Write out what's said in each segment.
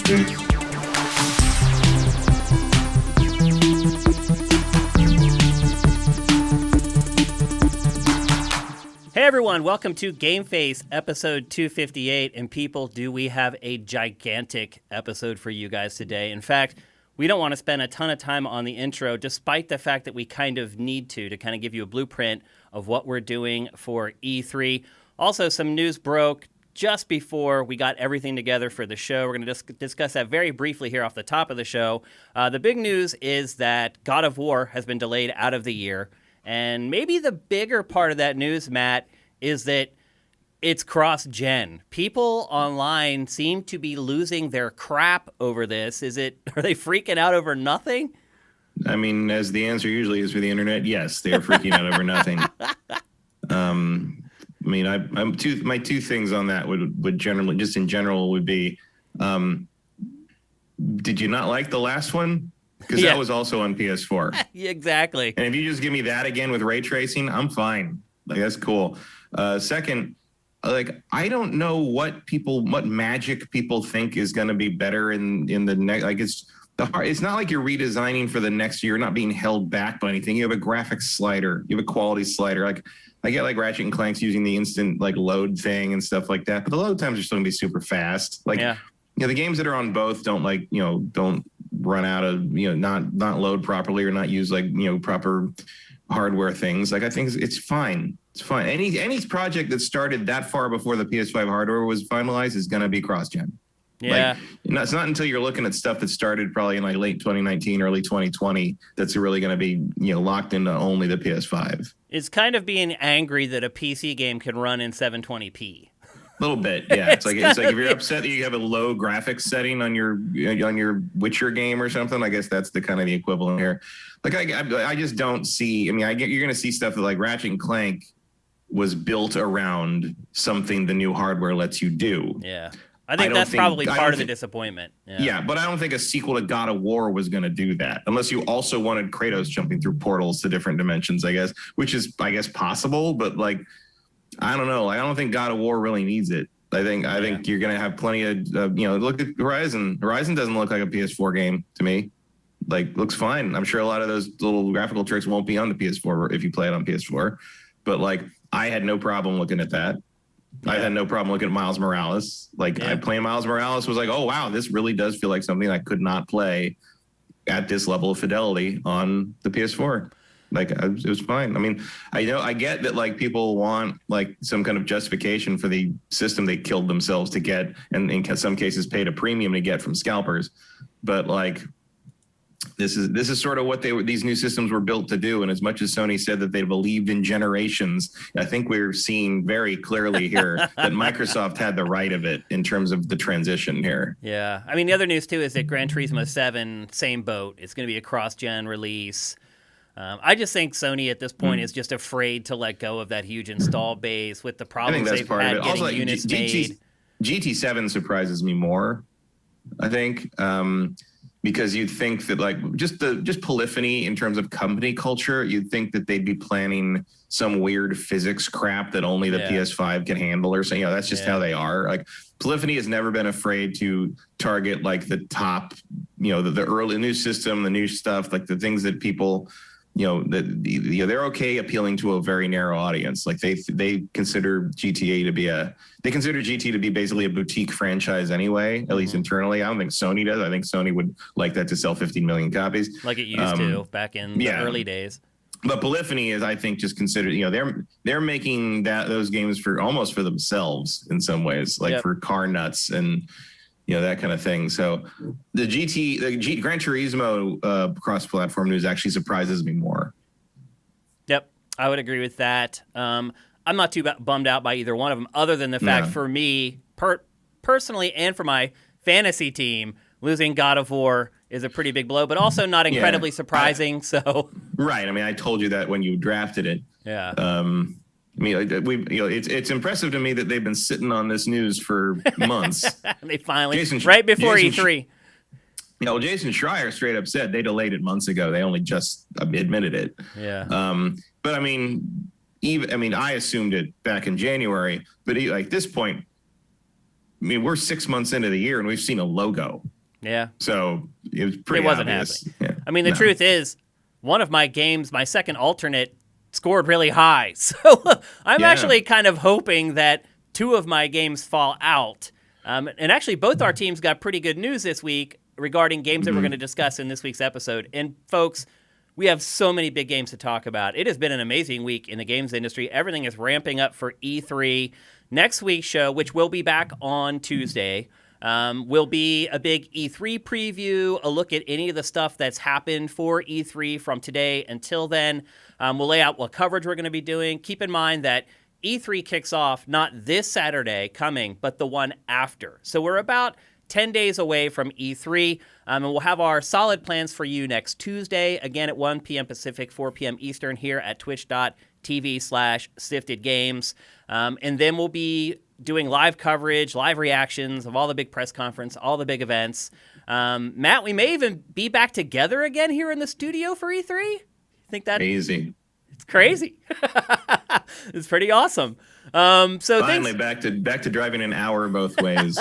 Hey everyone, welcome to GameFace episode 258, and people, do we have a gigantic episode for you guys today. In fact, we don't want to spend a ton of time on the intro, despite the fact that we kind of need to kind of give you a blueprint of what we're doing for E3. Also, some news broke just before we got everything together for the show. We're going to discuss that very briefly here off the top of the show. The big news is that God of War has been delayed out of the year. And maybe the bigger part of that news, Matt, is that it's cross-gen. People online seem to be losing their crap over this. Are they freaking out over nothing? I mean, as the answer usually is for the internet, yes, they are freaking out over nothing. My two things on that would generally, just in general, would be, did you not like the last one? Because that was also on PS4. Exactly. And if you just give me that again with ray tracing, I'm fine. Like, that's cool. Second, I don't know what magic people think is going to be better in the next. Like, it's not like you're redesigning for the next year. You're not being held back by anything. You have a graphics slider. You have a quality slider. Like, I get like Ratchet and Clank's using the instant like load thing and stuff like that, but the load times are still going to be super fast. Like, the games that are on both don't run out of, not load properly or not use proper hardware things. Like, I think it's fine. It's fine. Any project that started that far before the PS5 hardware was finalized is going to be cross-gen. Yeah. It's not until you're looking at stuff that started probably in like late 2019, early 2020 that's really going to be, locked into only the PS5. It's kind of being angry that a PC game can run in 720p. A little bit, yeah. It's like if you're upset that you have a low graphics setting on your Witcher game or something. I guess that's the kind of the equivalent here. Like, I just don't see. I mean, you're going to see stuff that like Ratchet and Clank was built around something the new hardware lets you do. Yeah, I think that's probably part of the disappointment. Yeah, but I don't think a sequel to God of War was going to do that, unless you also wanted Kratos jumping through portals to different dimensions. I guess, which is possible, but like, I don't know. I don't think God of War really needs it. I think you're going to have plenty of, look at Horizon. Horizon doesn't look like a PS4 game to me. Like, looks fine. I'm sure a lot of those little graphical tricks won't be on the PS4 if you play it on PS4. But like, I had no problem looking at that. Yeah. I had no problem looking at Miles Morales. Like, I playing Miles Morales was like, oh, wow, this really does feel like something I could not play at this level of fidelity on the PS4. Like, it was fine. I mean, I get that like people want like some kind of justification for the system they killed themselves to get, and in some cases paid a premium to get from scalpers. But like, this is sort of what these new systems were built to do. And as much as Sony said that they believed in generations, I think we're seeing very clearly here that Microsoft had the right of it in terms of the transition here. Yeah. I mean, the other news too is that Gran Turismo 7, same boat. It's going to be a cross-gen release. I just think Sony at this point is just afraid to let go of that huge install base with the problems they've had getting also, units made. GT7 surprises me more, I think, because you'd think that like just polyphony in terms of company culture, you'd think that they'd be planning some weird physics crap that only the PS5 can handle or something. That's just how they are. Like, polyphony has never been afraid to target like the top, the early new system, the new stuff, like the things that people. They're okay appealing to a very narrow audience. Like they consider GT to be basically a boutique franchise anyway, at least internally. I don't think Sony does. I think Sony would like that to sell 15 million copies. Like it used to back in the early days. But polyphony is, I think, just considered, they're making those games almost for themselves in some ways, like for car nuts and that kind of thing. So the Gran Turismo cross-platform news actually surprises me more. Yep, I would agree with that. I'm not too bummed out by either one of them, other than the fact for me, personally, and for my fantasy team, losing God of War is a pretty big blow, but also not incredibly surprising. Right. I mean, I told you that when you drafted it. Yeah. I mean, it's impressive to me that they've been sitting on this news for months. They finally, right before E3. Jason Schreier straight up said they delayed it months ago. They only just admitted it. Yeah. But I mean, I assumed it back in January. But like this point, I mean, we're 6 months into the year and we've seen a logo. Yeah. So it was pretty It wasn't obvious. happening. Yeah. I mean, the No. truth is, one of my games, my second alternate, scored really high. So I'm Yeah. actually kind of hoping that two of my games fall out. And actually, both our teams got pretty good news this week regarding games that we're going to discuss in this week's episode. And folks, we have so many big games to talk about. It has been an amazing week in the games industry. Everything is ramping up for E3. Next week's show, which will be back on Tuesday, will be a big E3 preview, a look at any of the stuff that's happened for E3 from today until then. We'll lay out what coverage we're going to be doing. Keep in mind that E3 kicks off not this Saturday coming, but the one after. So we're about 10 days away from E3, and we'll have our solid plans for you next Tuesday, again at 1 p.m. Pacific, 4 p.m. Eastern here at twitch.tv/SiftedGames. And then we'll be doing live coverage, live reactions of all the big press conference, all the big events. Matt, we may even be back together again here in the studio for E3. Think that Amazing. It's crazy. It's pretty awesome. So Finally, back to driving an hour both ways.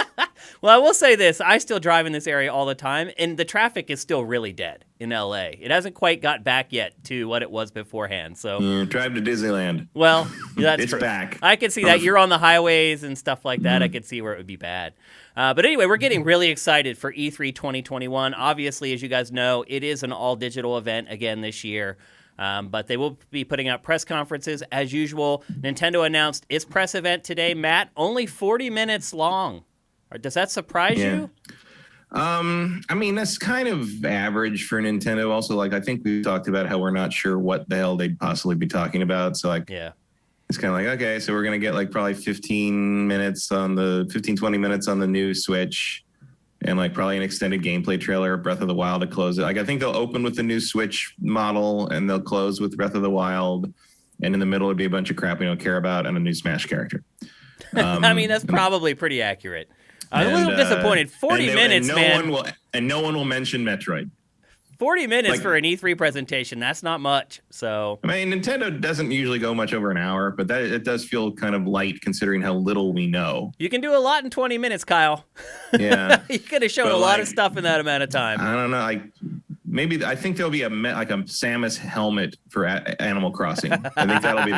Well, I will say this. I still drive in this area all the time, and the traffic is still really dead in LA. It hasn't quite got back yet to what it was beforehand. So Drive to Disneyland. Well, that's it's true. back. I could see that. You're on the highways and stuff like that. I could see where it would be bad. But anyway, we're getting really excited for E3 2021. Obviously, as you guys know, it is an all-digital event again this year. But they will be putting out press conferences as usual. Nintendo announced its press event today. Matt, only 40 minutes long. Does that surprise you? I mean, that's kind of average for Nintendo. Also, like, I think we talked about how we're not sure what the hell they'd possibly be talking about. So, like, yeah, it's kind of like, okay, so we're going to get like probably 20 minutes on the new Switch, and like probably an extended gameplay trailer, Breath of the Wild to close it. Like, I think they'll open with the new Switch model and they'll close with Breath of the Wild. And in the middle would be a bunch of crap we don't care about and a new Smash character. I mean, that's probably pretty accurate. I'm a little disappointed. 40 minutes, man. No one will mention Metroid. 40 minutes for an E3 presentation, that's not much. So I mean, Nintendo doesn't usually go much over an hour, but it does feel kind of light considering how little we know. You can do a lot in 20 minutes, Kyle. Yeah. You could have shown a lot of stuff in that amount of time. I don't know. I think there'll be a Samus helmet for Animal Crossing. I think that'll be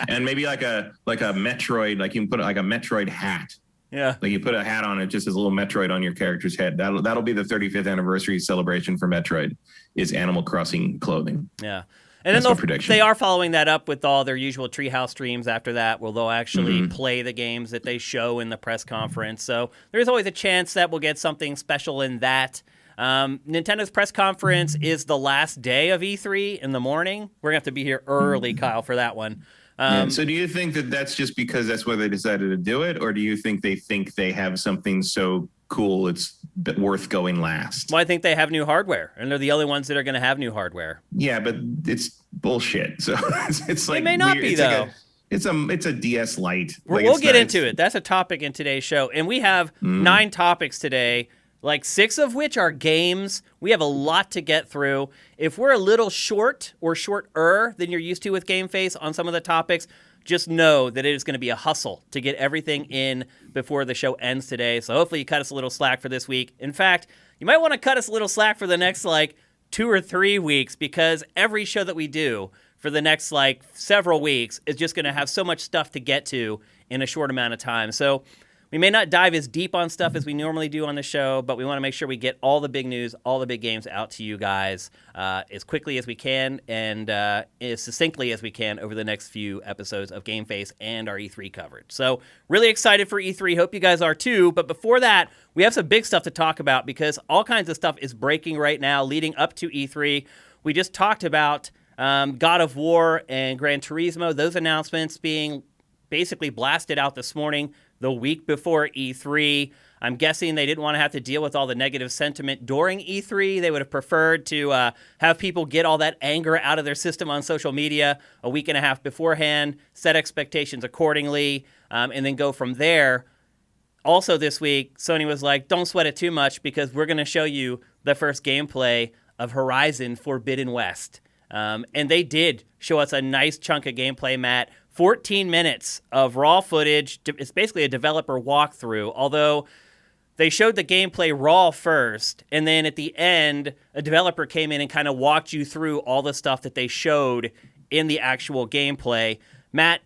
and maybe like a Metroid, like you can put like a Metroid hat. Yeah. Like you put a hat on it, just as a little Metroid on your character's head. That'll be the 35th anniversary celebration for Metroid, is Animal Crossing clothing. Yeah. And that's then they are following that up with all their usual Treehouse streams after that, where they'll actually play the games that they show in the press conference. So there's always a chance that we'll get something special in that. Nintendo's press conference is the last day of E3 in the morning. We're going to have to be here early, Kyle, for that one. So do you think that that's just because that's where they decided to do it? Or do you think they have something so cool it's worth going last? Well, I think they have new hardware, and they're the only ones that are going to have new hardware. Yeah, but it's bullshit. So it's like... It may not be, though. It's a DS Lite. We'll get into it. That's a topic in today's show. And we have 9 topics today, like 6 of which are games. We have a lot to get through. If we're a little short or shorter than you're used to with GameFace on some of the topics, just know that it is going to be a hustle to get everything in before the show ends today. So hopefully you cut us a little slack for this week. In fact, you might want to cut us a little slack for the next 2 or 3 weeks, because every show that we do for the next several weeks is just going to have so much stuff to get to in a short amount of time. So we may not dive as deep on stuff as we normally do on the show, but we want to make sure we get all the big news, all the big games out to you guys as quickly as we can and as succinctly as we can over the next few episodes of GameFace and our E3 coverage. So really excited for E3. Hope you guys are too. But before that, we have some big stuff to talk about, because all kinds of stuff is breaking right now leading up to E3. We just talked about God of War and Gran Turismo, those announcements being basically blasted out this morning, the week before E3. I'm guessing they didn't want to have to deal with all the negative sentiment during E3. They would have preferred to have people get all that anger out of their system on social media a week and a half beforehand, set expectations accordingly, and then go from there. Also this week, Sony was like, don't sweat it too much, because we're going to show you the first gameplay of Horizon Forbidden West. And they did show us a nice chunk of gameplay, Matt. 14 minutes of raw footage. It's basically a developer walkthrough, although they showed the gameplay raw first, and then at the end, a developer came in and kind of walked you through all the stuff that they showed in the actual gameplay. Matt,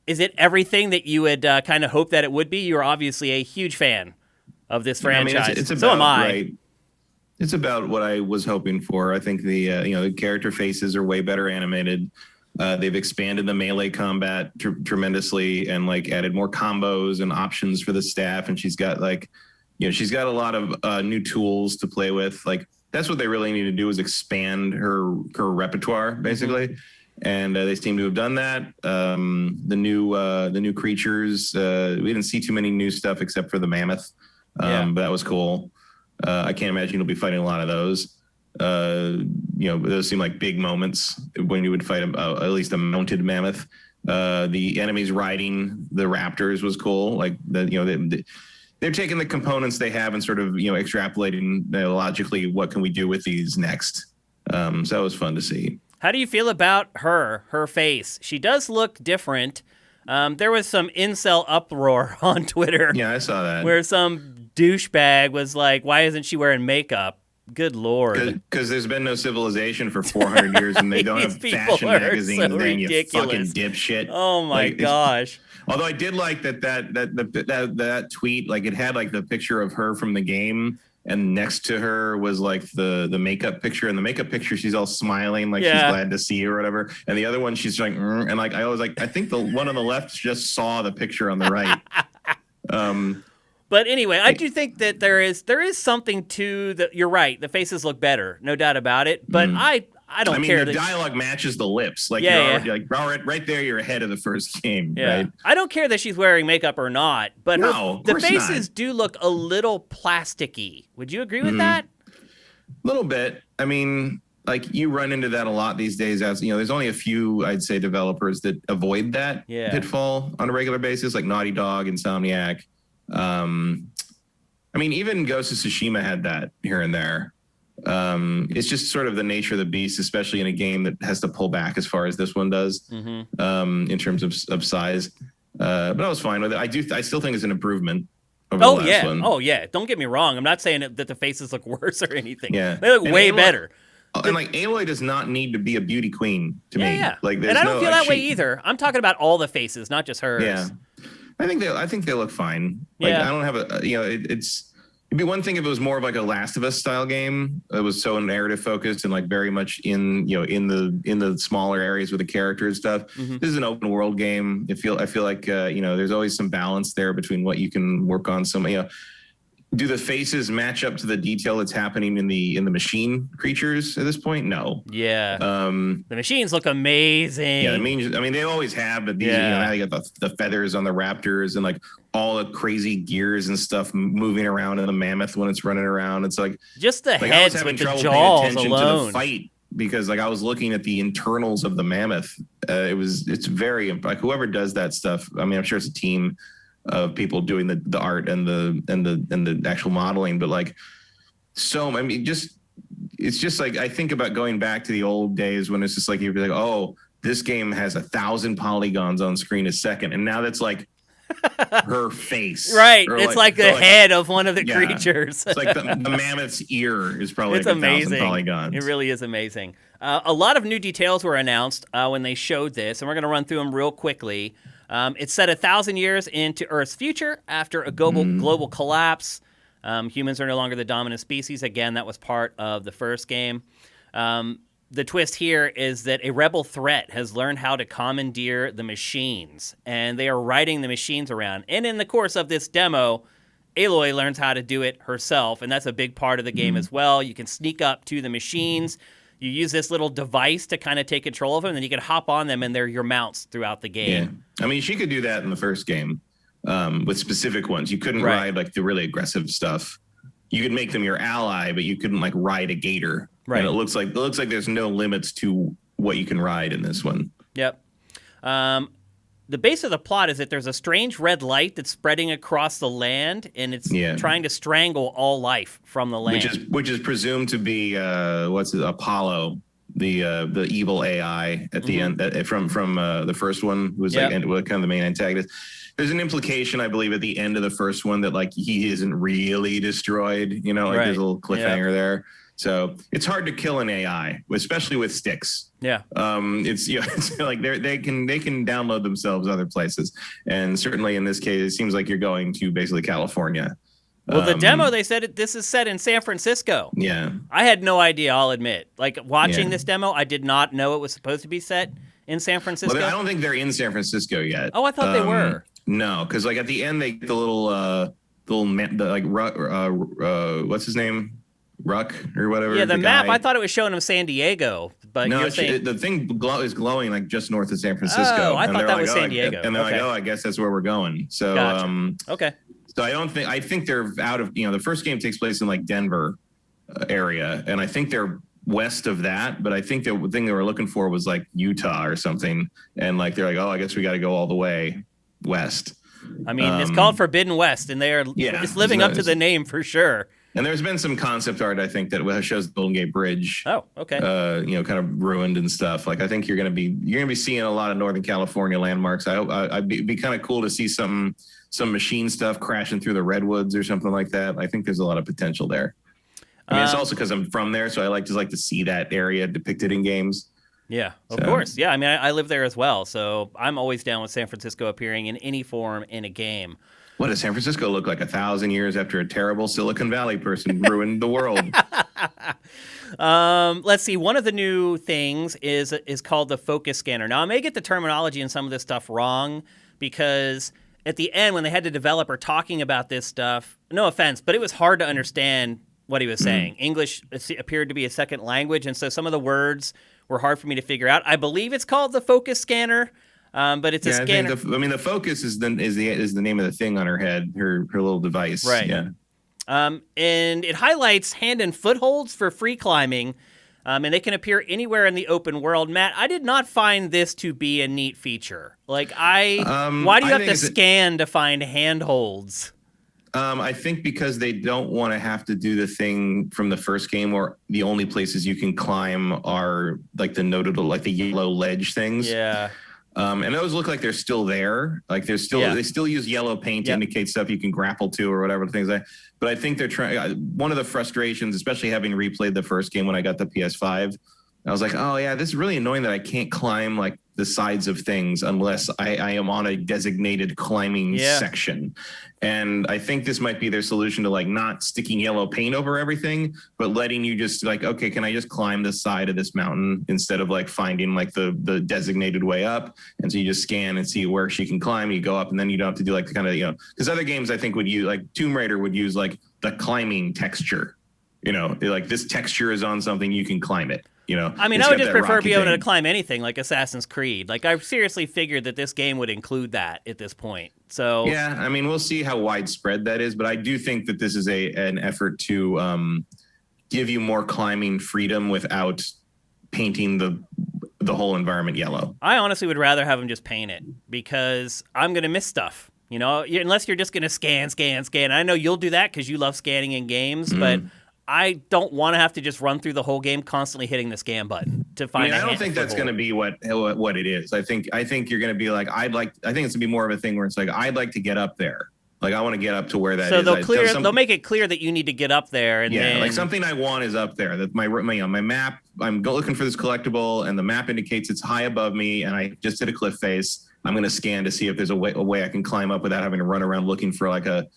is it everything that you had kind of hoped that it would be? You're obviously a huge fan of this franchise. I mean, it's about, so am I. Right. It's about what I was hoping for. I think the character faces are way better animated. They've expanded the melee combat tremendously and like added more combos and options for the staff. And she's got she's got a lot of new tools to play with. Like that's what they really need to do is expand her repertoire basically. Mm-hmm. And they seem to have done that. The new creatures, we didn't see too many new stuff except for the mammoth. But that was cool. I can't imagine you'll be fighting a lot of those. Those seem like big moments when you would fight at least a mounted mammoth. The enemies riding the raptors was cool. Like they're taking the components they have and sort of extrapolating logically what can we do with these next. So that was fun to see. How do you feel about her face? She does look different. There was some incel uproar on Twitter. Yeah, I saw that. Where some douchebag was like, why isn't she wearing makeup? Good Lord. Because there's been no civilization for 400 years and they don't have fashion magazines. So then you fucking dipshit. Oh my gosh. Although I did like that tweet, like it had like the picture of her from the game. And next to her was like the makeup picture. And the makeup picture, she's all smiling, like she's glad to see you or whatever. And the other one, she's like, and like I was like, I think the one on the left just saw the picture on the right. But anyway, I do think that there is something to that. You're right. The faces look better, no doubt about it. But I don't care. The dialogue matches the lips. Like, you're right there, you're ahead of the first game. Yeah. Right? I don't care that she's wearing makeup or not, but the faces do look a little plasticky. Would you agree with that? A little bit. I mean, like you run into that a lot these days. As there's only a few, I'd say, developers that avoid that pitfall on a regular basis, like Naughty Dog, Insomniac. I mean, even Ghost of Tsushima had that here and there. It's just sort of the nature of the beast, especially in a game that has to pull back as far as this one does, in terms of size. But I was fine with it. I still think it's an improvement over the last one. Oh, yeah. Don't get me wrong. I'm not saying that the faces look worse or anything. Yeah. They look way better. And like Aloy does not need to be a beauty queen to me. Yeah. Like, and I don't feel that way either. I'm talking about all the faces, not just hers. Yeah. I think they look fine. Like I don't have it'd be one thing if it was more of like a Last of Us style game. It was so narrative focused and like very much in the smaller areas with the character and stuff. Mm-hmm. This is an open world game. I feel like there's always some balance there between what you can work on. Do the faces match up to the detail that's happening in the machine creatures at this point? No. Yeah. The machines look amazing. Yeah, I mean they always have, but these now you got the feathers on the raptors and like all the crazy gears and stuff moving around in the mammoth when it's running around. It's like just the heads with the jaws alone. To the fight because like I was looking at the internals of the mammoth. It's very like whoever does that stuff. I mean, I'm sure it's a team of people doing the art and the actual modeling, but like it's just like I think about going back to the old days when it's just like you'd be like, oh, this game has 1,000 polygons on screen a second, and now that's like her face, right? It's like the head of one of the creatures. It's like the mammoth's ear is probably like 1,000 polygons. It really is amazing. A lot of new details were announced when they showed this, and we're going to run through them real quickly. It's set 1,000 years into Earth's future after a global collapse. Humans are no longer the dominant species. Again, that was part of the first game. The twist here is that a rebel threat has learned how to commandeer the machines, and they are riding the machines around. And in the course of this demo, Aloy learns how to do it herself, and that's a big part of the game as well. You can sneak up to the machines. You use this little device to kind of take control of them, and then you can hop on them, and they're your mounts throughout the game. Yeah. I mean, she could do that in the first game with specific ones. You couldn't ride like the really aggressive stuff. You could make them your ally, but you couldn't like ride a gator. Right. And it looks like there's no limits to what you can ride in this one. Yep. The base of the plot is that there's a strange red light that's spreading across the land, and it's trying to strangle all life from the land. Which is presumed to be Apollo, the evil AI at the end from the first one, who was like kind of the main antagonist. There's an implication, I believe, at the end of the first one that like he isn't really destroyed. You know, like there's a little cliffhanger there. So it's hard to kill an AI, especially with sticks. Yeah. It's it's like they can download themselves other places, and certainly in this case, it seems like you're going to basically California. Well, the demo, they said this is set in San Francisco. Yeah. I had no idea, I'll admit. Like, watching this demo, I did not know it was supposed to be set in San Francisco. Well, I don't think they're in San Francisco yet. Oh, I thought they were. No, because like at the end, they get the what's his name? Ruck or whatever. Yeah, the map, I thought it was showing him San Diego. But no, you're saying... the thing is glowing like just north of San Francisco. Oh, I thought that was San Diego. And they're like, I guess that's where we're going. So, gotcha. Okay. So I think they're out of, the first game takes place in like Denver area. And I think they're west of that. But I think the thing they were looking for was like Utah or something. And like, they're like, I guess we got to go all the way west. I mean, it's called Forbidden West, and they are it's living up to the name for sure. And there's been some concept art, I think, that shows the Golden Gate Bridge. Oh, okay. Kind of ruined and stuff. Like, I think you're gonna be seeing a lot of Northern California landmarks. I hope it'd be kind of cool to see some machine stuff crashing through the redwoods or something like that. I think there's a lot of potential there. I mean, it's also because I'm from there, so I like to see that area depicted in games. Yeah, of course. Yeah, I mean, I live there as well, so I'm always down with San Francisco appearing in any form in a game. What does San Francisco look like 1,000 years after a terrible Silicon Valley person ruined the world? Let's see. One of the new things is called the focus scanner. Now, I may get the terminology and some of this stuff wrong because at the end, when they had the developer talking about this stuff, no offense, but it was hard to understand what he was saying. English appeared to be a second language, and so some of the words were hard for me to figure out. I believe it's called the focus scanner. But it's a scanner. The focus is the name of the thing on her head, her little device. Right. Yeah. And it highlights hand and footholds for free climbing, and they can appear anywhere in the open world. Matt, I did not find this to be a neat feature. Like, why do you have to scan to find handholds? I think because they don't want to have to do the thing from the first game where the only places you can climb are like the notable, like the yellow ledge things. Yeah. And those look like they're still there. Like they still use yellow paint to indicate stuff you can grapple to or whatever things like. But I think they're trying. One of the frustrations, especially having replayed the first game when I got the PS5, I was like, oh yeah, this is really annoying that I can't climb like the sides of things unless I am on a designated climbing section. And I think this might be their solution to like not sticking yellow paint over everything, but letting you just like, okay, can I just climb the side of this mountain instead of like finding like the designated way up? And so you just scan and see where she can climb. You go up and then you don't have to do like the kind of, because other games I think would use like Tomb Raider would use like the climbing texture, like this texture is on something, you can climb it. I mean, I would just prefer to be able to climb anything like Assassin's Creed. Like, I seriously figured that this game would include that at this point. So yeah, I mean, we'll see how widespread that is, but I do think that this is an effort to give you more climbing freedom without painting the whole environment yellow. I honestly would rather have them just paint it because I'm going to miss stuff. Unless you're just going to scan. I know you'll do that because you love scanning in games, but I don't want to have to just run through the whole game constantly hitting the scan button to find. I don't think that's going to be what it is. I think you're going to be like, I think it's going to be more of a thing where it's like, I'd like to get up there. Like, I want to get up to where that is. So they'll make it clear that you need to get up there. And then... like something I want is up there. That my map, I'm looking for this collectible and the map indicates it's high above me and I just hit a cliff face. I'm going to scan to see if there's a way I can climb up without having to run around looking for like a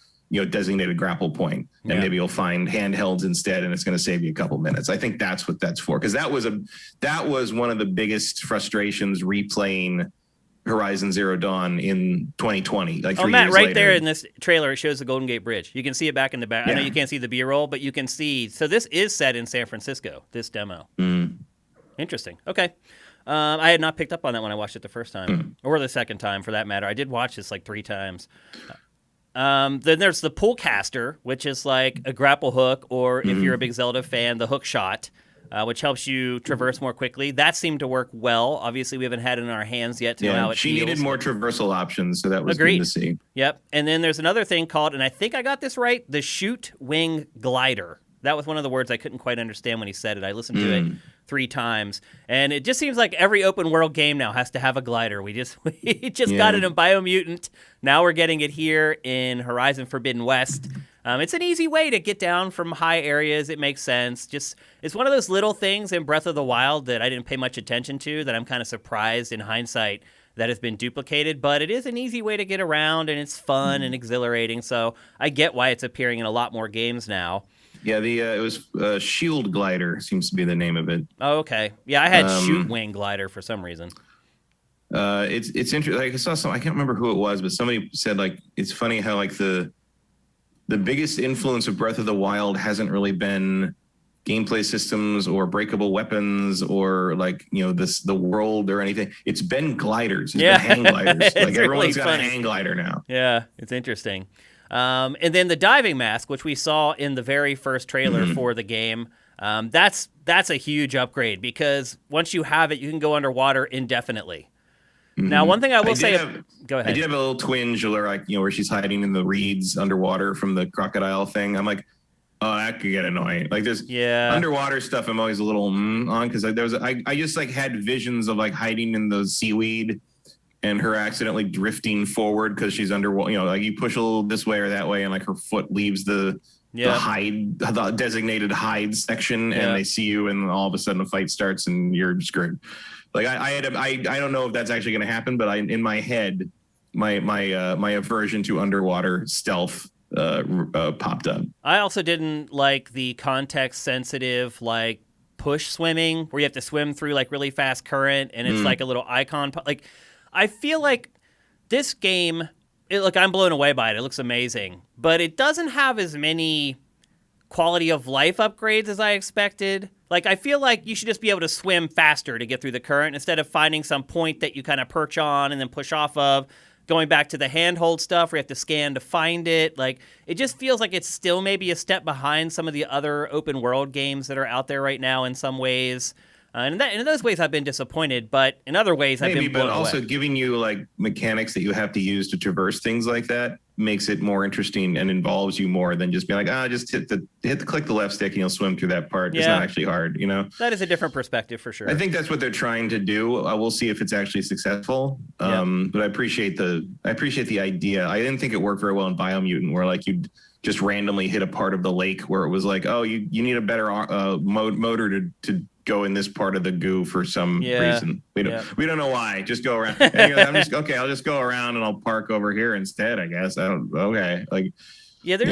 designated grapple point. And maybe you'll find handhelds instead and it's going to save you a couple minutes. I think that's what that's for. Because that was one of the biggest frustrations replaying Horizon Zero Dawn in 2020. Like 3 Matt, years right later. There in this trailer, it shows the Golden Gate Bridge. You can see it back in the back. Yeah. I know you can't see the B-roll, but you can see. So this is set in San Francisco, this demo. Interesting. Okay. I had not picked up on that when I watched it the first time, or the second time for that matter. I did watch this like 3 times. Then there's the Pullcaster, which is like a grapple hook, or if you're a big Zelda fan, the hook shot, which helps you traverse more quickly. That seemed to work well. Obviously, we haven't had it in our hands yet to know how it feels. She needed more traversal options, so that was Agreed. Good to see. Yep. And then there's another thing called, and I think I got this right, the Shoot Wing Glider. That was one of the words I couldn't quite understand when he said it. I listened to it 3 times. And it just seems like every open world game now has to have a glider. We just got it in Biomutant. Now we're getting it here in Horizon Forbidden West. It's an easy way to get down from high areas. It makes sense. Just it's one of those little things in Breath of the Wild that I didn't pay much attention to that I'm kind of surprised in hindsight that has been duplicated. But it is an easy way to get around, and it's fun and exhilarating. So I get why it's appearing in a lot more games now. Yeah, it was Shield Glider seems to be the name of it. Oh, okay. Yeah, I had Shoot Wing Glider for some reason. It's interesting. Like I saw some. I can't remember who it was, but somebody said like it's funny how like the biggest influence of Breath of the Wild hasn't really been gameplay systems or breakable weapons or like the world or anything. It's been gliders. It's been hang gliders. Like everyone's got a hang glider now. Yeah, it's interesting. And then the diving mask, which we saw in the very first trailer for the game, that's a huge upgrade because once you have it, you can go underwater indefinitely. Now, one thing I will say, go ahead. I did have a little twinge where she's hiding in the reeds underwater from the crocodile thing. I'm like, oh, that could get annoying. Like there's underwater stuff. I'm always a little on because I just like had visions of like hiding in the seaweed and her accidentally drifting forward because she's underwater. Like you push a little this way or that way, and like her foot leaves the designated hide section, and they see you, and all of a sudden a fight starts, and you're screwed. Like I don't know if that's actually going to happen, but in my head, my aversion to underwater stealth popped up. I also didn't like the context sensitive like push swimming where you have to swim through like really fast current, and it's like a little icon. Like I feel like this game, I'm blown away by it. It looks amazing, but it doesn't have as many quality of life upgrades as I expected. Like, I feel like you should just be able to swim faster to get through the current instead of finding some point that you kind of perch on and then push off of, going back to the handhold stuff where you have to scan to find it. Like, it just feels like it's still maybe a step behind some of the other open world games that are out there right now in some ways. And in those ways, I've been disappointed, but in other ways, I've been blown away. But also giving you like mechanics that you have to use to traverse things like that makes it more interesting and involves you more than just being like, just click the left stick and you'll swim through that part. It's not actually hard, That is a different perspective for sure. I think that's what they're trying to do. We'll see if it's actually successful. But I appreciate the idea. I didn't think it worked very well in Biomutant, where like you'd just randomly hit a part of the lake where it was like, oh, you need a better motor to go in this part of the goo for some reason. We don't know why. Just go around. I'll just go around and I'll park over here instead, I guess. There's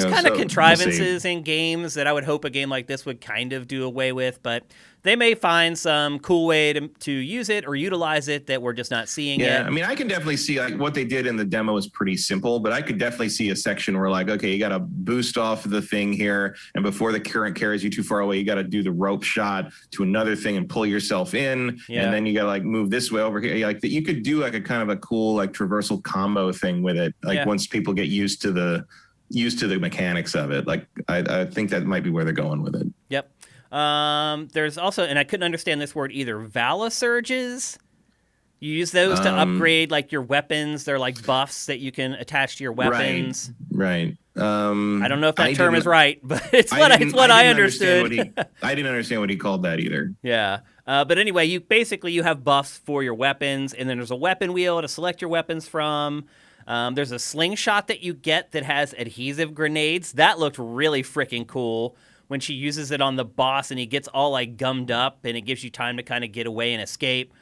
kind of contrivances in games that I would hope a game like this would kind of do away with, but they may find some cool way to use it or utilize it that we're just not seeing yet. I mean, I can definitely see like what they did in the demo is pretty simple, but I could definitely see a section where like, okay, you got to boost off the thing here, and before the current carries you too far away, you got to do the rope shot to another thing and pull yourself in, and then you got to like move this way over here. Like you could do like a kind of a cool like traversal combo thing with it. Like once people get used to the mechanics of it, like I think that might be where they're going with it. Yep. There's also, and I couldn't understand this word either, Valasurges. You use those to upgrade like your weapons. They're like buffs that you can attach to your weapons. Right. I don't know if that term is right, but it's what I understood. I didn't understand what he called that either. Yeah. But anyway, you have buffs for your weapons, and then there's a weapon wheel to select your weapons from. There's a slingshot that you get that has adhesive grenades. That looked really freaking cool when she uses it on the boss and he gets all like gummed up, and it gives you time to kind of get away and escape.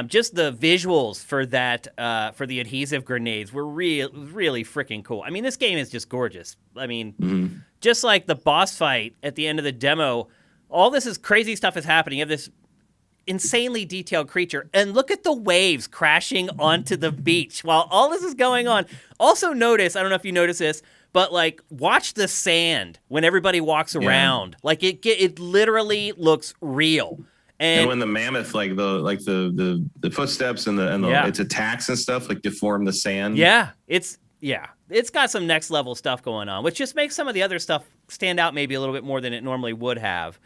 Just the visuals for that, for the adhesive grenades were really freaking cool. I mean, this game is just gorgeous. I mean, just like the boss fight at the end of the demo, all this is crazy stuff is happening. You have this insanely detailed creature, and look at the waves crashing onto the beach while all this is going on. Also notice, I don't know if you notice this, but like watch the sand when everybody walks around. Like it literally looks real. And when the mammoth, like the footsteps and its attacks and stuff, like deform the sand. It's got some next level stuff going on, which just makes some of the other stuff stand out maybe a little bit more than it normally would have.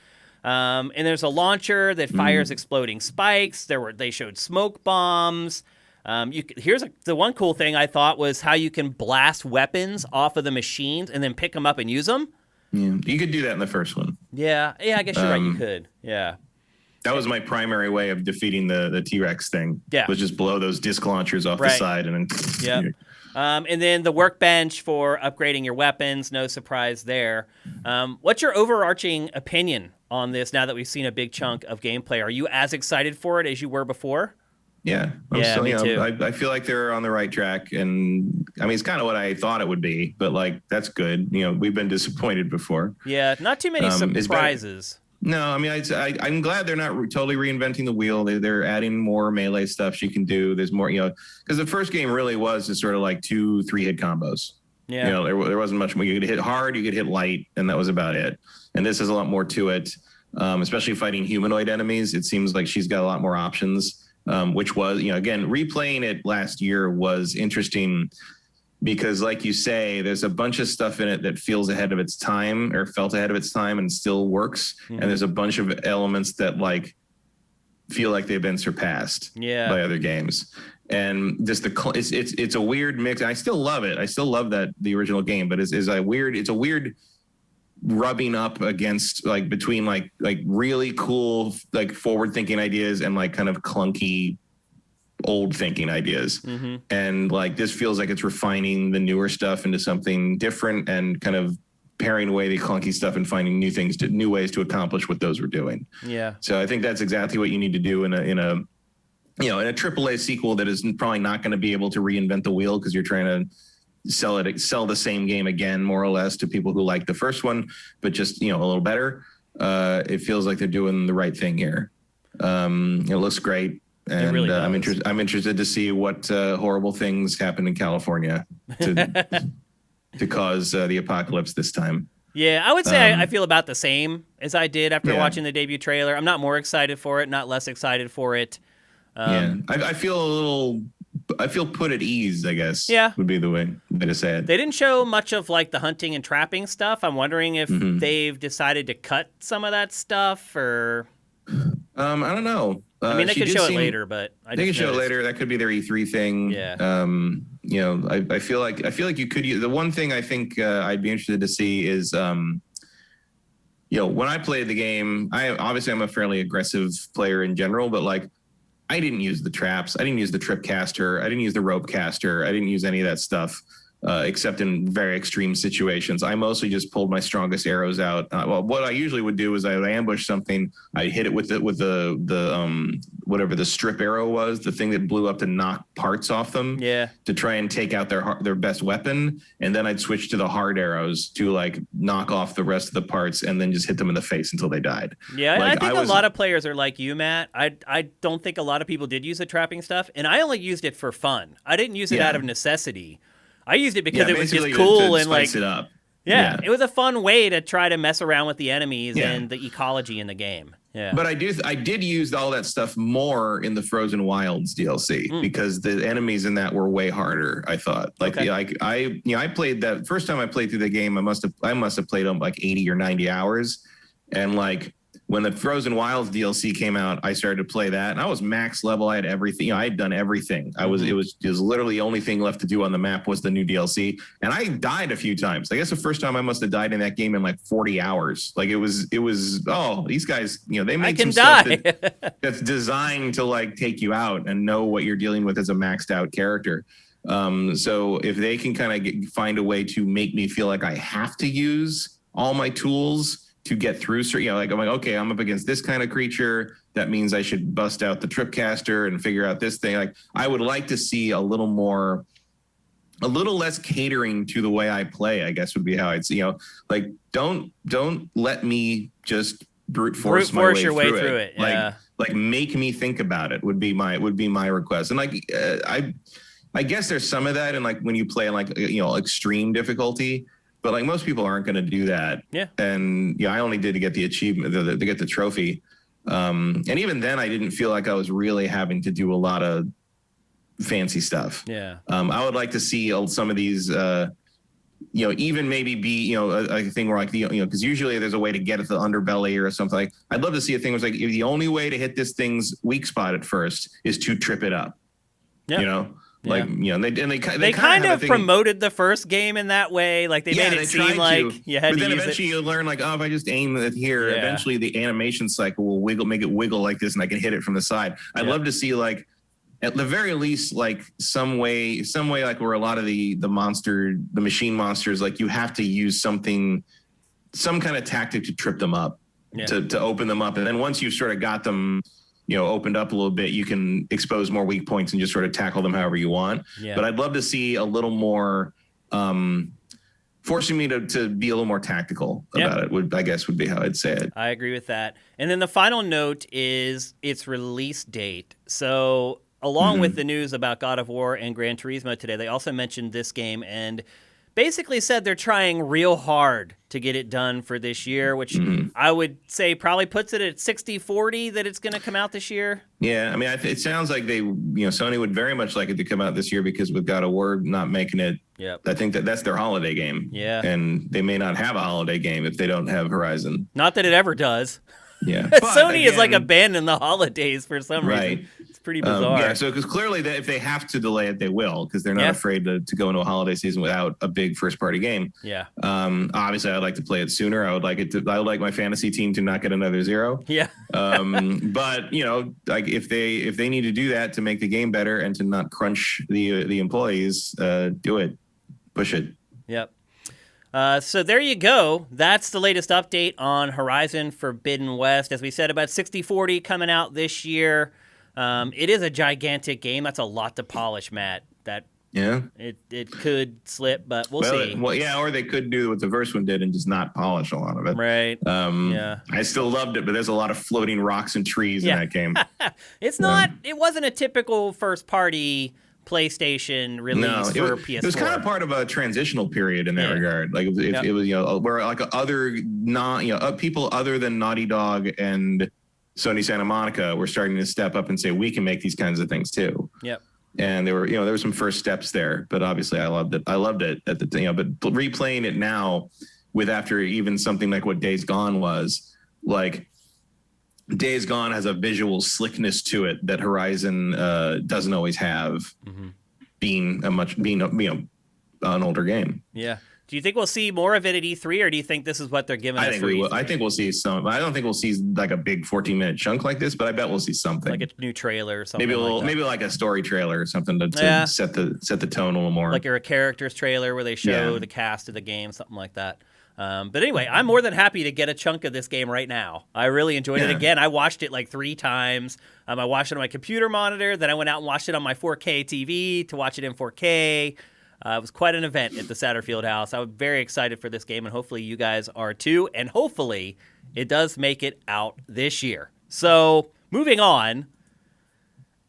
And there's a launcher that fires exploding spikes. They showed smoke bombs. The one cool thing I thought was how you can blast weapons off of the machines and then pick them up and use them. Yeah, you could do that in the first one. Yeah, I guess you're right. You could. Yeah. That was my primary way of defeating the T-Rex thing. Yeah. Was just blow those disc launchers off the side and then. Yeah. And then the workbench for upgrading your weapons. No surprise there. What's your overarching opinion on this now that we've seen a big chunk of gameplay? Are you as excited for it as you were before? Yeah. Me too. I feel like they're on the right track. And I mean, it's kind of what I thought it would be, but like, that's good. You know, we've been disappointed before. Yeah. Not too many surprises. No, I mean, I'm glad they're not totally reinventing the wheel. They're adding more melee stuff she can do. There's more, because the first game really was just sort of like 2-3 hit combos. Yeah. There wasn't much more. You could hit hard, you could hit light, and that was about it. And this has a lot more to it, especially fighting humanoid enemies. It seems like she's got a lot more options, which was, again, replaying it last year was interesting. Because like you say, there's a bunch of stuff in it that feels ahead of its time or felt ahead of its time and still works. Mm-hmm. And there's a bunch of elements that like feel like they've been surpassed by other games. And just it's a weird mix. I still love it. I still love the original game, but it's a weird rubbing up against like between like really cool, like forward thinking ideas and like kind of clunky old thinking ideas. Mm-hmm. And like this feels like it's refining the newer stuff into something different and kind of paring away the clunky stuff and finding new ways to accomplish what those were doing. Yeah. So I think that's exactly what you need to do in a AAA sequel that is probably not going to be able to reinvent the wheel because you're trying to sell the same game again, more or less, to people who like the first one, but just, a little better. It feels like they're doing the right thing here. It looks great. And really I'm interested to see what horrible things happen in California to cause the apocalypse this time. Yeah, I would say I feel about the same as I did after watching the debut trailer. I'm not more excited for it, not less excited for it. I feel put at ease, I guess. Yeah, would be the way to say it. They didn't show much of like the hunting and trapping stuff. I'm wondering if they've decided to cut some of that stuff, or I don't know. I mean, they could show it later, but they could show it later. That could be their E3 thing. Yeah. I feel like you could use the one thing I think I'd be interested to see is, when I played the game, I'm a fairly aggressive player in general, but like I didn't use the traps. I didn't use the trip caster. I didn't use the rope caster. I didn't use any of that stuff. Except in very extreme situations. I mostly just pulled my strongest arrows out. What I usually would do is I would ambush something. I'd hit it with the whatever the strip arrow was, the thing that blew up to knock parts off them. Yeah. To try and take out their best weapon, and then I'd switch to the hard arrows to like knock off the rest of the parts, and then just hit them in the face until they died. Yeah, like, I think a lot of players are like you, Matt. I don't think a lot of people did use the trapping stuff, and I only used it for fun. I didn't use it out of necessity. I used it because it was just cool and like it up. Yeah, it was a fun way to try to mess around with the enemies and the ecology in the game. Yeah, but I did use all that stuff more in the Frozen Wilds DLC because the enemies in that were way harder. I thought I played that first time I played through the game. I must have played them like 80 or 90 hours, and like. When the Frozen Wilds DLC came out, I started to play that, and I was max level. I had everything. I had done everything. It was literally the only thing left to do on the map was the new DLC, and I died a few times. I guess the first time I must have died in that game in like 40 hours. Like it was. Oh, these guys, they made some stuff that's designed to like take you out and know what you're dealing with as a maxed out character. So if they can kind of find a way to make me feel like I have to use all my tools to get through, like I'm like, okay, I'm up against this kind of creature. That means I should bust out the tripcaster and figure out this thing. Like I would like to see a little less catering to the way I play, I guess would be how I'd see, like don't let me just brute force your way through it. Yeah. Like make me think about it would be my request. And like, I guess there's some of that in like when you play in like, extreme difficulty. But like most people aren't going to do that. Yeah. And I only did to get the achievement, to get the trophy. And even then, I didn't feel like I was really having to do a lot of fancy stuff. Yeah. I would like to see some of these, even maybe be, a thing where like because usually there's a way to get at the underbelly or something. Like I'd love to see a thing where it's like the only way to hit this thing's weak spot at first is to trip it up. Yeah. Like, Yeah. they kind of promoted the first game in that way. Like they made it seem like you had to use it. But then eventually you learn like, oh, if I just aim it here, eventually the animation cycle will make it wiggle like this, and I can hit it from the side. I'd love to see like, at the very least, like some way like where a lot of the machine monsters, like you have to use some kind of tactic to trip them up, to open them up. And then once you've sort of got them, opened up a little bit, you can expose more weak points and just sort of tackle them however you want. Yeah. But I'd love to see a little more, forcing me to be a little more tactical about it would be how I'd say it. I agree with that. And then the final note is its release date. So along with the news about God of War and Gran Turismo today, they also mentioned this game and basically said they're trying real hard to get it done for this year, which I would say probably puts it at 60-40 that it's going to come out this year. Yeah, I mean, it sounds like Sony would very much like it to come out this year because with God of War not making it, I think that's their holiday game. Yeah. And they may not have a holiday game if they don't have Horizon. Not that it ever does. Yeah. Sony is like abandoned the holidays for some reason. It's pretty bizarre. Yeah, so because clearly if they have to delay it, they will, because they're not afraid to go into a holiday season without a big first party game. Yeah. Obviously, I'd like to play it sooner. I would like my fantasy team to not get another 0. Yeah. But like if they need to do that to make the game better and to not crunch the employees, do it, push it. Yep. So there you go. That's the latest update on Horizon Forbidden West. As we said, about 60-40 coming out this year. It is a gigantic game. That's a lot to polish, Matt. It could slip, but we'll see. Or they could do what the first one did and just not polish a lot of it. Right. I still loved it, but there's a lot of floating rocks and trees in that game. It wasn't a typical first party PlayStation release for PS4. It was kind of part of a transitional period in that regard. Like it was, where like people other than Naughty Dog and Sony Santa Monica were starting to step up and say, we can make these kinds of things too. Yep. And there were some first steps there, but obviously I loved it at the time. But replaying it now after even something like what Days Gone was, like Days Gone has a visual slickness to it that Horizon doesn't always have, being an older game. Yeah. Do you think we'll see more of it at E3, or do you think this is what they're giving us? I think we'll see some. I don't think we'll see like a big 14-minute chunk like this, but I bet we'll see something, like a new trailer or something. Maybe like a story trailer or something to set the tone a little more. Like a characters trailer where they show the cast of the game, something like that. But anyway, I'm more than happy to get a chunk of this game right now. I really enjoyed it. Again, I watched it like 3 times. I watched it on my computer monitor. Then I went out and watched it on my 4K TV to watch it in 4K. It was quite an event at the Satterfield House. I was very excited for this game, and hopefully you guys are too. And hopefully it does make it out this year. So moving on,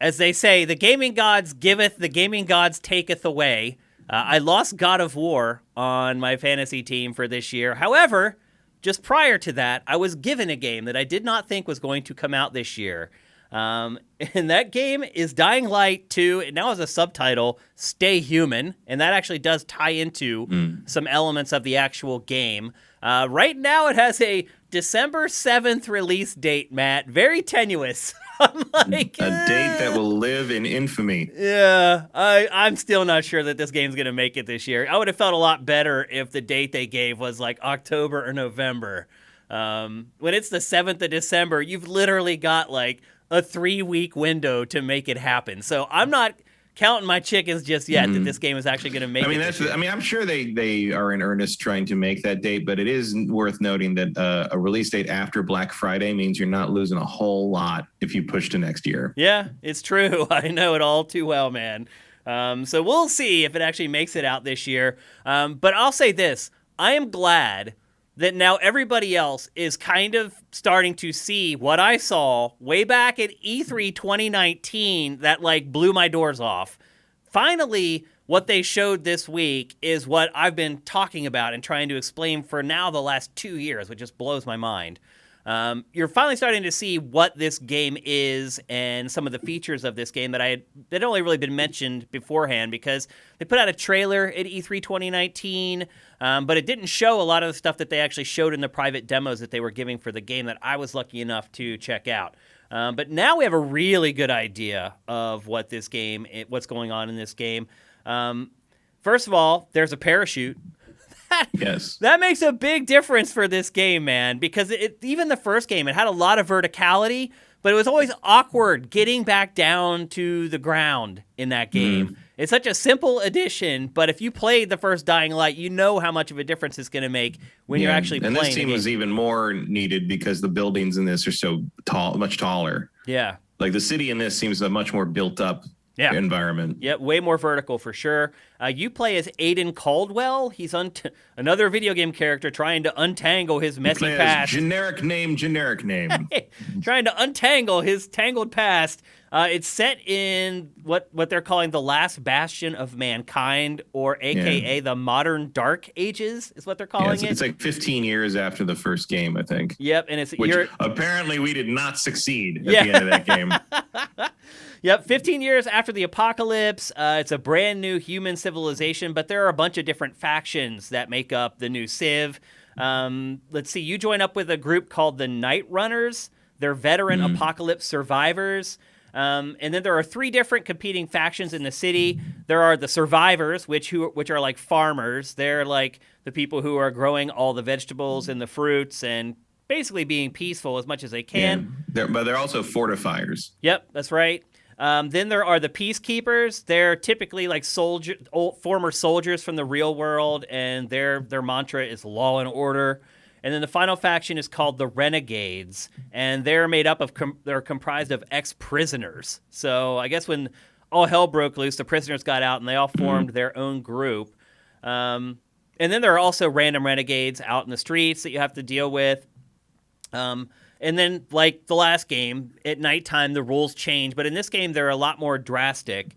as they say, the gaming gods giveth, the gaming gods taketh away. I lost God of War on my fantasy team for this year. However, just prior to that, I was given a game that I did not think was going to come out this year. And that game is Dying Light 2. It now has a subtitle, Stay Human, and that actually does tie into some elements of the actual game. Right now, it has a December 7th release date, Matt. Very tenuous. Like, a date that will live in infamy. Yeah, I'm still not sure that this game's going to make it this year. I would have felt a lot better if the date they gave was like October or November. When it's the 7th of December, you've literally got like a 3-week window to make it happen. So I'm not counting my chickens just yet that this game is actually going to make it. I'm sure they are in earnest trying to make that date, but it is worth noting that a release date after Black Friday means you're not losing a whole lot if you push to next year. Yeah, it's true. I know it all too well, man. So we'll see if it actually makes it out this year. But I'll say this. I am glad that now everybody else is kind of starting to see what I saw way back at E3 2019 that like blew my doors off. Finally, what they showed this week is what I've been talking about and trying to explain for now the last 2 years, which just blows my mind. You're finally starting to see what this game is and some of the features of this game that had only really been mentioned beforehand because they put out a trailer at E3 2019, but it didn't show a lot of the stuff that they actually showed in the private demos that they were giving for the game that I was lucky enough to check out. But now we have a really good idea of what's going on in this game. First of all, there's a parachute. Yes. That makes a big difference for this game, man, because even the first game, it had a lot of verticality, but it was always awkward getting back down to the ground in that game. It's such a simple addition, but if you played the first Dying Light, you know how much of a difference it's going to make when you're actually playing. And this team is even more needed because the buildings in this are so tall, much taller. Yeah. Like the city in this seems a much more built up environment. Yep, way more vertical for sure. You play as Aiden Caldwell. He's another video game character trying to untangle his messy past. Generic name. Trying to untangle his tangled past. It's set in what they're calling the last bastion of mankind, or AKA the modern Dark Ages, is what they're calling it. It's like 15 years after the first game, I think. Yep, and apparently we did not succeed at the end of that game. Yep, 15 years after the apocalypse. It's a brand new human civilization, but there are a bunch of different factions that make up the new Civ. Let's see, you join up with a group called the Night Runners. They're veteran apocalypse survivors. And then there are 3 different competing factions in the city. There are the survivors, which are like farmers. They're like the people who are growing all the vegetables and the fruits and basically being peaceful as much as they can. Yeah. But they're also fortifiers. Yep, that's right. Then there are the peacekeepers. They're typically like former soldiers from the real world, and their mantra is law and order. And then the final faction is called the Renegades, and they're made up of they're comprised of ex-prisoners. So I guess when all hell broke loose, the prisoners got out and they all formed their own group. And then there are also random renegades out in the streets that you have to deal with. And then, like the last game, at nighttime, the rules change. But in this game, they're a lot more drastic.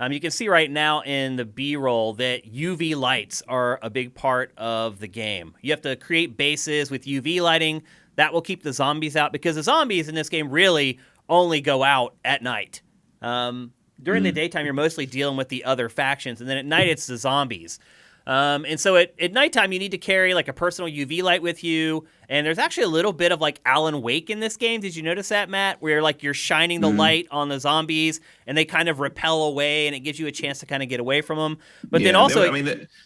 You can see right now in the B-roll that UV lights are a big part of the game. You have to create bases with UV lighting. That will keep the zombies out, because the zombies in this game really only go out at night. During the daytime, you're mostly dealing with the other factions. And then at night, it's the zombies. And so at nighttime, you need to carry like a personal UV light with you. And there's actually a little bit of like Alan Wake in this game. Did you notice that, Matt? Where like you're shining the light on the zombies and they kind of repel away, and it gives you a chance to kind of get away from them. But then also,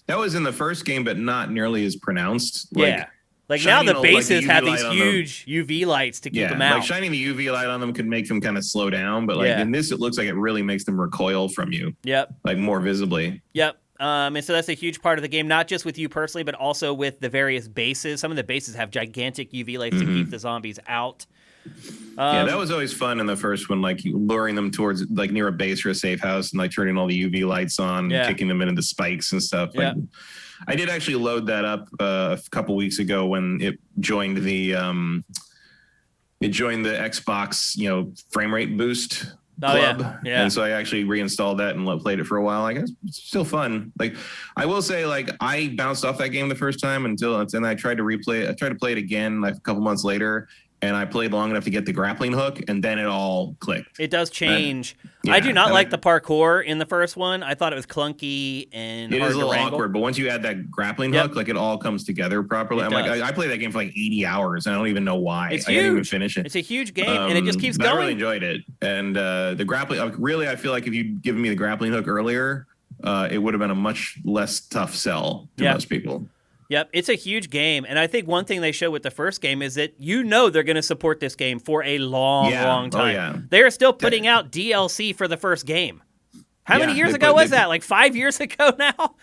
that was in the first game, but not nearly as pronounced. Like now the bases have these huge UV lights to keep them out. Like shining the UV light on them could make them kind of slow down, but like in this, it looks like it really makes them recoil from you. Yep. Like more visibly. Yep. And so that's a huge part of the game, not just with you personally, but also with the various bases. Some of the bases have gigantic UV lights to keep the zombies out. That was always fun in the first one, like luring them towards like near a base or a safe house and like turning all the UV lights on, kicking them into the spikes and stuff. Like, I did actually load that up a couple weeks ago when it joined the Xbox, frame rate boost club. And so I actually reinstalled that and played it for a while. I guess it's still fun. Like I will say, like I bounced off that game the first time and I tried to replay it. I tried to play it again like a couple months later, and I played long enough to get the grappling hook, and then it all clicked. It does change. I do not like the parkour in the first one. I thought it was clunky and it hard is a little to wrangle. awkward, but once you add that grappling hook, like it all comes together properly. I played that game for like 80 hours, and I don't even know why. It's I huge. didn't even finish it. It's a huge game, and it just keeps going. I really enjoyed it. And the grappling, really, I feel like if you'd given me the grappling hook earlier, it would have been a much less tough sell to most people. Yep, it's a huge game, and I think one thing they show with the first game is that they're going to support this game for a long time. Oh, yeah. They are still putting out DLC for the first game. How many years ago was that? Like 5 years ago now?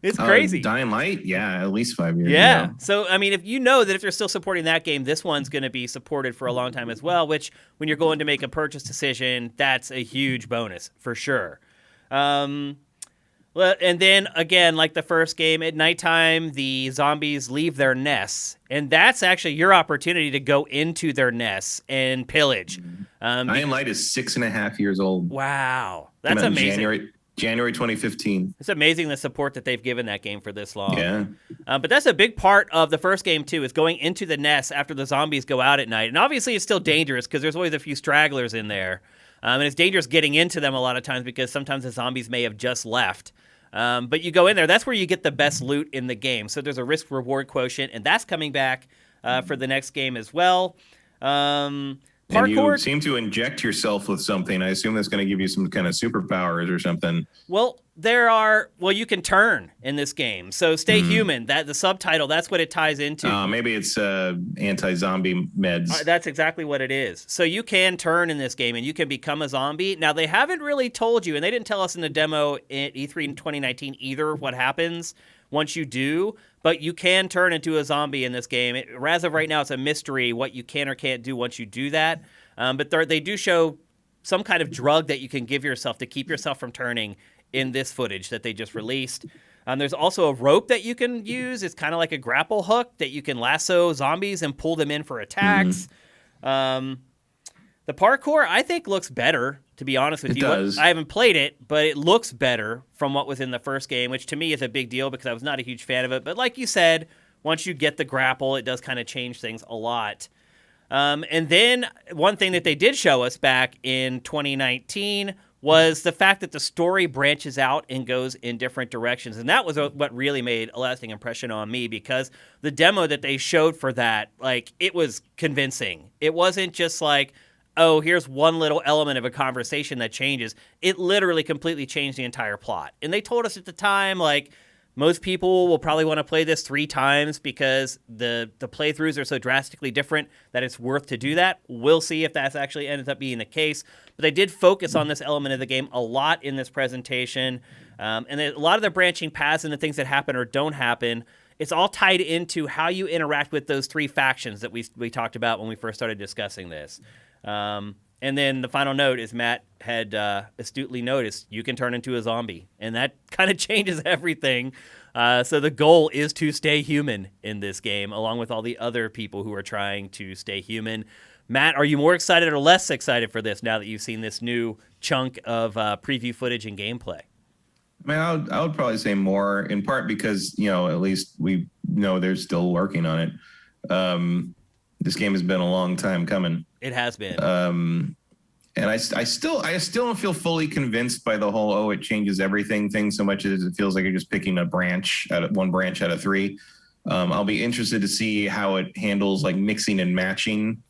It's crazy. Dying Light? Yeah, at least 5 years ago. So, I mean, if you know that if they're still supporting that game, this one's going to be supported for a long time as well, which when you're going to make a purchase decision, that's a huge bonus for sure. And then, again, like the first game, at nighttime, the zombies leave their nests. And that's actually your opportunity to go into their nests and pillage. Dying Light is 6.5 years old. Wow. That's amazing. January 2015. It's amazing the support that they've given that game for this long. Yeah. But that's a big part of the first game, too, is going into the nests after the zombies go out at night. And obviously it's still dangerous because there's always a few stragglers in there. And it's dangerous getting into them a lot of times because sometimes the zombies may have just left. But you go in there, that's where you get the best loot in the game. So there's a risk-reward quotient, and that's coming back for the next game as well. But And you Parkour seem to inject yourself with something. I assume that's going to give you some kind of superpowers or something. Well, you can turn in this game. So stay human. That the subtitle, that's what it ties into. Maybe it's anti-zombie meds. That's exactly what it is. So you can turn in this game and you can become a zombie. Now, they haven't really told you, and they didn't tell us in the demo at E3 in 2019 either what happens once you do, but you can turn into a zombie in this game. As of right now, it's a mystery what you can or can't do once you do that. But they do show some kind of drug that you can give yourself to keep yourself from turning in this footage that they just released. There's also a rope that you can use. It's kind of like a grapple hook that you can lasso zombies and pull them in for attacks. The parkour, I think, looks better, to be honest with you. It does. I haven't played it, but it looks better from what was in the first game, which to me is a big deal because I was not a huge fan of it. But like you said, once you get the grapple, it does kind of change things a lot. And then one thing that they did show us back in 2019 was the fact that the story branches out and goes in different directions. And that was what really made a lasting impression on me, because the demo that they showed for that, like, it was convincing. It wasn't just like, oh, here's one little element of a conversation that changes. It literally completely changed the entire plot. And they told us at the time, like, most people will probably want to play this 3 times because the playthroughs are so drastically different that it's worth to do that. We'll see if that's actually ends up being the case. But they did focus on this element of the game a lot in this presentation. And a lot of the branching paths and the things that happen or don't happen, it's all tied into how you interact with those 3 factions that we talked about when we first started discussing this. And then the final note is Matt had astutely noticed you can turn into a zombie, and that kind of changes everything. So the goal is to stay human in this game, along with all the other people who are trying to stay human. Matt, are you more excited or less excited for this now that you've seen this new chunk of preview footage and gameplay? I mean, I would probably say more, in part because, at least we know they're still working on it. This game has been a long time coming. It has been. And I still don't feel fully convinced by the whole, it changes everything thing so much as it feels like you're just picking one branch out of 3. I'll be interested to see how it handles like mixing and matching.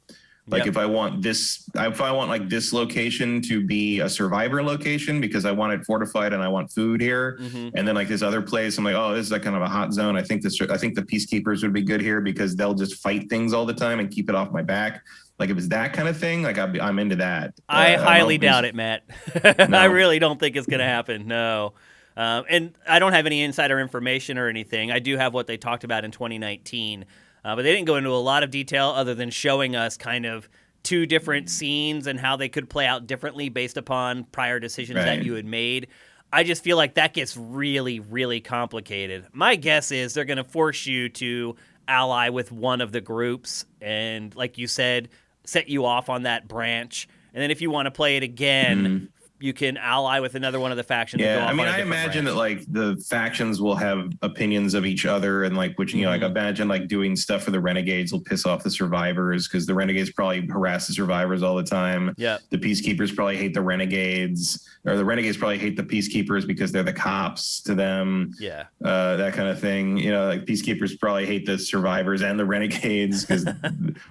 Like if I want like this location to be a survivor location because I want it fortified and I want food here, and then like this other place, I'm like, oh, this is like kind of a hot zone. I think the peacekeepers would be good here because they'll just fight things all the time and keep it off my back. Like if it's that kind of thing, like I'm into that. I highly doubt it, Matt. No. I really don't think it's going to happen. No. And I don't have any insider information or anything. I do have what they talked about in 2019. But they didn't go into a lot of detail other than showing us kind of 2 different scenes and how they could play out differently based upon prior decisions that you had made. I just feel like that gets really, really complicated. My guess is they're going to force you to ally with one of the groups and, like you said, set you off on that branch. And then if you want to play it again, you can ally with another one of the factions. Yeah, I mean, I imagine that like the factions will have opinions of each other, and like which like imagine like doing stuff for the renegades will piss off the survivors because the renegades probably harass the survivors all the time. Yeah, the peacekeepers probably hate the renegades, or the renegades probably hate the peacekeepers because they're the cops to them. Yeah, that kind of thing. Like peacekeepers probably hate the survivors and the renegades because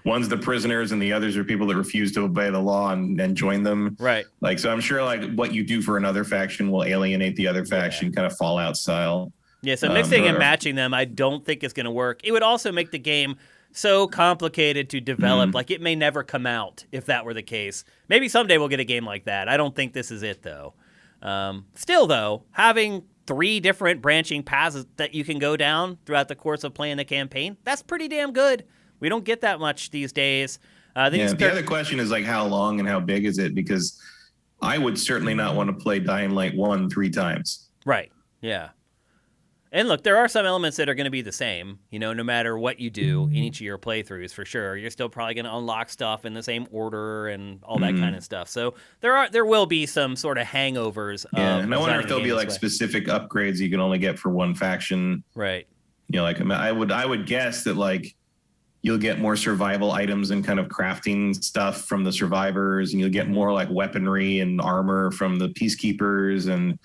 one's the prisoners and the others are people that refuse to obey the law and join them. Right. Like so, I'm sure like what you do for another faction will alienate the other faction, kind of Fallout style. Yeah, so mixing and matching them, I don't think is going to work. It would also make the game so complicated to develop. Like, it may never come out if that were the case. Maybe someday we'll get a game like that. I don't think this is it, though. Still, though, having 3 different branching paths that you can go down throughout the course of playing the campaign, that's pretty damn good. We don't get that much these days. The other question is, like, how long and how big is it? Because I would certainly not want to play Dying Light 1 3 times. Right, yeah. And look, there are some elements that are going to be the same, no matter what you do in each of your playthroughs, for sure. You're still probably going to unlock stuff in the same order and all that kind of stuff. So there will be some sort of hangovers. And I wonder if there'll be like specific upgrades you can only get for one faction. Right. Like I would guess that like you'll get more survival items and kind of crafting stuff from the survivors, and you'll get more like weaponry and armor from the peacekeepers. And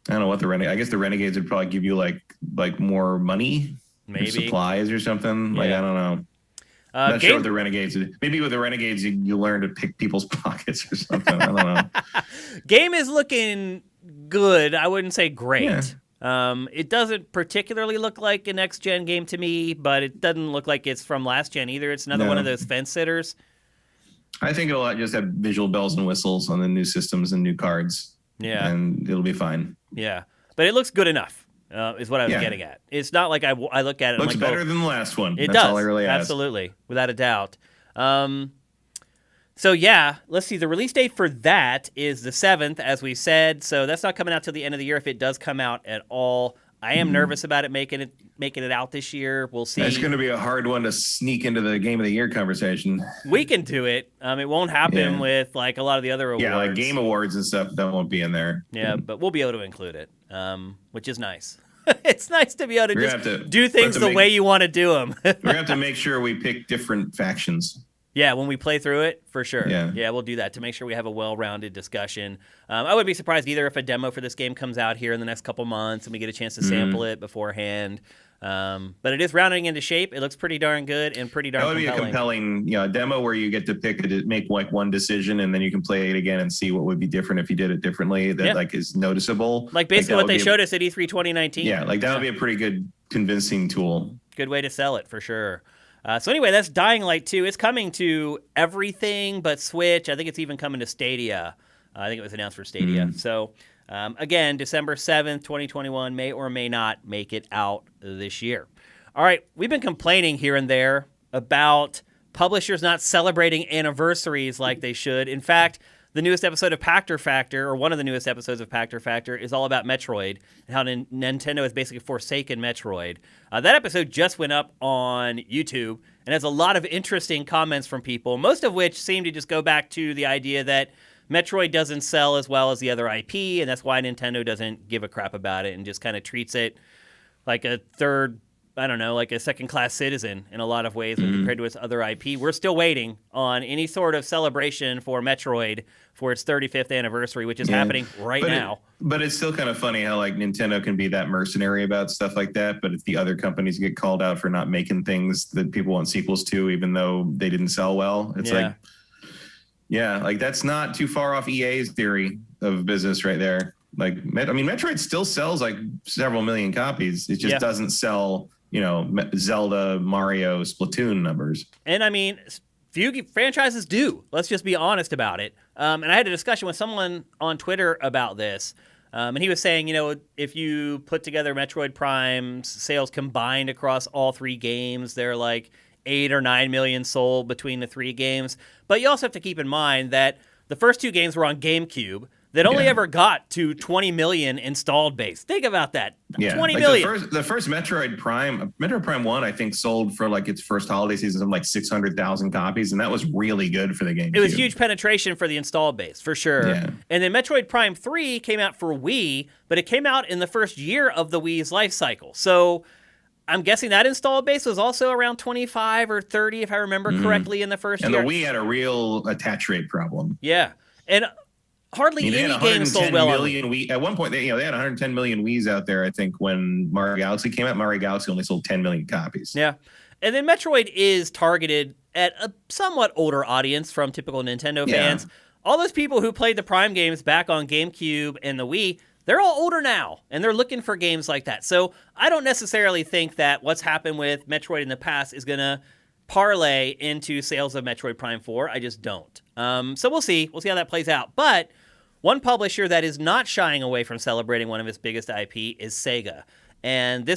I don't know what I guess the renegades would probably give you like more money, maybe supplies or something. Like, I don't know. Not sure what the Renegades do. Maybe with the Renegades, you learn to pick people's pockets or something. I don't know. Game is looking good. I wouldn't say great. Yeah. It doesn't particularly look like a next-gen game to me, but it doesn't look like it's from last gen either. It's another one of those fence sitters. I think it'll just have visual bells and whistles on the new systems and new cards. Yeah. And it'll be fine. Yeah. But it looks good enough, is what I was getting at. It's not like I look at it looks and I'm like, better than the last one. It That's does. all I really ask. Absolutely. Without a doubt. So, yeah, let's see. The release date for that is the 7th, as we said. So that's not coming out till the end of the year if it does come out at all. I am nervous about it making it out this year. We'll see. It's going to be a hard one to sneak into the Game of the Year conversation. We can do it. It won't happen with like a lot of the other awards. Yeah, like Game Awards and stuff, that won't be in there. Yeah, but we'll be able to include it, which is nice. It's nice to be able to just do things the way you want to do them. We're going to have to make sure we pick different factions. Yeah, when we play through it, for sure. Yeah, we'll do that to make sure we have a well-rounded discussion. I wouldn't be surprised either if a demo for this game comes out here in the next couple months and we get a chance to sample it beforehand. But it is rounding into shape. It looks pretty darn good and pretty darn compelling. That would be a compelling demo where you get to make like one decision and then you can play it again and see what would be different if you did it differently that like is noticeable. Like basically what they showed us at E3 2019. Yeah, like that would be a pretty good convincing tool. Good way to sell it for sure. So anyway, that's Dying Light 2. It's coming to everything but Switch. I think it's even coming to Stadia. I think it was announced for Stadia. So, again, December 7th, 2021 may or may not make it out this year. All right, we've been complaining here and there about publishers not celebrating anniversaries like they should. In fact, the newest episode of Pactor Factor, or one of the newest episodes of Pactor Factor, is all about Metroid and how Nintendo has basically forsaken Metroid. That episode just went up on YouTube and has a lot of interesting comments from people, most of which seem to just go back to the idea that Metroid doesn't sell as well as the other IP, and that's why Nintendo doesn't give a crap about it and just kind of treats it like a like a second-class citizen in a lot of ways when compared to its other IP. We're still waiting on any sort of celebration for Metroid for its 35th anniversary, which is happening right now. But it's still kind of funny how like Nintendo can be that mercenary about stuff like that, but if the other companies get called out for not making things that people want sequels to, even though they didn't sell well, it's like that's not too far off EA's theory of business right there. Like, I mean, Metroid still sells like several million copies. It just doesn't sell, Zelda, Mario, Splatoon numbers. And I mean, few franchises do. Let's just be honest about it. And I had a discussion with someone on Twitter about this. And he was saying, if you put together Metroid Prime's sales combined across all three games, they're like 8 or 9 million sold between the three games. But you also have to keep in mind that the first two games were on GameCube that only ever got to 20 million installed base. Think about that. 20 million. The first Metroid Prime 1, I think, sold for like its first holiday season of like 600,000 copies, and that was really good for the game. It was huge penetration for the installed base, for sure. Yeah. And then Metroid Prime 3 came out for Wii, but it came out in the first year of the Wii's life cycle. So I'm guessing that installed base was also around 25 or 30, if I remember correctly, in the first year. And the Wii had a real attach rate problem. Yeah. And hardly any game sold well on Wii. At one point, they had 110 million Wiis out there, I think, when Mario Galaxy came out. Mario Galaxy only sold 10 million copies. Yeah. And then Metroid is targeted at a somewhat older audience from typical Nintendo fans. All those people who played the Prime games back on GameCube and the Wii, they're all older now, and they're looking for games like that. So I don't necessarily think that what's happened with Metroid in the past is going to parlay into sales of Metroid Prime 4. I just don't. So we'll see. We'll see how that plays out. But one publisher that is not shying away from celebrating one of its biggest IP is Sega. And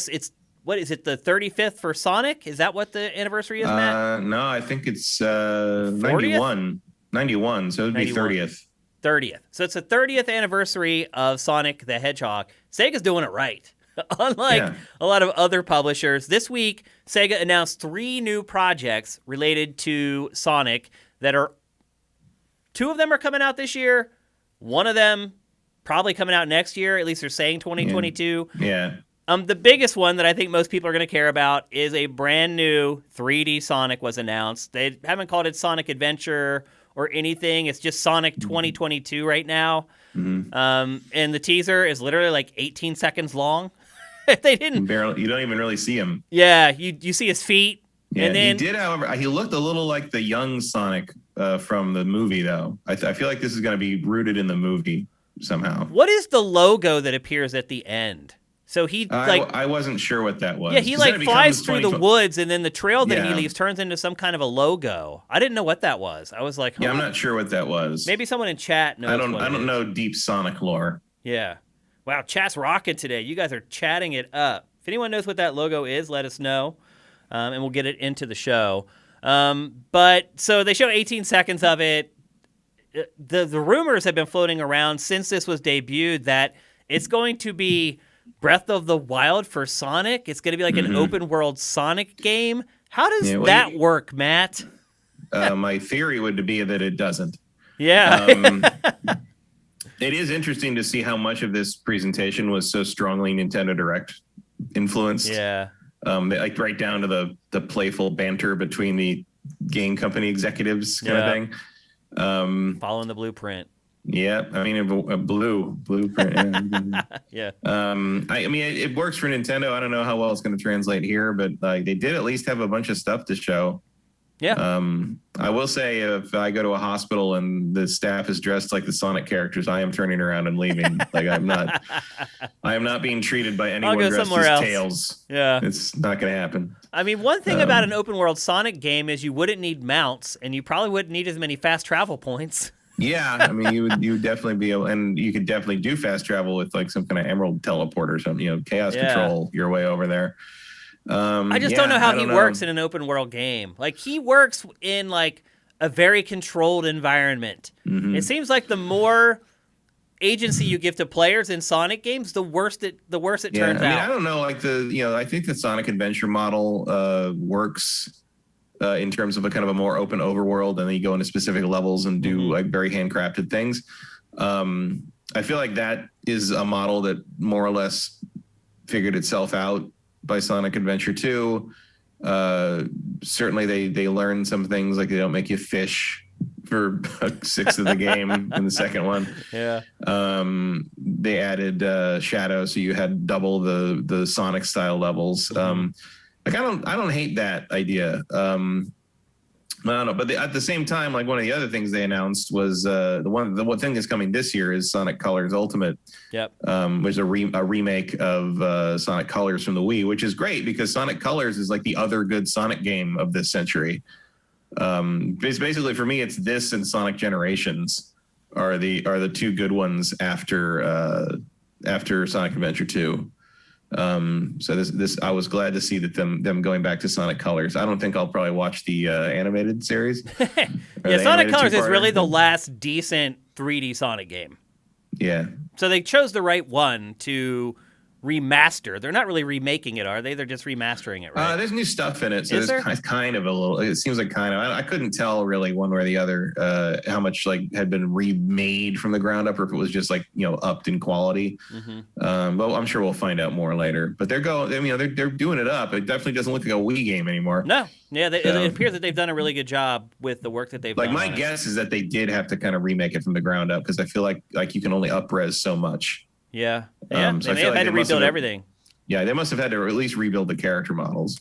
what is it, the 35th for Sonic? Is that what the anniversary is, Matt? No, I think it's 91. 91, so it would be 30th. 30th. So it's the 30th anniversary of Sonic the Hedgehog. Sega's doing it right. Unlike a lot of other publishers, this week, Sega announced 3 new projects related to Sonic that are, 2 of them are coming out this year. One of them probably coming out next year. At least they're saying 2022. Yeah. The biggest one that I think most people are going to care about is a brand new 3D Sonic was announced. They haven't called it Sonic Adventure or anything. It's just Sonic 2022 right now. And the teaser is literally like 18 seconds long. They didn't. You don't even really see him. Yeah, you see his feet, Yeah, And then he did, however, he looked a little like the young Sonic from the movie, though. I feel like this is going to be rooted in the movie somehow. what is the logo that appears at the end? So he I wasn't sure what that was. yeah, he 'Cause then like it flies becomes through the woods, and then the trail that he Yeah. leaves turns into some kind of a logo. I didn't know what that was. I was like, huh? Yeah, I'm not sure what that was. Maybe someone in chat knows. I what it don't is. know deep Sonic lore. Yeah. Wow, chat's rocking today. You guys are chatting it up. If anyone knows what that logo is, let us know, and we'll get it into the show. But so they showed 18 seconds of it. The rumors have been floating around since this was debuted that it's going to be Breath of the Wild for Sonic. It's going to be like an open world Sonic game. How does that work, Matt? My theory would be that it doesn't. Yeah. It is interesting to see how much of this presentation was so strongly Nintendo Direct influenced. Yeah. Like right down to the playful banter between the game company executives kind of thing. Following the blueprint. Yeah, I mean a blueprint. Yeah. I mean it works for Nintendo. I don't know how well it's going to translate here, but like they did at least have a bunch of stuff to show. Yeah. I will say if I go to a hospital and the staff is dressed like the Sonic characters, I am turning around and leaving. Like I am not being treated by anyone dressed as Tails. Yeah. It's not going to happen. I mean, one thing about an open world Sonic game is you wouldn't need mounts, and you probably wouldn't need as many fast travel points. Yeah, I mean, you would definitely be able, and you could definitely do fast travel with like some kind of Emerald teleport or something. Chaos control your way over there. I just don't know how he works in an open world game. Like he works in like a very controlled environment. Mm-hmm. It seems like the more agency you give to players in Sonic games, the worse it turns out. I mean, I don't know. Like I think the Sonic Adventure model works in terms of a kind of a more open overworld, and then you go into specific levels and do like very handcrafted things. I feel like that is a model that more or less figured itself out by Sonic Adventure 2. Certainly they learned some things, like they don't make you fish for a sixth of the game in the second one. Yeah. They added Shadow, so you had double the Sonic style levels. Like I don't hate that idea. I don't know, but at the same time, like one of the other things they announced was the one thing that's coming this year is Sonic Colors Ultimate. Yep. Which is a remake of Sonic Colors from the Wii, which is great because Sonic Colors is like the other good Sonic game of this century. Basically, for me, it's this and Sonic Generations are the two good ones after Sonic Adventure 2. So this I was glad to see that them going back to Sonic Colors. I don't think I'll probably watch the animated series. Yeah, Sonic Colors is really the last decent 3D Sonic game. Yeah. So they chose the right one to remaster. They're not really remaking it, are they? They're just remastering it, right? There's new stuff in it, so is there's there? kind of a little. It seems like kind of. I couldn't tell really one way or the other how much like had been remade from the ground up, or if it was just like upped in quality. But I'm sure we'll find out more later. But they're doing it up. It definitely doesn't look like a Wii game anymore. No, yeah, it appears that they've done a really good job with the work that they've done. Like my guess is that they did have to kind of remake it from the ground up because I feel like you can only up-res so much. Yeah, So they may have had to rebuild everything. Yeah, they must have had to at least rebuild the character models.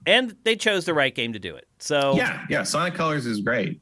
And they chose the right game to do it. So yeah, Sonic Colors is great.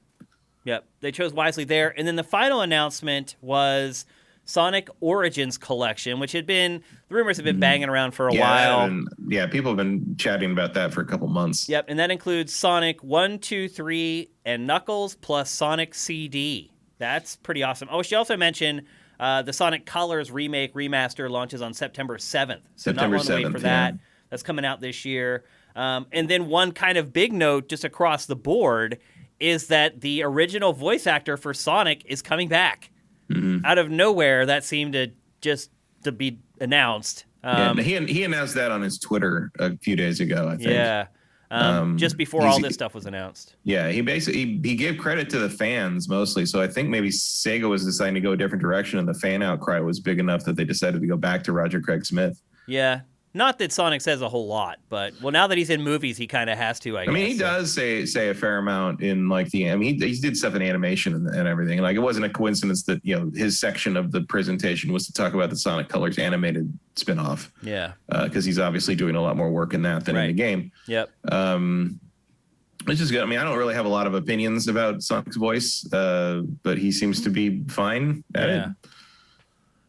Yep, they chose wisely there. And then the final announcement was Sonic Origins Collection, which the rumors have been banging around for a while. People have been chatting about that for a couple months. Yep, and that includes Sonic 1, 2, 3, and Knuckles plus Sonic CD. That's pretty awesome. Oh, she also mentioned the Sonic Colors remake remaster launches on September 7th. So September not long to wait for that. That's coming out this year. And then one kind of big note just across the board is that the original voice actor for Sonic is coming back. Out of nowhere, that seemed to be announced. He announced that on his Twitter a few days ago, I think. Yeah. Just before all this stuff was announced. Yeah, he gave credit to the fans mostly. So I think maybe Sega was deciding to go a different direction, and the fan outcry was big enough that they decided to go back to Roger Craig Smith. Yeah. Not that Sonic says a whole lot, but now that he's in movies, he kind of has to, I guess. I mean, he does say a fair amount in like he did stuff in animation and everything. Like it wasn't a coincidence that his section of the presentation was to talk about the Sonic Colors animated spinoff. Yeah, because he's obviously doing a lot more work in that than in the game. Yep. Which is good. I mean, I don't really have a lot of opinions about Sonic's voice, but he seems to be fine at it.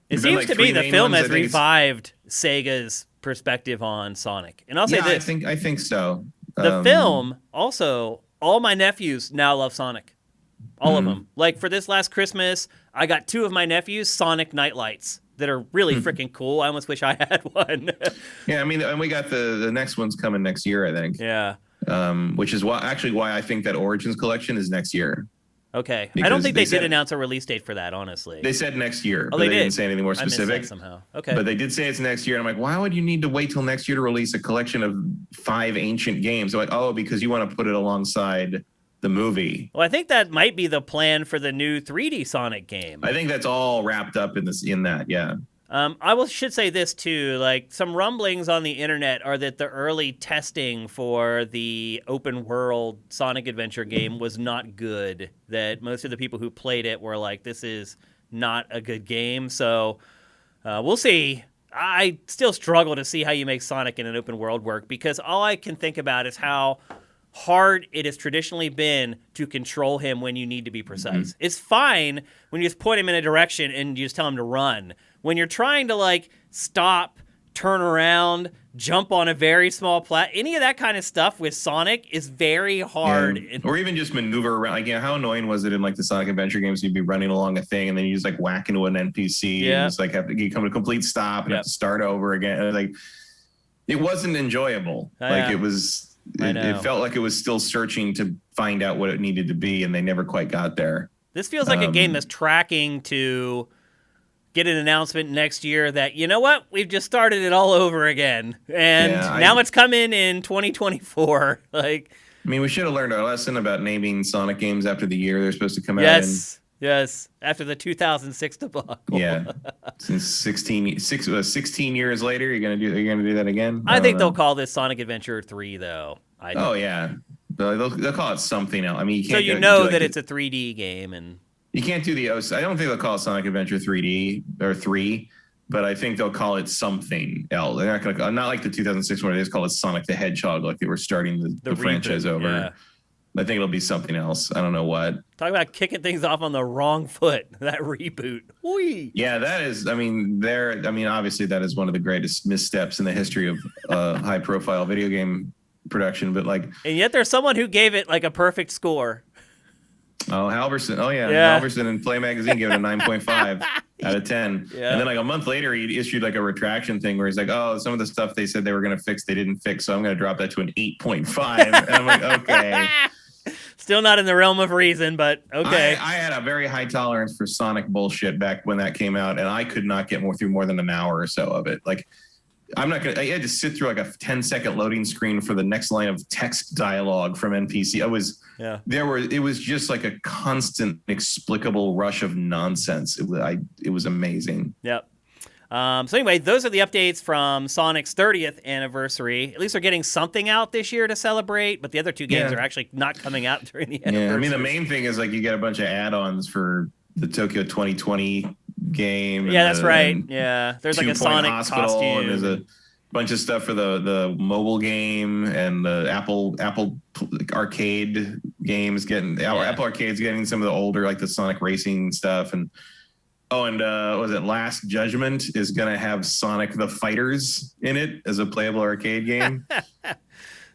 It seems to me the film has revived Sega's perspective on Sonic. And I'll say this. I think so. The film, also, all my nephews now love Sonic. All of them. Like, for this last Christmas, I got 2 of my nephews Sonic nightlights that are really freaking cool. I almost wish I had one. Yeah, I mean, and we got the next one's coming next year, I think. Yeah. Which is why I think that Origins collection is next year. Okay. I don't think they did announce a release date for that, honestly. They said next year. Oh, but they didn't say anything more specific. I missed that somehow. Okay. But they did say it's next year. And I'm like, why would you need to wait till next year to release a collection of 5 ancient games? They're like, oh, because you want to put it alongside the movie. Well, I think that might be the plan for the new 3D Sonic game. I think that's all wrapped up in that, yeah. Should say this too, like some rumblings on the internet are that the early testing for the open world Sonic Adventure game was not good, that most of the people who played it were like, this is not a good game. So we'll see. I still struggle to see how you make Sonic in an open world work, because all I can think about is how hard it has traditionally been to control him when you need to be precise. It's fine when you just point him in a direction and you just tell him to run. When you're trying to, like, stop, turn around, jump on a very small any of that kind of stuff with Sonic is very hard. Yeah. Or even just maneuver around. Like, how annoying was it in, like, the Sonic Adventure games? You'd be running along a thing, and then you just, like, whack into an NPC, and just, like, you come to a complete stop and have to start over again. Like, it wasn't enjoyable. It felt like it was still searching to find out what it needed to be, and they never quite got there. This feels like a game that's tracking to get an announcement next year that, you know what, we've just started it all over again, and now it's coming in 2024. Like, I mean, we should have learned our lesson about naming Sonic games after the year they're supposed to come out in. Yes, after the 2006 debacle. Yeah, since 16 years later, you're gonna do that again. I think they'll call this Sonic Adventure 3, though. Yeah, they'll call it something else. I mean, so you know that it's a 3D game, and you can't do the OC. I don't think they'll call it Sonic Adventure 3D or 3, but I think they'll call it something else. They're not gonna, not like the 2006 one. They just call it Sonic the Hedgehog, like they were starting the franchise over. Yeah. I think it'll be something else. I don't know what. Talk about kicking things off on the wrong foot. That reboot. Whee! Yeah, that is. I mean, obviously that is one of the greatest missteps in the history of high-profile video game production. But like, and yet there's someone who gave it like a perfect score. Oh, Halverson. Oh yeah. Halverson in Play Magazine gave it a 9.5 out of 10. Yeah. And then like a month later, he issued like a retraction thing where he's like, oh, some of the stuff they said they were going to fix, they didn't fix, so I'm going to drop that to an 8.5. And I'm like, okay. Still not in the realm of reason, but okay. I had a very high tolerance for Sonic bullshit back when that came out, and I could not get through more than an hour or so of it. Like, I had to sit through like a 10-second loading screen for the next line of text dialogue from NPC. It was just like a constant, inexplicable rush of nonsense. It was amazing. Yep. So anyway, those are the updates from Sonic's 30th anniversary. At least they're getting something out this year to celebrate, but the other 2 games are actually not coming out during the anniversary. Yeah, I mean, the main thing is like you get a bunch of add-ons for the Tokyo 2020 game. Yeah, that's right. Yeah, there's like a Sonic Hospital, costume. And there's a bunch of stuff for the mobile game and the Apple Arcade games Apple Arcade's getting some of the older, like the Sonic Racing stuff. And was it Last Judgment is going to have Sonic the Fighters in it as a playable arcade game,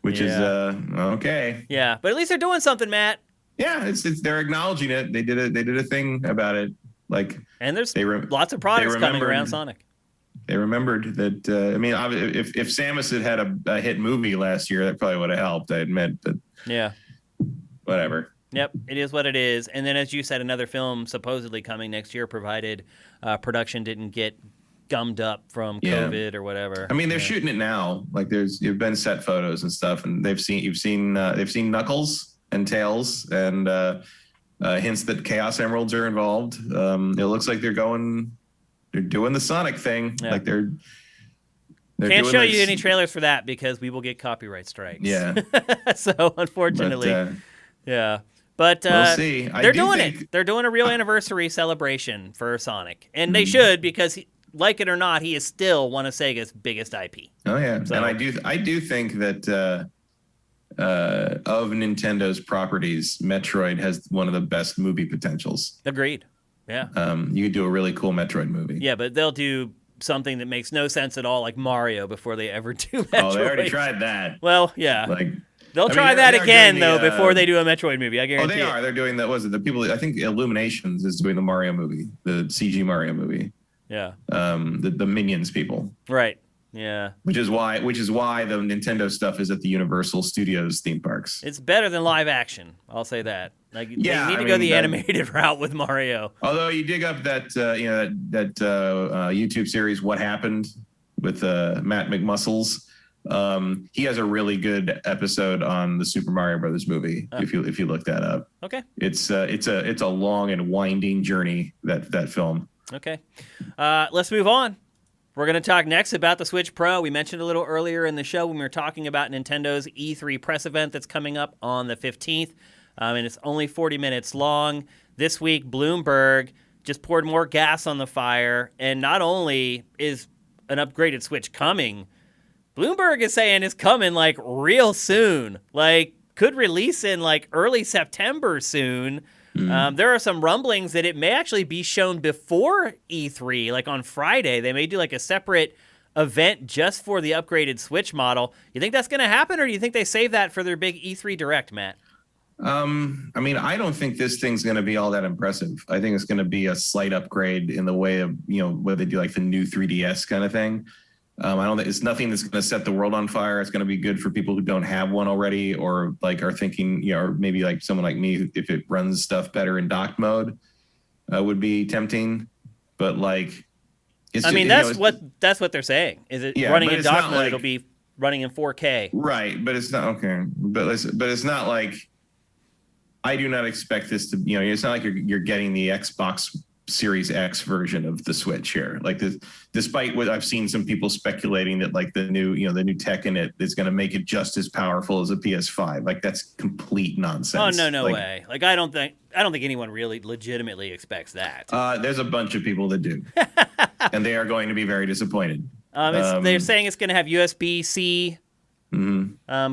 which is okay. Yeah, but at least they're doing something, Matt. Yeah, they're acknowledging it. They did a thing about it. Like, and there's lots of products coming around Sonic. They remembered that. I mean, if Samus had a hit movie last year, that probably would have helped. I admit, but whatever. Yep, it is what it is. And then, as you said, another film supposedly coming next year, provided production didn't get gummed up from COVID or whatever. I mean, they're shooting it now. Like, you've been set photos and stuff, and they've seen Knuckles and Tails and hints that Chaos Emeralds are involved. It looks like they're doing the Sonic thing. Yeah. Like they're can't show you any trailers for that because we will get copyright strikes. Yeah. So unfortunately, But we'll see. They're doing it. They're doing a real anniversary celebration for Sonic, and they should, because like it or not, he is still one of Sega's biggest IP. Oh yeah, so, and I do think that of Nintendo's properties, Metroid has one of the best movie potentials. Agreed. Yeah. You could do a really cool Metroid movie. Yeah, but they'll do something that makes no sense at all, like Mario, before they ever do Metroid. Oh, they already tried that. Well, yeah. Like, they'll try that again, though, before they do a Metroid movie. I guarantee. Oh, they are. They're doing that. Was it the people? I think Illuminations is doing the Mario movie, the CG Mario movie. Yeah. The Minions people. Right. Yeah. Which is why the Nintendo stuff is at the Universal Studios theme parks. It's better than live action. I'll say that. Like, yeah, they need to go the animated route with Mario. Although you dig up that YouTube series, What Happened, with Matt McMuscles. He has a really good episode on the Super Mario Brothers movie. If you look that up, okay. It's a long and winding journey, that film. Okay, let's move on. We're going to talk next about the Switch Pro. We mentioned a little earlier in the show when we were talking about Nintendo's E3 press event that's coming up on the 15th, and it's only 40 minutes long. This week, Bloomberg just poured more gas on the fire, and not only is an upgraded Switch coming, Bloomberg is saying it's coming like real soon, like could release in like early September soon. There are some rumblings that it may actually be shown before E3, like on Friday. They may do like a separate event just for the upgraded Switch model. You think that's going to happen, or do you think they save that for their big E3 Direct, Matt? I mean, I don't think this thing's going to be all that impressive. I think it's going to be a slight upgrade in the way of, where they do like the new 3DS kind of thing. I don't think it's nothing that's going to set the world on fire. It's going to be good for people who don't have one already, or like are thinking, or maybe like someone like me, if it runs stuff better in dock mode, would be tempting. But like, that's what they're saying. Is it running in dock mode? It'll be running in 4K. Right, but it's not okay. But it's not like, I do not expect this to. It's not like you're getting the Xbox Series X version of the Switch here. Like this, despite what I've seen some people speculating that like the new tech in it is going to make it just as powerful as a PS5. Like that's complete nonsense. Oh no way. Like I don't think anyone really legitimately expects that. There's a bunch of people that do, and they are going to be very disappointed. They're saying it's going to have USB-C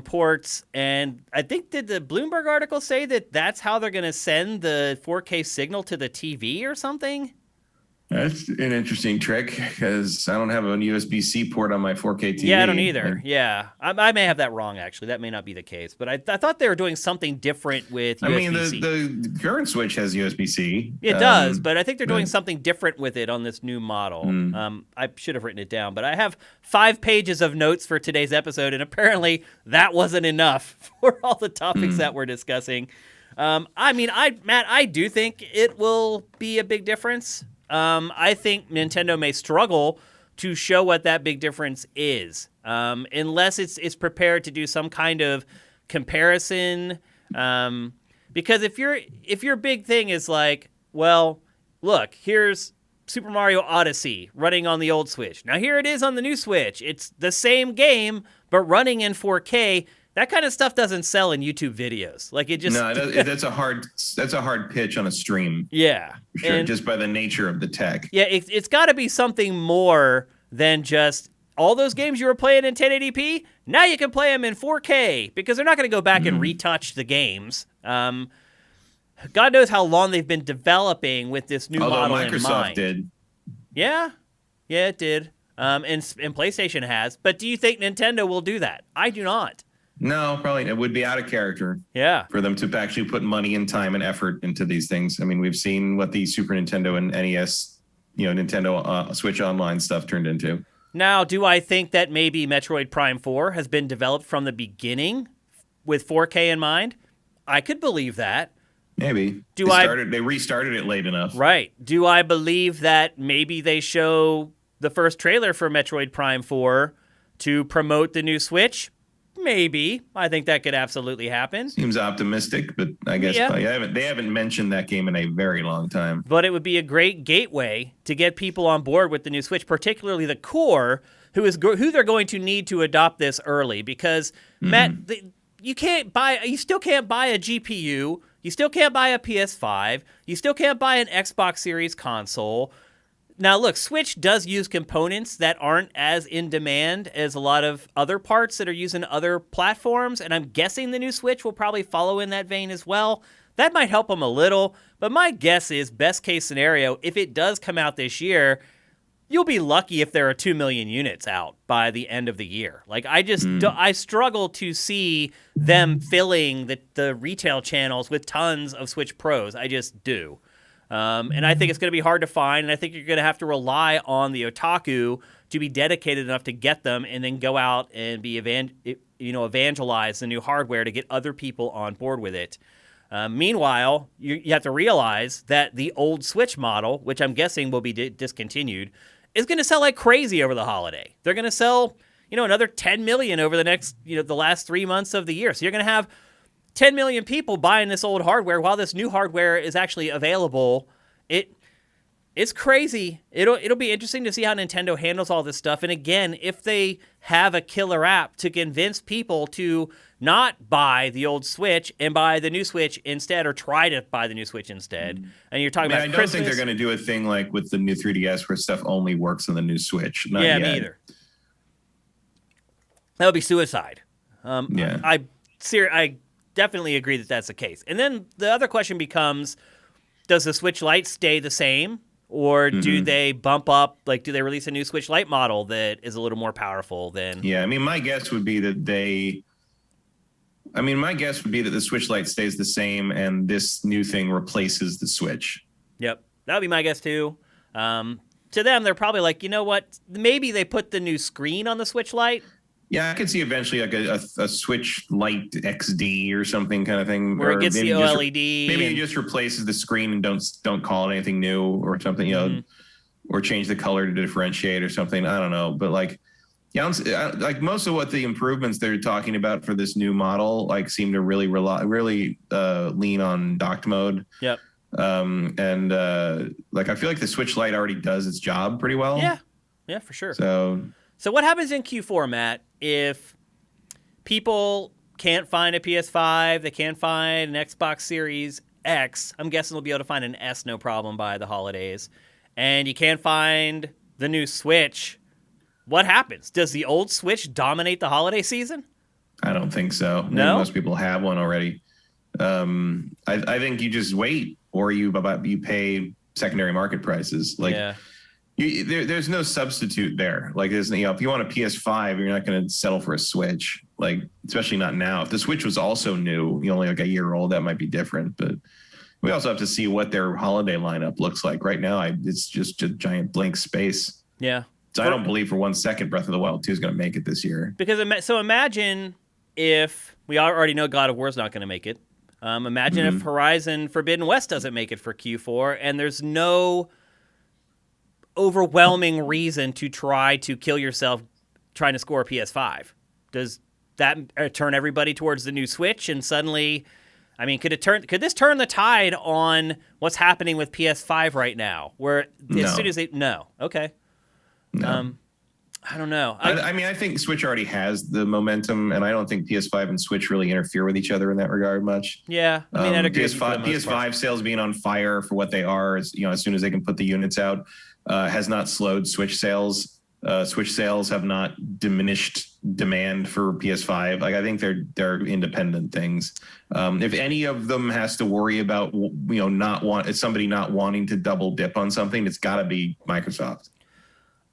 ports, and I think, did the Bloomberg article say that that's how they're going to send the 4K signal to the TV or something? That's an interesting trick, because I don't have a USB-C port on my 4K TV. Yeah, I don't either. Yeah, I may have that wrong, actually. That may not be the case. But I thought they were doing something different with USB-C. I mean, the current Switch has USB-C. It does, but I think they're doing something different with it on this new model. I should have written it down, but I have 5 pages of notes for today's episode, and apparently that wasn't enough for all the topics that we're discussing. Matt, I do think it will be a big difference. I think Nintendo may struggle to show what that big difference is, unless it's prepared to do some kind of comparison. Because if your big thing is like, well, look, here's Super Mario Odyssey running on the old Switch. Now here it is on the new Switch. It's the same game, but running in 4K. That kind of stuff doesn't sell in YouTube videos. Like it just that's a hard pitch on a stream. Yeah, sure, and just by the nature of the tech. Yeah, it's got to be something more than just all those games you were playing in 1080p. Now you can play them in 4K, because they're not going to go back and retouch the games. God knows how long they've been developing with this new model in mind. Microsoft did. Yeah, it did. And PlayStation has. But do you think Nintendo will do that? I do not. No, probably it would be out of character. Yeah, for them to actually put money and time and effort into these things. I mean, we've seen what the Super Nintendo and NES, Nintendo Switch Online stuff turned into. Now, do I think that maybe Metroid Prime 4 has been developed from the beginning with 4K in mind? I could believe that. Maybe. They restarted it late enough. Right. Do I believe that maybe they show the first trailer for Metroid Prime 4 to promote the new Switch? Maybe. I think that could absolutely happen. Seems optimistic, but I guess they haven't mentioned that game in a very long time. But it would be a great gateway to get people on board with the new Switch, particularly the core, who they're going to need to adopt this early. Because Matt, you still can't buy a GPU, you still can't buy a PS5, you still can't buy an Xbox Series console. Now, look, Switch does use components that aren't as in demand as a lot of other parts that are used in other platforms, and I'm guessing the new Switch will probably follow in that vein as well. That might help them a little, but my guess is, best case scenario, if it does come out this year, you'll be lucky if there are 2 million units out by the end of the year. Like, I struggle to see them filling the retail channels with tons of Switch Pros. I just do. And I think it's going to be hard to find, and I think you're going to have to rely on the otaku to be dedicated enough to get them and then go out and be evangelize the new hardware to get other people on board with it. Meanwhile, you have to realize that the old Switch model, which I'm guessing will be discontinued, is going to sell like crazy over the holiday. They're going to sell, another 10 million over the next, the last 3 months of the year. So you're going to have 10 million people buying this old hardware while this new hardware is actually available. It's crazy. It'll be interesting to see how Nintendo handles all this stuff. And again, if they have a killer app to convince people to not buy the old Switch and buy the new Switch instead, or try to buy the new Switch instead. And you're talking about Christmas. I don't think they're going to do a thing like with the new 3DS where stuff only works on the new Switch. Not yeah, yet. Me either. That would be suicide. Yeah. I definitely agree that that's the case. And then the other question becomes, does the Switch Lite stay the same? Or do they bump up, do they release a new Switch Lite model that is a little more powerful than... Yeah, my guess would be that the Switch Lite stays the same and this new thing replaces the Switch. Yep, that would be my guess too. To them, they're probably like, you know what? Maybe they put the new screen on the Switch Lite. Yeah, I could see eventually like a Switch Lite XD or something kind of thing. Where it gets the OLED. Maybe it just replaces the screen and don't call it anything new or something, or change the color to differentiate or something. I don't know. But like most of what the improvements they're talking about for this new model seem to really lean on docked mode. Yep. I feel like the Switch Lite already does its job pretty well. Yeah, for sure. So what happens in Q4, Matt, if people can't find a PS5, they can't find an Xbox Series X? I'm guessing they'll be able to find an S no problem by the holidays. And you can't find the new Switch. What happens? Does the old Switch dominate the holiday season? I don't think so. No? Most people have one already. I think you just wait, or you pay secondary market prices. There's no substitute there. There's, if you want a PS5, you're not going to settle for a Switch. Especially not now. If the Switch was also new, only a year old, that might be different. But we also have to see what their holiday lineup looks like. Right now, it's just a giant blank space. Yeah. So I don't believe for 1 second Breath of the Wild 2 is going to make it this year. Because imagine if we already know God of War is not going to make it. Imagine if Horizon Forbidden West doesn't make it for Q4, and there's no overwhelming reason to try to kill yourself trying to score a PS5. Does that turn everybody towards the new Switch? And suddenly, could this turn the tide on what's happening with PS5 right now? Where as soon as okay. No. I don't know. I think Switch already has the momentum, and I don't think PS5 and Switch really interfere with each other in that regard much. Yeah, I'd agree. PS5 sales being on fire for what they are, as soon as they can put the units out, has not slowed Switch sales. Switch sales have not diminished demand for PS5. I think they're independent things. If any of them has to worry about somebody not wanting to double dip on something, it's got to be Microsoft.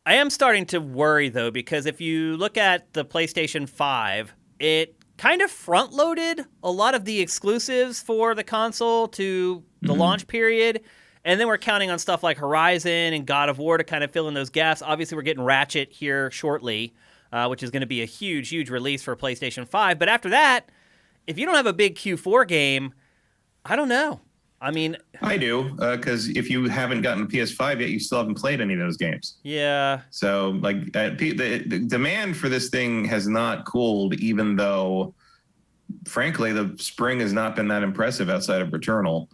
I am starting to worry, though, because if you look at the PlayStation 5, it kind of front-loaded a lot of the exclusives for the console to the launch period, and then we're counting on stuff like Horizon and God of War to kind of fill in those gaps. Obviously, we're getting Ratchet here shortly, which is going to be a huge, huge release for PlayStation 5. But after that, if you don't have a big Q4 game, I don't know. I do, because if you haven't gotten a PS5 yet, you still haven't played any of those games. Yeah. So, the demand for this thing has not cooled, even though, frankly, the spring has not been that impressive outside of Returnal.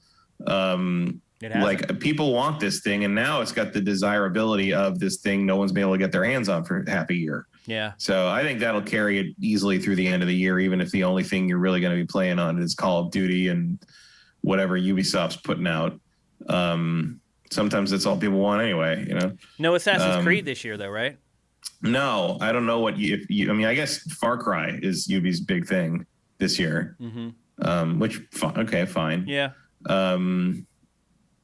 People want this thing, and now it's got the desirability of this thing no one's been able to get their hands on for half a year. Yeah. So I think that'll carry it easily through the end of the year, even if the only thing you're really going to be playing on is Call of Duty and whatever Ubisoft's putting out. sometimes that's all people want anyway, you know. No Assassin's Creed this year, though, right? No, I don't know what I mean, I guess Far Cry is Ubi's big thing this year. Which okay, fine. Yeah.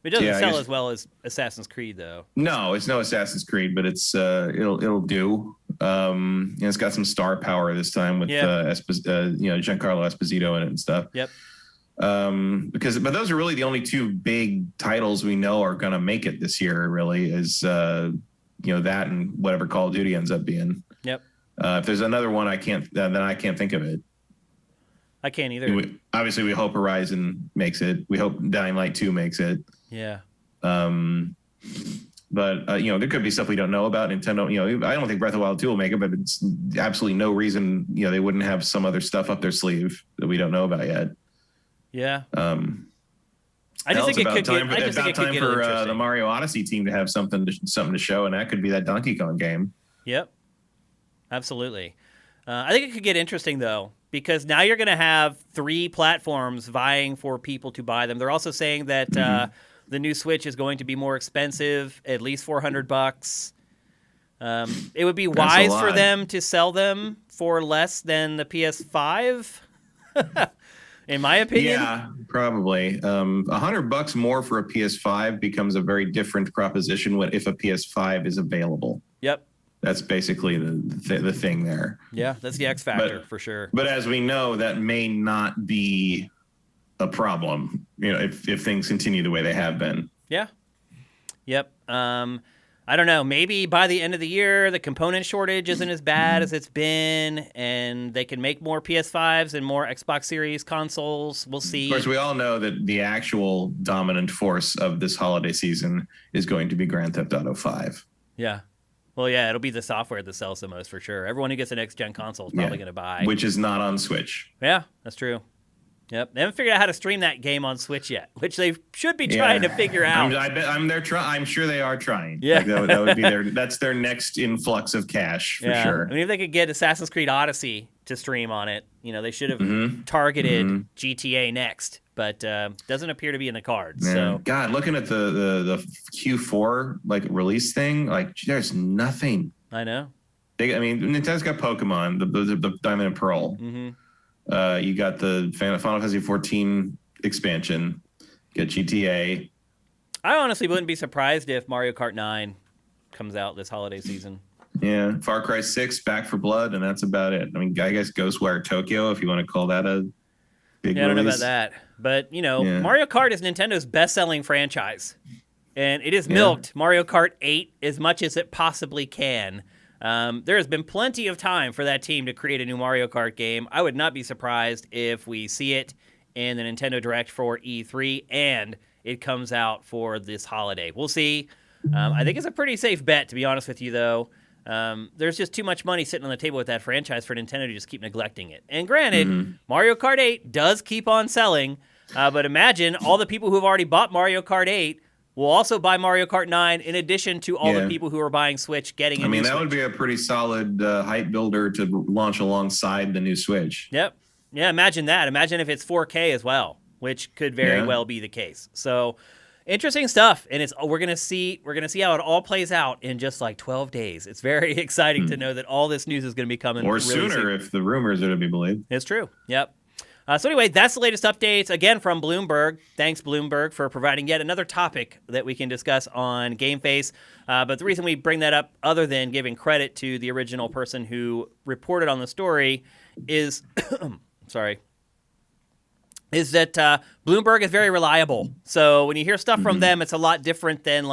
It doesn't sell as well as Assassin's Creed, though. No, it's no Assassin's Creed, but it's it'll do. And it's got some star power this time with Giancarlo Esposito in it and stuff. Yep. But those are really the only two big titles we know are going to make it this year. Really, is that and whatever Call of Duty ends up being. Yep. If there's another one, I can't think of it. I can't either. Obviously, we hope Horizon makes it. We hope Dying Light 2 makes it. Yeah. But there could be stuff we don't know about. Nintendo, I don't think Breath of the Wild 2 will make it, but it's absolutely no reason, they wouldn't have some other stuff up their sleeve that we don't know about yet. Yeah. I just think it could get interesting. The Mario Odyssey team to have something to show, and that could be that Donkey Kong game. Yep. Absolutely. I think it could get interesting, though, because now you're going to have 3 platforms vying for people to buy them. They're also saying that the new Switch is going to be more expensive, at least $400. It would be wise for them to sell them for less than the PS5, in my opinion. Yeah, probably. $100 more for a PS5 becomes a very different proposition if a PS5 is available. Yep. That's basically the thing there. Yeah, that's the X factor for sure. But as we know, that may not be a problem, if things continue the way they have been. Yeah. Yep. I don't know. Maybe by the end of the year, the component shortage isn't as bad as it's been, and they can make more PS5s and more Xbox Series consoles. We'll see. Of course, we all know that the actual dominant force of this holiday season is going to be Grand Theft Auto 5. Yeah. Well, yeah, it'll be the software that sells the most for sure. Everyone who gets a next-gen console is probably going to buy. Which is not on Switch. Yeah, that's true. Yep, they haven't figured out how to stream that game on Switch yet, which they should be trying to figure out. I'm sure they are trying. Yeah, that would be that's their next influx of cash for sure. I mean, if they could get Assassin's Creed Odyssey to stream on it, they should have targeted GTA next, but doesn't appear to be in the cards. Yeah. So, God, looking at the Q4 release thing, there's nothing. I know. Nintendo's got Pokemon, the Diamond and Pearl. You got the Final Fantasy 14 expansion. You got GTA. I honestly wouldn't be surprised if Mario Kart 9 comes out this holiday season. Yeah, Far Cry 6, Back for Blood, and that's about it. I guess Ghostwire Tokyo, if you want to call that a big release. I don't know about that. But, Mario Kart is Nintendo's best-selling franchise. And it has milked Mario Kart 8 as much as it possibly can. There has been plenty of time for that team to create a new Mario Kart game. I would not be surprised if we see it in the Nintendo Direct for E3 and it comes out for this holiday. We'll see. I think it's a pretty safe bet, to be honest with you, though. There's just too much money sitting on the table with that franchise for Nintendo to just keep neglecting it. And granted, Mario Kart 8 does keep on selling, but imagine all the people who've already bought Mario Kart 8 will also buy Mario Kart 9 in addition to all the people who are buying Switch getting a new Switch. That would be a pretty solid hype builder to launch alongside the new Switch. Yep. Yeah, imagine that. Imagine if it's 4K as well, which could very well be the case. So, interesting stuff, and we're going to see how it all plays out in just 12 days. It's very exciting to know that all this news is going to be coming or really sooner soon. If the rumors are to be believed. It's true. Yep. So anyway, that's the latest updates, again, from Bloomberg. Thanks, Bloomberg, for providing yet another topic that we can discuss on GameFace. But the reason we bring that up, other than giving credit to the original person who reported on the story, is is that Bloomberg is very reliable. So when you hear stuff from them, it's a lot different than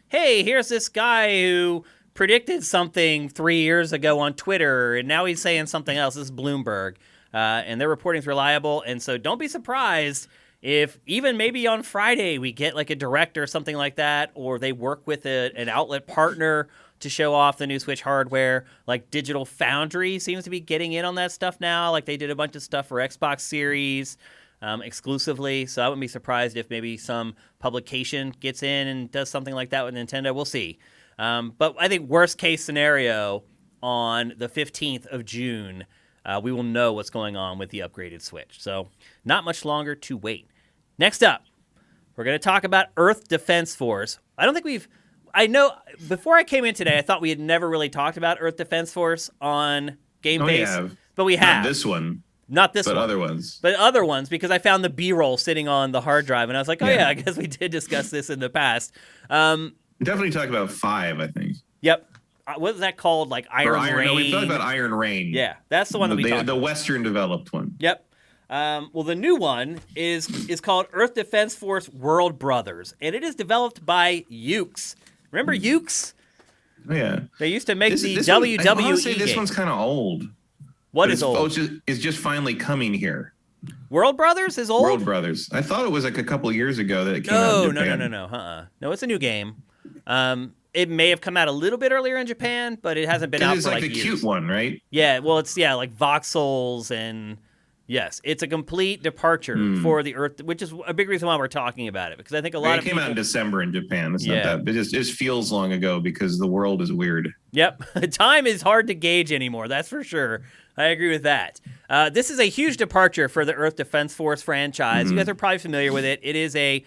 hey, here's this guy who predicted something 3 years ago on Twitter, and now he's saying something else. This is Bloomberg. And their reporting is reliable, and so don't be surprised if even maybe on Friday we get a direct or something like that, or they work with an outlet partner to show off the new Switch hardware. Digital Foundry seems to be getting in on that stuff now. They did a bunch of stuff for Xbox Series exclusively, so I wouldn't be surprised if maybe some publication gets in and does something like that with Nintendo. We'll see. But I think worst case scenario, on the 15th of June, we will know what's going on with the upgraded Switch. So not much longer to wait. Next up, We're going to talk about Earth Defense Force. I know before I came in today, I thought we had never really talked about Earth Defense Force on GameFace. But we have. Not this one. Not this one. But other ones. But other ones, because I found the B-roll sitting on the hard drive, and I was like, I guess we did discuss this in the past. Definitely talked about 5, I think. Yep. What was that called? Like Iron Rain? No, we talked about Iron Rain. Yeah, that's the one that we talked about. The Western developed one. Yep. Well, the new one is called Earth Defense Force World Brothers, and it is developed by Ukes. Remember Ukes? Oh, yeah. They used to make the this WWE one, I want to say game. this one's kind of old. What is old? It's just finally coming here. World Brothers is old? World Brothers. I thought it was like a couple years ago that it came out in Japan. No. No, it's a new game. It may have come out a little bit earlier in Japan, but it hasn't been out for like years. It's like a cute one, right? Yeah, well, it's like voxels and... Yes, it's a complete departure for the Earth, which is a big reason why we're talking about it, because I think a lot of people... It came out in December in Japan. It's not that... It just feels long ago because the world is weird. Yep. Time is hard to gauge anymore, that's for sure. I agree with that. This is a huge departure for the Earth Defense Force franchise. You guys are probably familiar with it. It is an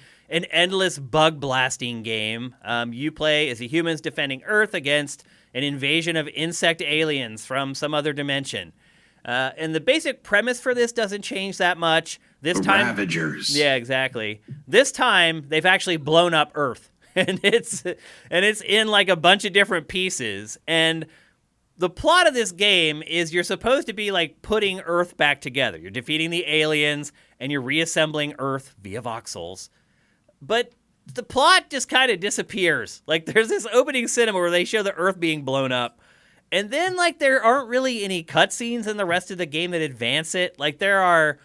endless bug blasting game. You play as the humans defending Earth against an invasion of insect aliens from some other dimension. And the basic premise for this doesn't change that much. This time, Ravagers. Yeah, exactly. This time they've actually blown up Earth, and it's in like a bunch of different pieces. And the plot of this game is you're supposed to be like putting Earth back together. You're defeating the aliens, and you're reassembling Earth via voxels. But the plot just kind of disappears. Like there's this opening cinema where they show the Earth being blown up. And then, like, there aren't really any cutscenes in the rest of the game that advance it. Like, there are,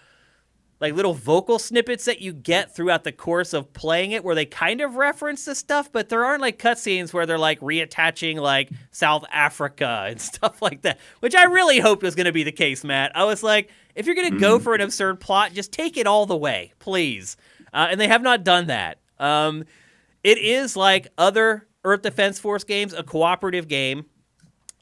like, little vocal snippets that you get throughout the course of playing it where they kind of reference the stuff, but there aren't, like, cutscenes where they're, like, reattaching, like, South Africa and stuff like that, which I really hoped was going to be the case, Matt. I was like, if you're going to go for an absurd plot, just take it all the way, please. And they have not done that. It is, like other Earth Defense Force games, a cooperative game.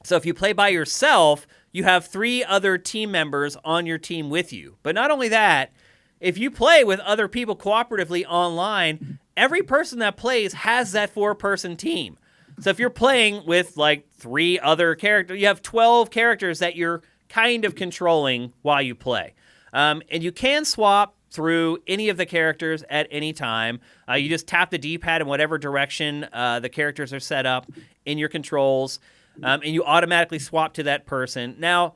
So if you play by yourself, you have 3 other team members on your team with you. But not only that, if you play with other people cooperatively online, every person that plays has that 4-person team. So if you're playing with like 3 other characters, you have 12 characters that you're kind of controlling while you play. And you can swap through any of the characters at any time. You just tap the D-pad in whatever direction the characters are set up in your controls. And you automatically swap to that person. Now,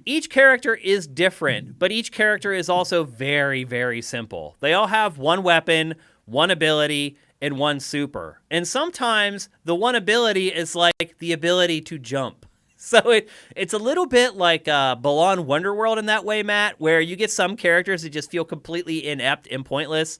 each character is different, but each character is also very, very simple. They all have 1 weapon, 1 ability, and 1 super. And sometimes the 1 ability is like the ability to jump. So it's a little bit like Balan Wonderworld in that way, Matt, where you get some characters that just feel completely inept and pointless.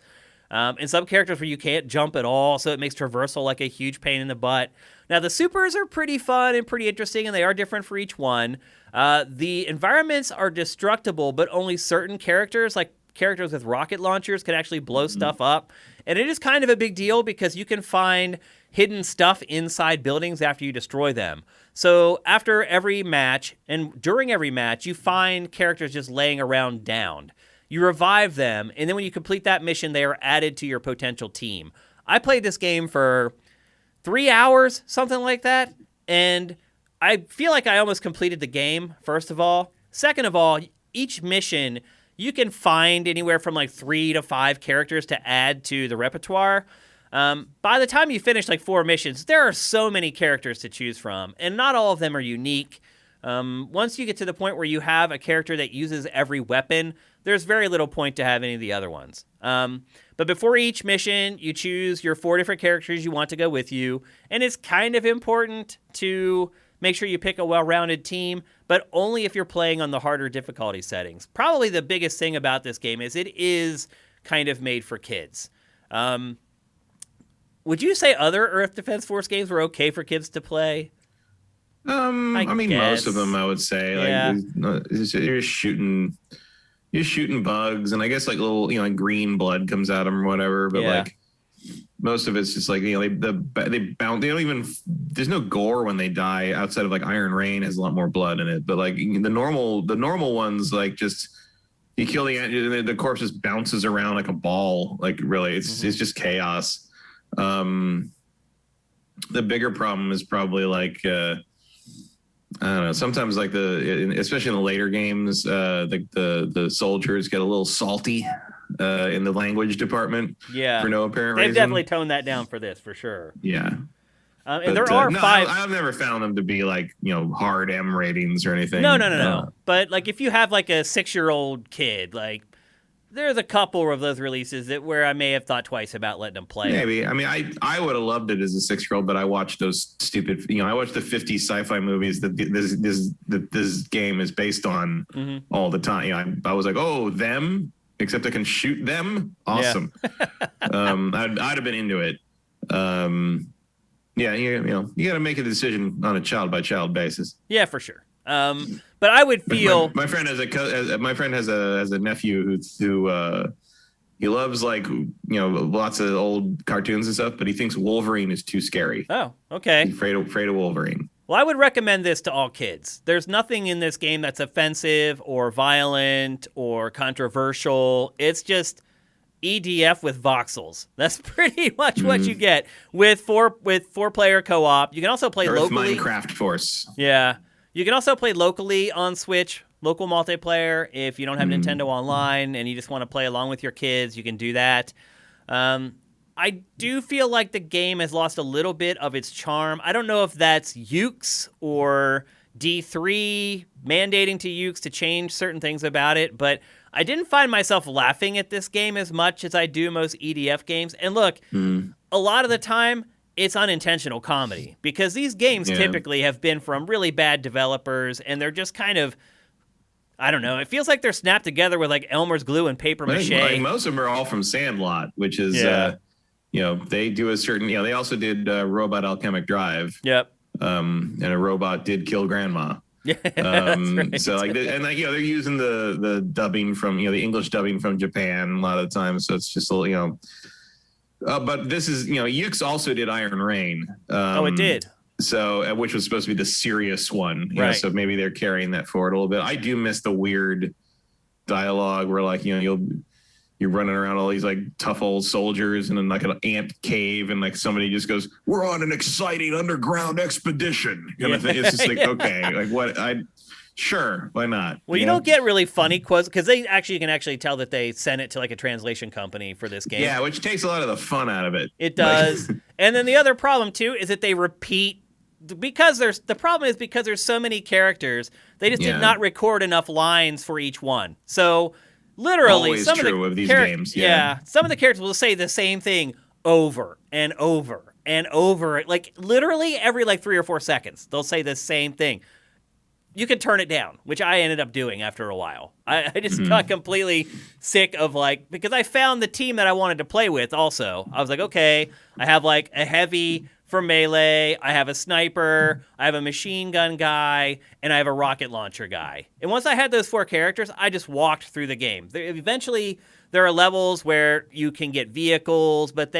And some characters where you can't jump at all, so it makes traversal like a huge pain in the butt. Now, the supers are pretty fun and pretty interesting, and they are different for each one. The environments are destructible, but only certain characters, like characters with rocket launchers, can actually blow stuff up. And it is kind of a big deal because you can find hidden stuff inside buildings after you destroy them. So after every match and during every match, you find characters just laying around downed. You revive them, and then when you complete that mission, they are added to your potential team. I played this game for 3 hours, something like that, and I feel like I almost completed the game, first of all. Second of all, each mission, you can find anywhere from like 3 to 5 characters to add to the repertoire. By the time you finish like 4 missions, there are so many characters to choose from, and not all of them are unique. Once you get to the point where you have a character that uses every weapon, there's very little point to have any of the other ones. But before each mission, you choose your 4 different characters you want to go with you, and it's kind of important to make sure you pick a well-rounded team, but only if you're playing on the harder difficulty settings. Probably the biggest thing about this game is it is kind of made for kids. Would you say other Earth Defense Force games were okay for kids to play? I mean, guess. Most of them, I would say. Like, you're shooting bugs, and I guess like little, like green blood comes out of them or whatever. But like most of it's just like, they bounce. They don't even. There's no gore when they die. Outside of like Iron Rain has a lot more blood in it. But like the normal ones, like just You kill the corpse just bounces around like a ball. Like really, it's just chaos. The bigger problem is probably like I don't know. Sometimes like especially in the later games, the soldiers get a little salty in the language department. Yeah, for no apparent they've reason. definitely toned that down for this for sure. Yeah. And there are no, 5. I've never found them to be like, hard M ratings or anything. No. But like if you have like a 6-year-old kid, like there's a couple of those releases where I may have thought twice about letting them play. Maybe. I mean, I would have loved it as a 6-year-old, but I watched those stupid, I watched the 50 sci-fi movies that this game is based on all the time. I was like, oh, them, except I can shoot them. Awesome. Yeah. I'd have been into it. Yeah, you got to make a decision on a child by child basis. Yeah, for sure. But I would feel my friend has a nephew who he loves like lots of old cartoons and stuff, but he thinks Wolverine is too scary. Oh, okay. He's afraid of Wolverine. Well, I would recommend this to all kids. There's nothing in this game that's offensive or violent or controversial. It's just EDF with voxels. That's pretty much what you get with four-player co-op. You can also play Earth locally. Minecraft Force. Yeah. You can also play locally on Switch, local multiplayer. If you don't have Nintendo Online and you just want to play along with your kids, you can do that. I do feel like the game has lost a little bit of its charm. I don't know if that's Ukes or D3 mandating to Ukes to change certain things about it, but I didn't find myself laughing at this game as much as I do most EDF games. And look, a lot of the time, it's unintentional comedy because these games typically have been from really bad developers and they're just kind of, I don't know, it feels like they're snapped together with like Elmer's glue and paper mache. I think most of them are all from Sandlot, which is, they do a certain, they also did Robot Alchemic Drive. Yep. And a robot did kill grandma. Yeah, that's right. So like, they're using the dubbing from, the English dubbing from Japan a lot of the time. So it's just a little, but this is, Ukes also did Iron Rain. It did. So, which was supposed to be the serious one. Right. So maybe they're carrying that forward a little bit. I do miss the weird dialogue where like, you're running around all these like tough old soldiers and in like an ant cave and like somebody just goes, "We're on an exciting underground expedition." It's just like, okay, like what? Sure, why not? Well, you don't get really funny quotes because you can actually tell that they sent it to like a translation company for this game. Yeah, which takes a lot of the fun out of it. It does. And then the other problem too is that they repeat because there's so many characters. They just did not record enough lines for each one. So literally, always some true of these games. Yeah, some of the characters will say the same thing over and over and over. Like literally every like 3 or 4 seconds, they'll say the same thing. You can turn it down, which I ended up doing after a while. I just got completely sick of because I found the team that I wanted to play with also. I was like, okay, I have like a heavy for melee, I have a sniper, I have a machine gun guy, and I have a rocket launcher guy. And once I had those 4 characters, I just walked through the game. Eventually, there are levels where you can get vehicles, but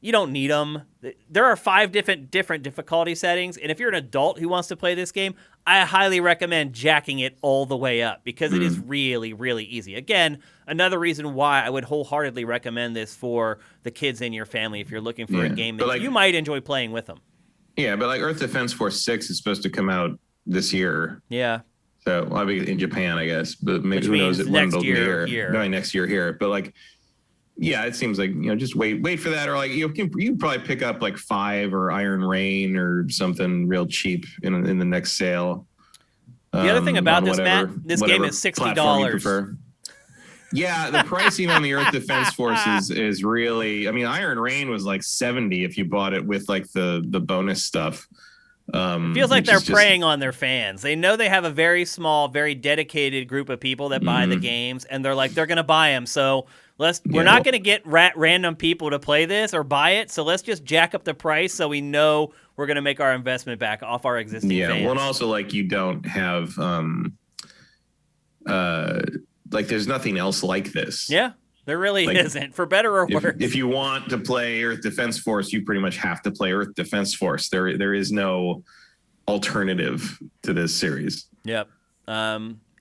you don't need them. There are 5 different difficulty settings, and if you're an adult who wants to play this game, I highly recommend jacking it all the way up because it is really, really easy. Again, another reason why I would wholeheartedly recommend this for the kids in your family if you're looking for a game that you might enjoy playing with them. Yeah, but like Earth Defense Force 6 is supposed to come out this year. Yeah. So I'll be in Japan, I guess, but maybe who knows when it'll be here. No, next year here. But like, yeah, it seems like, just wait for that. Or like, you can probably pick up like 5 or Iron Rain or something real cheap in the next sale. The other thing about this, Matt, this game is $60. Yeah, the pricing on the Earth Defense Force is really, Iron Rain was like $70 if you bought it with like the bonus stuff. It feels like they're preying on their fans. They know they have a very small, very dedicated group of people that buy the games, and they're going to buy them. So we're not going to get random people to play this or buy it. So let's just jack up the price so we know we're going to make our investment back off our existing fans. Yeah, well, and also like you don't have there's nothing else like this. Yeah. There really isn't, for better or worse. If you want to play Earth Defense Force, you pretty much have to play Earth Defense Force. There is no alternative to this series. Yep.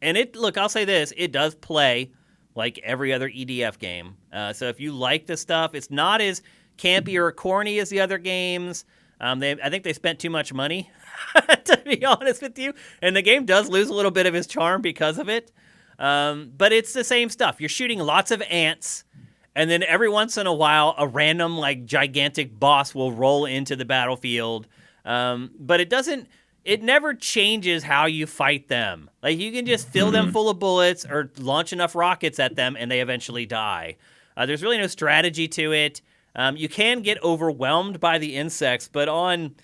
And I'll say this, it does play like every other EDF game. So if you like this stuff, it's not as campy or corny as the other games. I think they spent too much money, to be honest with you. And the game does lose a little bit of its charm because of it. But it's the same stuff. You're shooting lots of ants, and then every once in a while, a random, like, gigantic boss will roll into the battlefield. But it never changes how you fight them. Like, you can just fill them full of bullets or launch enough rockets at them, and they eventually die. There's really no strategy to it. You can get overwhelmed by the insects, but on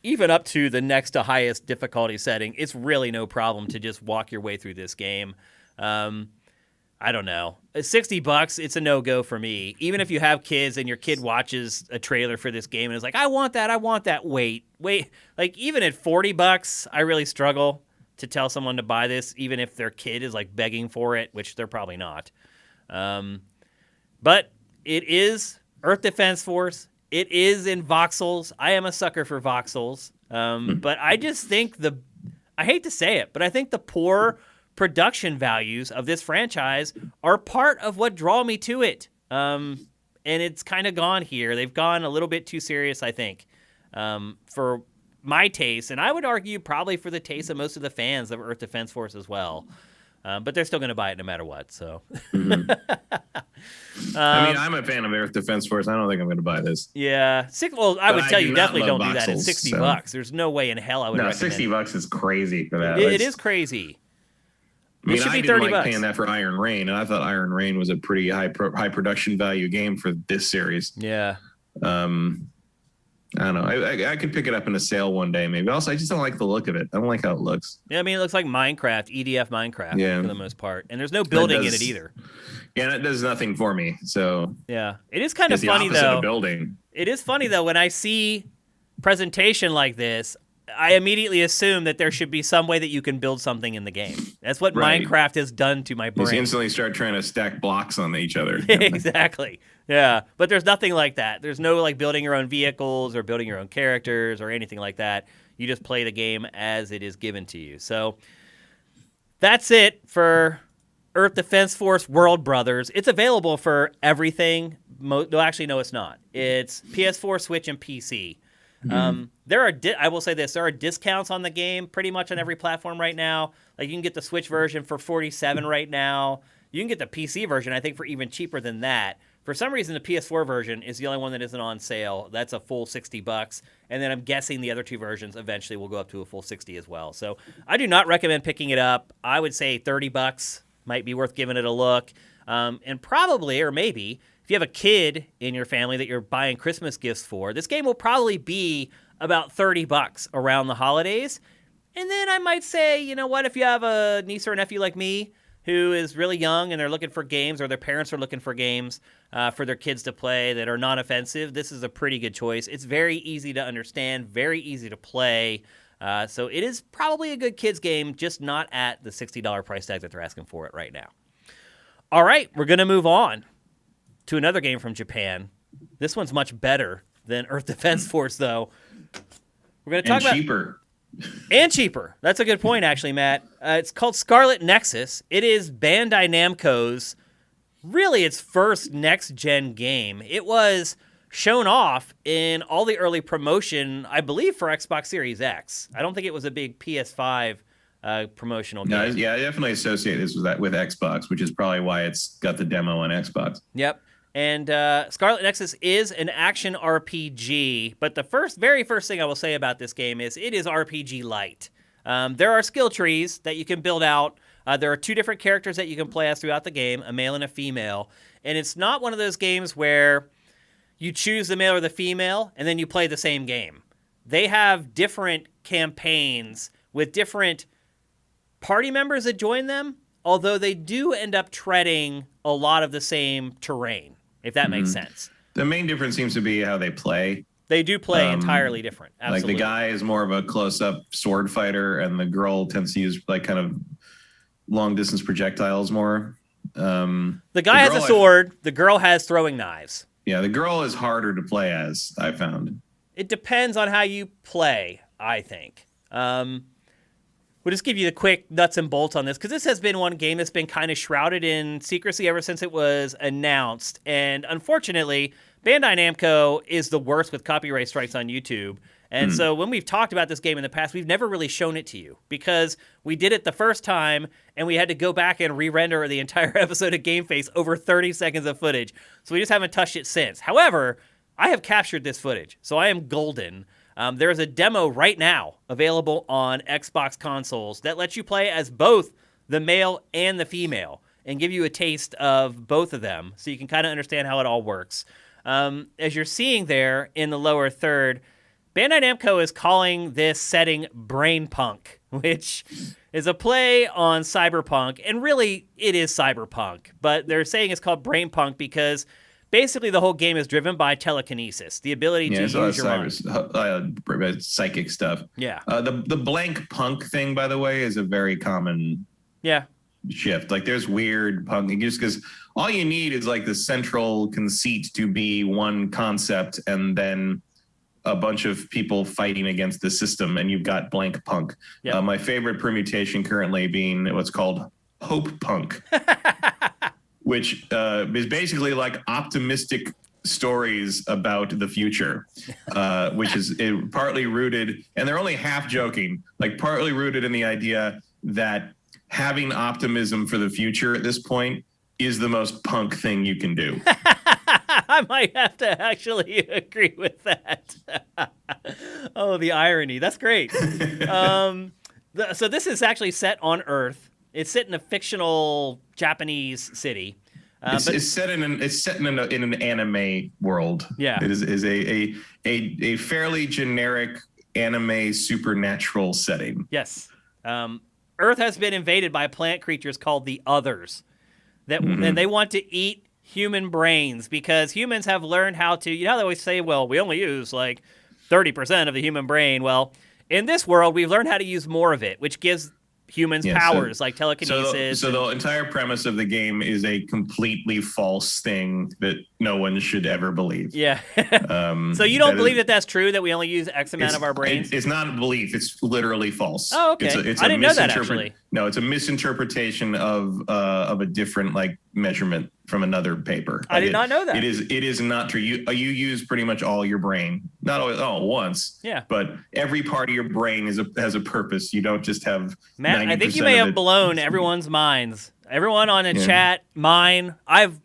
even up to the next to highest difficulty setting, it's really no problem to just walk your way through this game. I don't know. $60, it's a no-go for me. Even if you have kids and your kid watches a trailer for this game and is like, I want that. Wait. Like, even at $40, I really struggle to tell someone to buy this, even if their kid is, like, begging for it, which they're probably not. But it is Earth Defense Force. It is in voxels. I am a sucker for voxels. But I just think I hate to say it, but I think the poor production values of this franchise are part of what draw me to it. And it's kind of gone here. They've gone a little bit too serious, I think, for my taste. And I would argue probably for the taste of most of the fans of Earth Defense Force as well. But they're still going to buy it no matter what. So, I mean, I'm a fan of Earth Defense Force. I don't think I'm going to buy this. Yeah, I would tell you definitely don't do that at $60. So. There's no way in hell I would. No, $60 is crazy for that. It is crazy. I mean, I didn't like paying that for Iron Rain, and I thought Iron Rain was a pretty high production value game for this series. Yeah. I don't know. I could pick it up in a sale one day, maybe. Also, I just don't like the look of it. I don't like how it looks. Yeah, I mean, it looks like Minecraft, EDF Minecraft for the most part. And there's no building in it either. Yeah, it does nothing for me. So yeah, it is kind of funny, though. Building. It is funny, though, when I see presentation like this, I immediately assume that there should be some way that you can build something in the game. That's what Minecraft has done to my brain. You instantly start trying to stack blocks on each other. Exactly. Yeah, but there's nothing like that. There's no like building your own vehicles or building your own characters or anything like that. You just play the game as it is given to you. So that's it for Earth Defense Force World Brothers. It's available for everything. No, actually, no, it's not. It's PS4, Switch, and PC. I will say this, there are discounts on the game pretty much on every platform right now. Like, you can get the Switch version for $47 right now. You can get the PC version, I think, for even cheaper than that. For some reason, the PS4 version is the only one that isn't on sale. That's a full $60. And then I'm guessing the other two versions eventually will go up to a full $60 as well. So I do not recommend picking it up. I would say $30 might be worth giving it a look. And probably, or maybe, if you have a kid in your family that you're buying Christmas gifts for, this game will probably be about $30 around the holidays. And then I might say, you know what, if you have a niece or a nephew like me who is really young and they're looking for games, or their parents are looking for games for their kids to play that are non-offensive, this is a pretty good choice. It's very easy to understand, very easy to play. So it is probably a good kids game, just not at the $60 price tag that they're asking for it right now. All right, we're going to move on to another game from Japan. This one's much better than Earth Defense Force, though. We're going to talk about cheaper. And cheaper. That's a good point, actually, Matt. It's called Scarlet Nexus. It is Bandai Namco's, really its first next-gen game. It was shown off in all the early promotion, I believe, for Xbox Series X. I don't think it was a big PS5 promotional game. No, yeah, I definitely associate this with Xbox, which is probably why it's got the demo on Xbox. Yep. And Scarlet Nexus is an action RPG, but the very first thing I will say about this game is it is RPG light. There are skill trees that you can build out. There are two different characters that you can play as throughout the game, a male and a female. And it's not one of those games where you choose the male or the female and then you play the same game. They have different campaigns with different party members that join them, although they do end up treading a lot of the same terrain, if that makes sense. The main difference seems to be how they play. They do play entirely different. Absolutely. Like the guy is more of a close-up sword fighter, and the girl tends to use like kind of long-distance projectiles more. The guy has a sword. The girl has throwing knives. Yeah, the girl is harder to play as, I found. It depends on how you play, I think. we'll just give you the quick nuts and bolts on this, because this has been one game that's been kind of shrouded in secrecy ever since it was announced. And unfortunately, Bandai Namco is the worst with copyright strikes on YouTube. And so when we've talked about this game in the past, we've never really shown it to you because we did it the first time and we had to go back and re-render the entire episode of GameFace over 30 seconds of footage. So we just haven't touched it since. However, I have captured this footage, so I am golden. There is a demo right now available on Xbox consoles that lets you play as both the male and the female and give you a taste of both of them so you can kind of understand how it all works. As you're seeing there in the lower third, Bandai Namco is calling this setting Brainpunk, which is a play on cyberpunk, and really it is cyberpunk, but they're saying it's called Brainpunk because basically the whole game is driven by telekinesis, the ability to use your mind. Psychic stuff. Yeah. The blank punk thing, by the way, is a very common shift. Like there's weird punk, just because all you need is like the central conceit to be one concept and then a bunch of people fighting against the system, and you've got blank punk. Yep. My favorite permutation currently being what's called hope punk, which is basically like optimistic stories about the future, which is partly rooted, and they're only half joking, like partly rooted in the idea that having optimism for the future at this point is the most punk thing you can do. I might have to actually agree with that. Oh, the irony. That's great. So this is actually set on Earth. It's set in a fictional Japanese city. It's set in an anime world. Yeah. It is a fairly generic anime supernatural setting. Yes. Earth has been invaded by plant creatures called the Others. And they want to eat human brains because humans have learned how to, they always say, well, we only use like 30% of the human brain. Well, in this world, we've learned how to use more of it, which gives humans powers like telekinesis. So the entire premise of the game is a completely false thing that no one should ever believe. Yeah. So you don't believe that that's true, that we only use X amount of our brains? It's not a belief. It's literally false. Oh, okay. I didn't know that, actually. No, it's a misinterpretation of a different measurement from another paper. I did not know that. It is not true. You use pretty much all your brain, not all at once. Yeah. But every part of your brain has a purpose. You don't just have. Matt, I think you may have blown everyone's minds. Everyone on the chat, mine.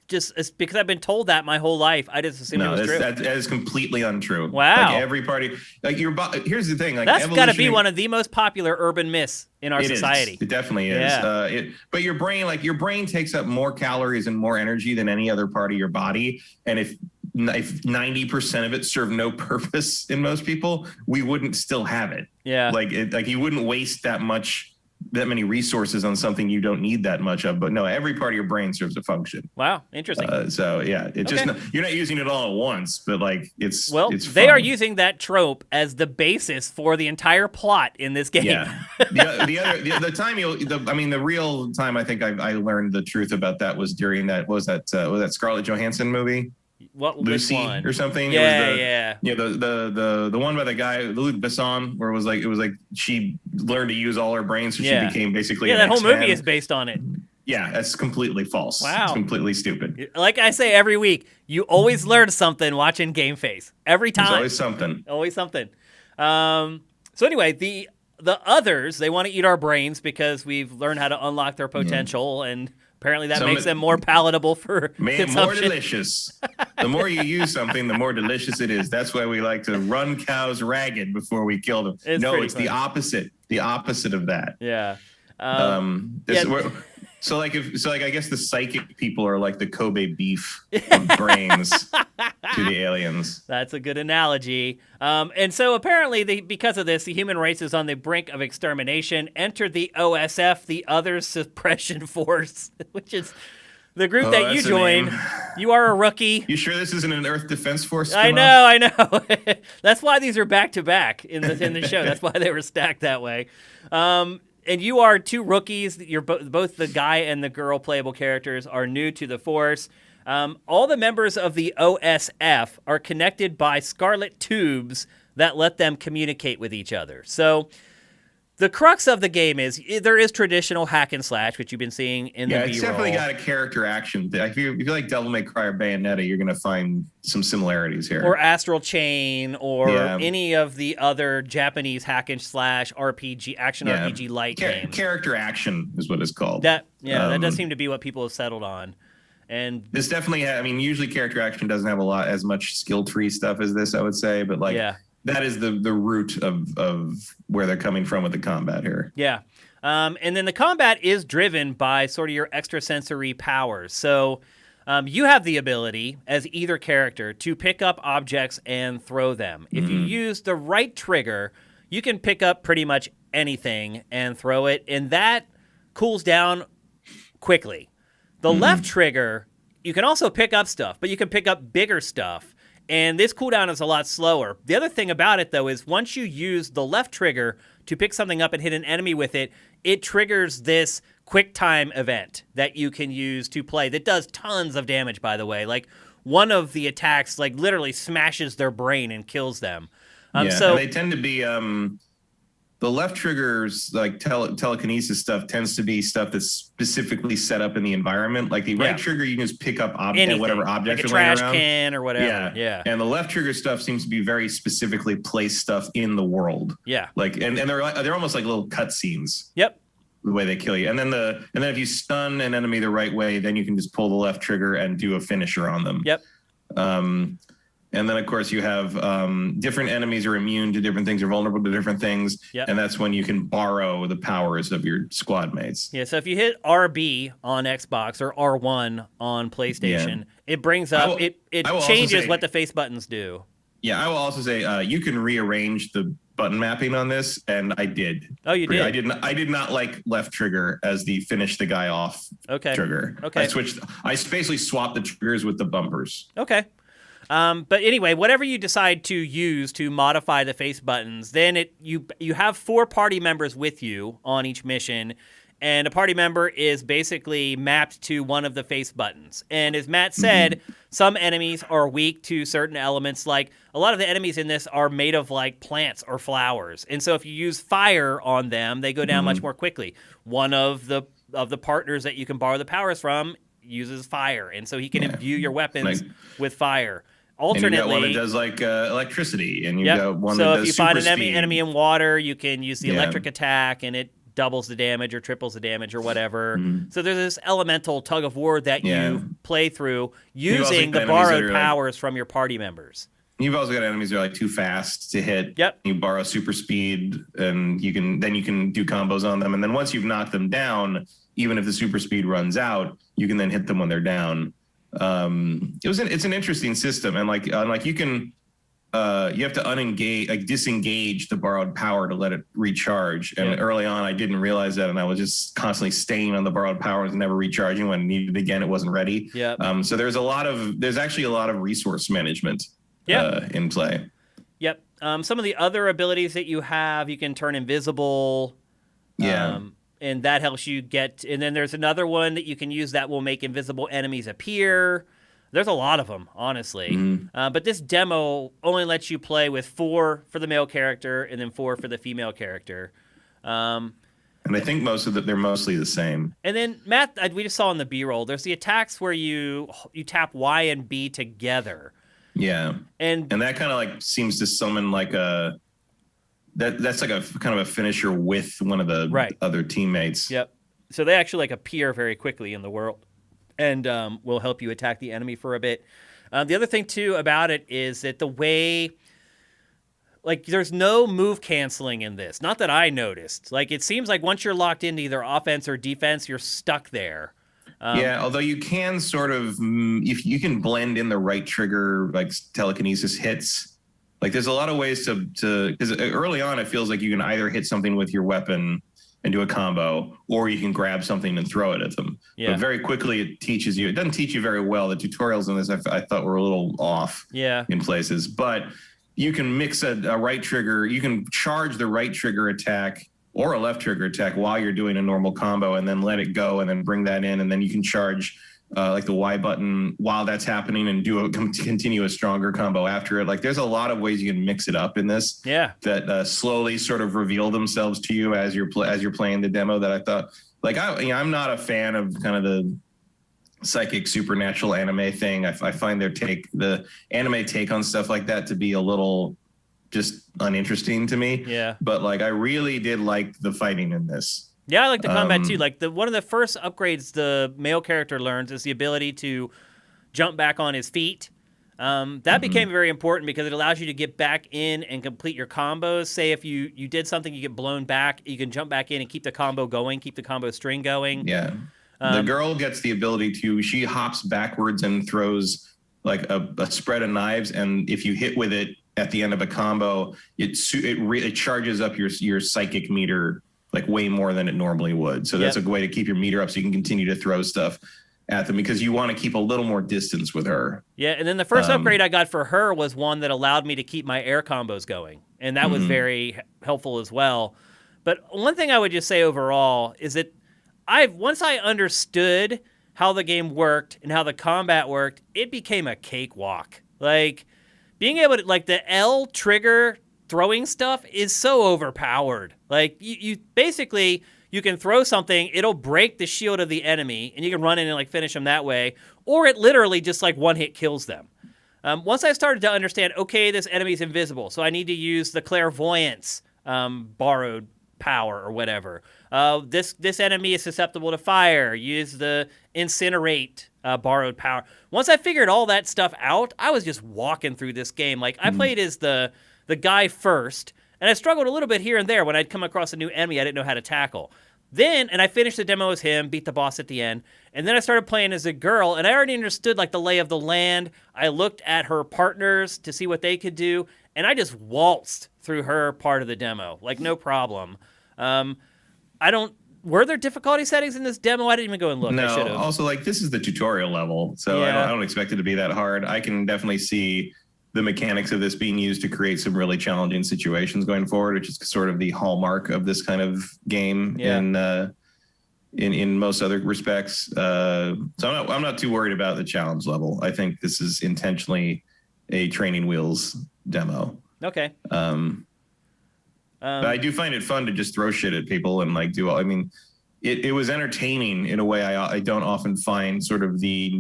It's because I've been told that my whole life. I just assumed it was true. That is completely untrue. Wow. Like every party, here's the thing. Like that's got to be one of the most popular urban myths in our society. It definitely is. Yeah. But your brain takes up more calories and more energy than any other part of your body. And if 90% of it served no purpose in most people, we wouldn't still have it. Yeah. Like you wouldn't waste that many resources on something you don't need that much of. But no, every part of your brain serves a function. Wow, interesting. Just you're not using it all at once, but it's they are using that trope as the basis for the entire plot in this game. Yeah. The real time I think I learned the truth about that was during that Scarlett Johansson movie. What, Lucy one? Or something? The one by the guy Luc Besson, where it was like she learned to use all her brains, so she became basically that whole movie is based on it. Yeah, that's completely false. Wow, it's completely stupid. Like I say every week, you always learn something watching GameFace. Every time, there's always something. So anyway, the Others, they want to eat our brains because we've learned how to unlock their potential and. Apparently that makes them more palatable for consumption. More delicious. The more you use something, the more delicious it is. That's why we like to run cows ragged before we kill them. It's the opposite. The opposite of that. Yeah. So I guess the psychic people are like the Kobe beef of brains to the aliens. That's a good analogy. And so apparently, because of this, the human race is on the brink of extermination. Enter the OSF, the Other Suppression Force, which is the group that you join. You are a rookie. You sure this isn't an Earth Defense Force? I know. That's why these are back to back in the show. That's why they were stacked that way. And you are two rookies. You're both the guy and the girl playable characters are new to the Force. All the members of the OSF are connected by scarlet tubes that let them communicate with each other. So The crux of the game is there is traditional hack and slash, which you've been seeing in the B-roll. Yeah, it's definitely got a character action. If you like Devil May Cry or Bayonetta, you're going to find some similarities here. Or Astral Chain, or any of the other Japanese hack and slash RPG, action RPG light games. Character action is what it's called. That does seem to be what people have settled on. And this definitely, usually character action doesn't have as much skill tree stuff as this, I would say, but that is the root of where they're coming from with the combat here. Yeah. And then the combat is driven by sort of your extrasensory powers. So you have the ability, as either character, to pick up objects and throw them. If you use the right trigger, you can pick up pretty much anything and throw it, and that cools down quickly. The left trigger, you can also pick up stuff, but you can pick up bigger stuff. And this cooldown is a lot slower. The other thing about it, though, is once you use the left trigger to pick something up and hit an enemy with it, it triggers this quick time event that you can use to play that does tons of damage, by the way. Like, one of the attacks, like, literally smashes their brain and kills them. So and they tend to be... the left triggers, like telekinesis stuff, tends to be stuff that's specifically set up in the environment. Like the right trigger, you can just pick up whatever objects like are laying around. Trash can or whatever. Yeah. And the left trigger stuff seems to be very specifically placed stuff in the world. Yeah. Like and they're almost like little cutscenes. Yep. The way they kill you, and then if you stun an enemy the right way, then you can just pull the left trigger and do a finisher on them. Yep. And then, of course, you have different enemies are immune to different things, are vulnerable to different things. Yep. And that's when you can borrow the powers of your squad mates. Yeah, so if you hit RB on Xbox or R1 on PlayStation, it brings up, it changes what the face buttons do. Yeah, I will also say you can rearrange the button mapping on this, and I did. Oh, you did? I did not like left trigger as the finish the guy off trigger. Okay. I basically swapped the triggers with the bumpers. Okay. But anyway, whatever you decide to use to modify the face buttons, then you have 4 party members with you on each mission, and a party member is basically mapped to one of the face buttons. And as Matt said, some enemies are weak to certain elements. Like a lot of the enemies in this are made of like plants or flowers, and so if you use fire on them, they go down much more quickly. One of the partners that you can borrow the powers from uses fire, and so he can imbue your weapons with fire. Alternately, and you got one that does like electricity, and you got one that does super speed. So if you find an enemy in water, you can use the electric attack, and it doubles the damage or triples the damage or whatever. So there's this elemental tug of war that you play through using the borrowed powers from your party members. You've also got enemies that are like too fast to hit. Yep. You borrow super speed, and you can do combos on them, and then once you've knocked them down, even if the super speed runs out, you can then hit them when they're down. It's an interesting system, and like you can you have to disengage the borrowed power to let it recharge. And early on, I didn't realize that, and I was just constantly staying on the borrowed powers and never recharging. When I needed it again, it wasn't ready. So there's actually a lot of resource management in play. Yep. Some of the other abilities that you have, you can turn invisible. And that helps you get... And then there's another one that you can use that will make invisible enemies appear. There's a lot of them, honestly. But this demo only lets you play with 4 for the male character and then 4 for the female character. And I think they're mostly the same. And then, Matt, we just saw in the B-roll, there's the attacks where you tap Y and B together. Yeah. And that kind of like seems to summon like a... That's like a kind of a finisher with one of the other teammates. Yep. So they actually like appear very quickly in the world and will help you attack the enemy for a bit. The other thing, too, about it is that the way... Like, there's no move canceling in this. Not that I noticed. Like, it seems like once you're locked into either offense or defense, you're stuck there. Although you can sort of... If you can blend in the right trigger, like telekinesis hits... Like there's a lot of ways to because early on it feels like you can either hit something with your weapon and do a combo, or you can grab something and throw it at them. But very quickly it teaches you. It doesn't teach you very well. The tutorials in this I thought were a little off in places. But you can mix a right trigger. You can charge the right trigger attack or a left trigger attack while you're doing a normal combo, and then let it go, and then bring that in, and then you can charge like the Y button while that's happening and continue a stronger combo after it. Like there's a lot of ways you can mix it up in this that slowly sort of reveal themselves to you as you're playing the demo that I thought like I'm not a fan of kind of the psychic supernatural anime thing. I find the anime take on stuff like that to be a little just uninteresting to me. Yeah. But like I really did like the fighting in this. Yeah, I like the combat too. Like one of the first upgrades the male character learns is the ability to jump back on his feet. That became very important because it allows you to get back in and complete your combos. Say if you did something, you get blown back, you can jump back in and keep the combo going, keep the combo string going. Yeah. The girl gets the ability she hops backwards and throws like a spread of knives, and if you hit with it at the end of a combo, it charges up your psychic meter like way more than it normally would. So that's a way to keep your meter up so you can continue to throw stuff at them because you want to keep a little more distance with her. Yeah, and then the first upgrade I got for her was one that allowed me to keep my air combos going, and that was very helpful as well. But one thing I would just say overall is that once I understood how the game worked and how the combat worked, it became a cakewalk. Like being able to like the L trigger throwing stuff is so overpowered. Like you basically you can throw something, it'll break the shield of the enemy, and you can run in and like finish them that way, or it literally just like one hit kills them. Once I started to understand, okay, this enemy's invisible, so I need to use the clairvoyance borrowed power or whatever. This enemy is susceptible to fire. Use the incinerate borrowed power. Once I figured all that stuff out, I was just walking through this game. Like I played as the guy first, and I struggled a little bit here and there when I'd come across a new enemy I didn't know how to tackle. And I finished the demo as him, beat the boss at the end, and then I started playing as a girl, and I already understood like the lay of the land. I looked at her partners to see what they could do, and I just waltzed through her part of the demo, like no problem. Were there difficulty settings in this demo? I didn't even go and look. No, I should have. also like this is the tutorial level, so I don't expect it to be that hard. I can definitely see the mechanics of this being used to create some really challenging situations going forward, which is sort of the hallmark of this kind of game in most other respects. So I'm not too worried about the challenge level. I think this is intentionally a training wheels demo. Okay. But I do find it fun to just throw shit at people and like do all. I mean, it was entertaining in a way I don't often find sort of the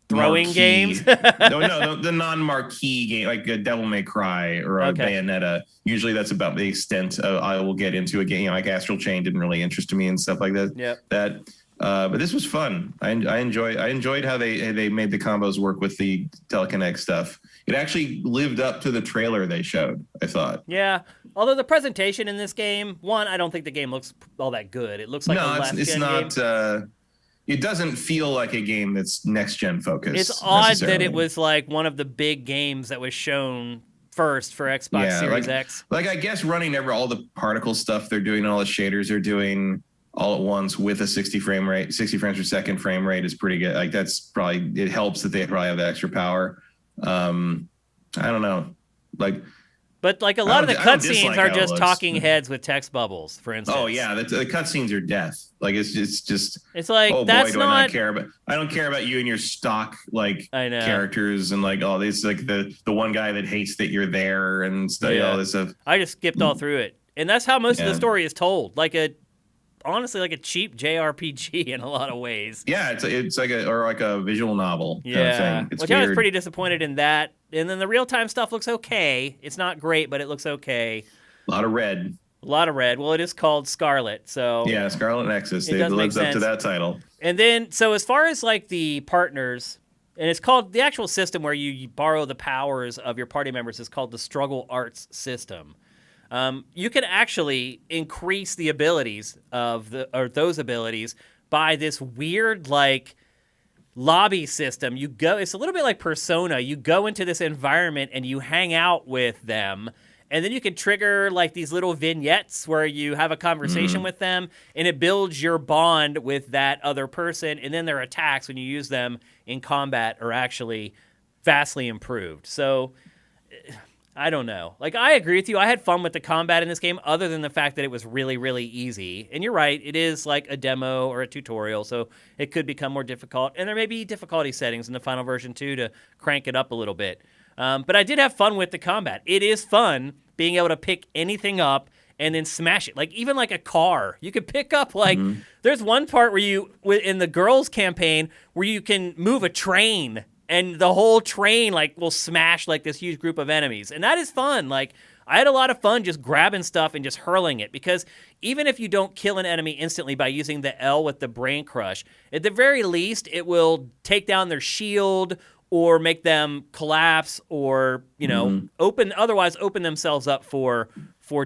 throwing games. no, the non-marquee game like a Devil May Cry or a Bayonetta. Usually that's about the extent I will get into a game. Like Astral Chain didn't really interest me and stuff like that. Yeah. But this was fun. I enjoyed how they made the combos work with the telekinetic stuff. It actually lived up to the trailer they showed, I thought. Yeah. Although the presentation in this game, I don't think the game looks all that good. It looks like it's not. Game. It doesn't feel like a game that's next-gen focused. It's odd that it was like one of the big games that was shown first for Xbox Series X. Like I guess running all the particle stuff they're doing, all the shaders they're doing all at once with a 60 frames per second frame rate is pretty good. Like that's probably, it helps that they probably have the extra power. I don't know. But like a lot of the cutscenes are just talking heads with text bubbles, for instance. Oh yeah, the cutscenes are death. Like it's just. It's like oh that's boy, not. I not care about. I don't care about you and your stock characters and like all this like the one guy that hates that you're there and stuff. All this stuff. I just skipped all through it, and that's how most of the story is told. Honestly, like a cheap JRPG in a lot of ways. Yeah, it's like a visual novel. Yeah, kind of thing. It's which weird. I was pretty disappointed in that. And then the real time stuff looks okay. It's not great, but it looks okay. A lot of red. Well, it is called Scarlet, so yeah, Scarlet Nexus. It lives up to that title. And then, so as far as like the partners, and it's called the actual system where you borrow the powers of your party members is called the Struggle Arts system. You can actually increase the abilities of those abilities by this weird like lobby system. It's a little bit like Persona. You go into this environment and you hang out with them, and then you can trigger like these little vignettes where you have a conversation with them, and it builds your bond with that other person, and then their attacks when you use them in combat are actually vastly improved. So I don't know. Like, I agree with you. I had fun with the combat in this game, other than the fact that it was really, really easy. And you're right, it is like a demo or a tutorial, so it could become more difficult. And there may be difficulty settings in the final version, too, to crank it up a little bit. But I did have fun with the combat. It is fun being able to pick anything up and then smash it. Like, even like a car. You could pick up, like, there's one part where in the girls' campaign, where you can move a train, and the whole train, like, will smash, like, this huge group of enemies. And that is fun. Like, I had a lot of fun just grabbing stuff and just hurling it, because even if you don't kill an enemy instantly by using the L with the brain crush, at the very least, it will take down their shield or make them collapse or, you know, otherwise open themselves up for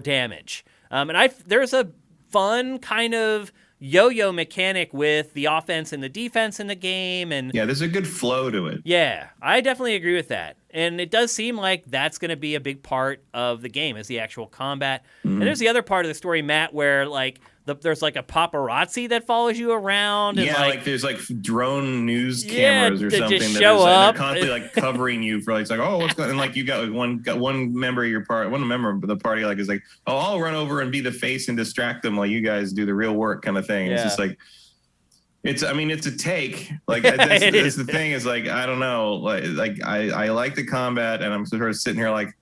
damage. And there's a fun kind of yo-yo mechanic with the offense and the defense in the game. And yeah, there's a good flow to it. Yeah, I definitely agree with that. And it does seem like that's going to be a big part of the game, is the actual combat. And there's the other part of the story, Matt, where like there's like a paparazzi that follows you around. And yeah, like there's like drone news Yeah, cameras or that something just that show is, like, up. they're constantly like covering you for like, it's like, oh, what's going on? And like you got like one member of your party, one member of the party like is like, oh, I'll run over and be the face and distract them while you guys do the real work kind of thing. Yeah. It's just like, it's a take. Like It that's is. the thing is like, I don't know. Like I like the combat, and I'm sort of sitting here like,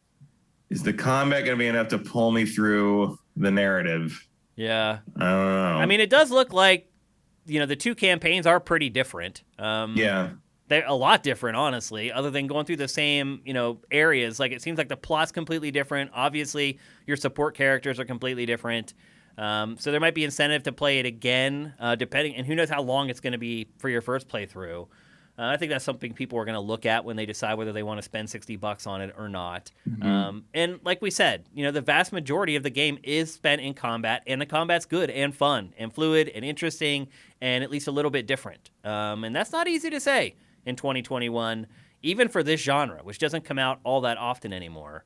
is the combat going to be enough to pull me through the narrative? Yeah. I don't know. I mean, it does look like, you know, the two campaigns are pretty different. Yeah. They're a lot different, honestly, other than going through the same, you know, areas. Like, it seems like the plot's completely different. Obviously, your support characters are completely different. So there might be incentive to play it again, depending, and who knows how long it's going to be for your first playthrough. I think that's something people are going to look at when they decide whether they want to spend $60 on it or not. And like we said, you know, the vast majority of the game is spent in combat, and the combat's good and fun and fluid and interesting and at least a little bit different. And that's not easy to say in 2021, even for this genre, which doesn't come out all that often anymore.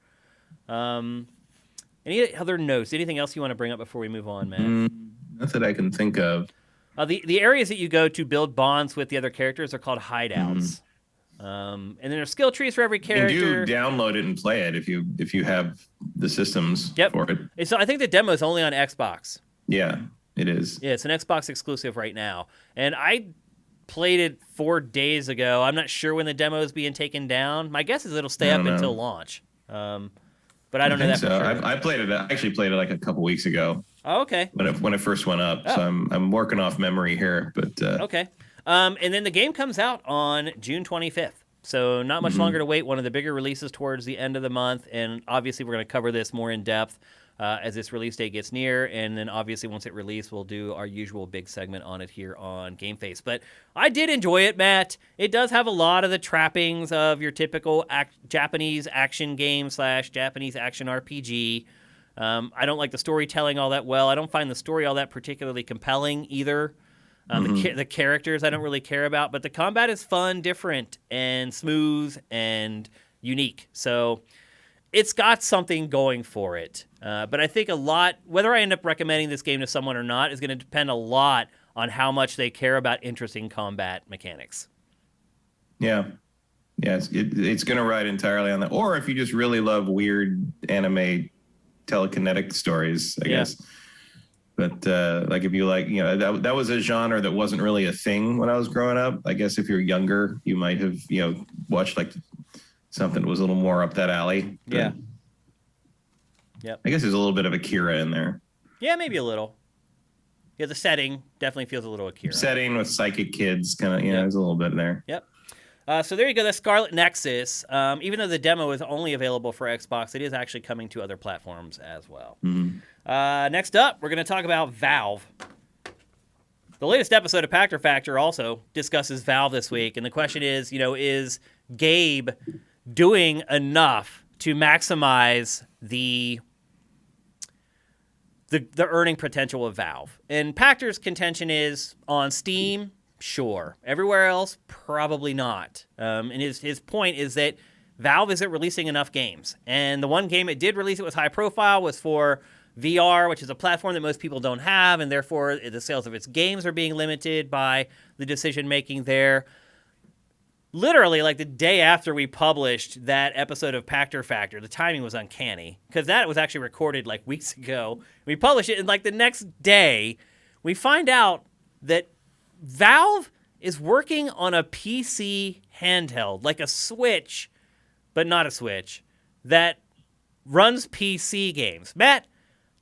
Any other notes? Anything else you want to bring up before we move on, Matt? Not that I can think of. The areas that you go to build bonds with the other characters are called hideouts. And then there's skill trees for every character. You do download it and play it if you have the systems for it. So I think the demo is only on Xbox. Yeah, it is. Yeah, it's an Xbox exclusive right now. And I played it 4 days ago. I'm not sure when the demo is being taken down. My guess is it'll stay up until launch. But I don't know that for sure. I played it. I actually played it like a couple weeks ago. Oh, okay. When it first went up, so I'm working off memory here, but okay. And then the game comes out on June 25th, so not much longer to wait. One of the bigger releases towards the end of the month, and obviously we're going to cover this more in depth as this release date gets near, and then obviously once it releases, we'll do our usual big segment on it here on GameFace. But I did enjoy it, Matt. It does have a lot of the trappings of your typical Japanese action game / Japanese action RPG. I don't like the storytelling all that well. I don't find the story all that particularly compelling either. The characters I don't really care about, but the combat is fun, different, and smooth and unique. So it's got something going for it. But I think whether I end up recommending this game to someone or not is going to depend a lot on how much they care about interesting combat mechanics. Yeah. Yeah, it's going to ride entirely on that. Or if you just really love weird anime telekinetic stories, I guess. But like if you like, you know, that was a genre that wasn't really a thing when I was growing up. I guess if you're younger, you might have, you know, watched like something that was a little more up that alley. But yeah. Yep. I guess there's a little bit of Akira in there. Yeah, maybe a little. Yeah, the setting definitely feels a little Akira. Setting with psychic kids, kind of, you know, there's a little bit there. Yep. So there you go, the Scarlet Nexus. Even though the demo is only available for Xbox, it is actually coming to other platforms as well. Next up, we're going to talk about Valve. The latest episode of Packer Factor also discusses Valve this week, and the question is, you know, is Gabe doing enough to maximize the earning potential of Valve? And Packer's contention is on Steam, sure. Everywhere else, probably not. And his point is that Valve isn't releasing enough games. And the one game it did release, it was high profile, was for VR, which is a platform that most people don't have, and therefore the sales of its games are being limited by the decision-making there. literally like the day after we published that episode of Pactor Factor, the timing was uncanny because that was actually recorded like weeks ago. We published it, and like the next day, we find out that Valve is working on a PC handheld, like a Switch, but not a Switch, that runs PC games. Matt,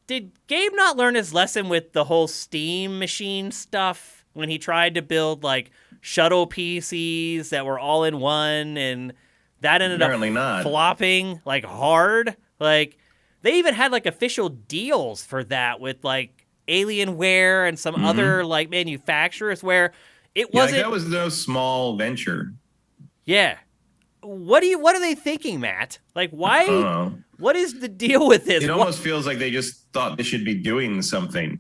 did Gabe not learn his lesson with the whole Steam machine stuff when he tried to build like shuttle PCs that were all in one, and that ended Apparently up not. flopping like hard? Like they even had like official deals for that with like Alienware and some other like manufacturers where it wasn't. Like that was no small venture. Yeah. What are they thinking, Matt? Like why? What is the deal with this? It almost feels like they just thought they should be doing something.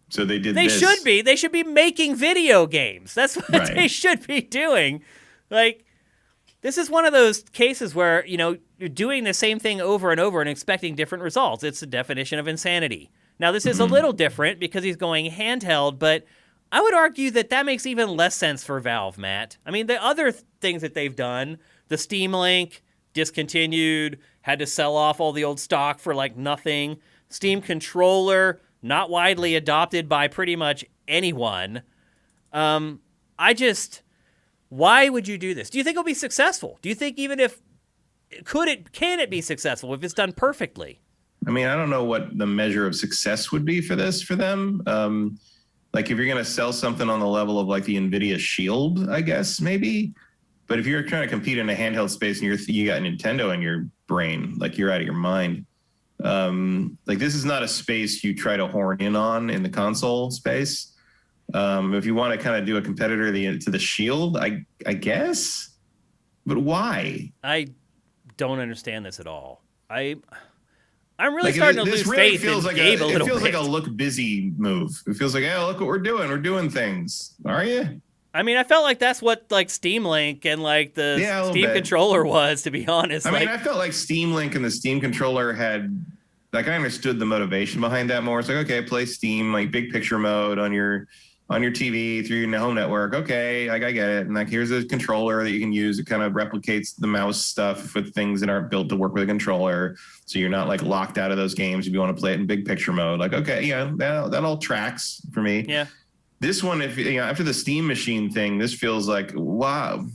So they did this. Should be. They should be making video games. That's what they should be doing. Like, this is one of those cases where, you know, you're doing the same thing over and over and expecting different results. It's the definition of insanity. Now, this is a little different because he's going handheld, but I would argue that that makes even less sense for Valve, Matt. I mean, the other things that they've done, the Steam Link, discontinued, had to sell off all the old stock for like nothing. Steam Controller, not widely adopted by pretty much anyone. Why would you do this? Do you think it'll be successful? Do you think even if, can it be successful if it's done perfectly? I mean, I don't know what the measure of success would be for this for them. Like if you're going to sell something on the level of like the NVIDIA Shield, I guess maybe. But if you're trying to compete in a handheld space and you got Nintendo in your brain, like you're out of your mind. Like this is not a space you try to horn in on in the console space. If you want to kind of do a competitor to the Shield, I guess. But why? I don't understand this at all. I'm really starting to lose faith in Gabe a little bit. It feels like a look busy move. It feels like, oh, look what we're doing. We're doing things. Are you? I mean, I felt like that's what like Steam Link and like the Steam controller was, to be honest. I mean, I felt like Steam Link and the Steam controller had, like, I understood the motivation behind that more. It's like, okay, play Steam, like big picture mode on your TV through your home network. Okay, like I get it. And like, here's a controller that you can use. It kind of replicates the mouse stuff with things that aren't built to work with a controller. So you're not like locked out of those games if you want to play it in big picture mode. Like, okay, yeah, that all tracks for me. Yeah. This one, if you know, after the Steam machine thing, this feels like, wow.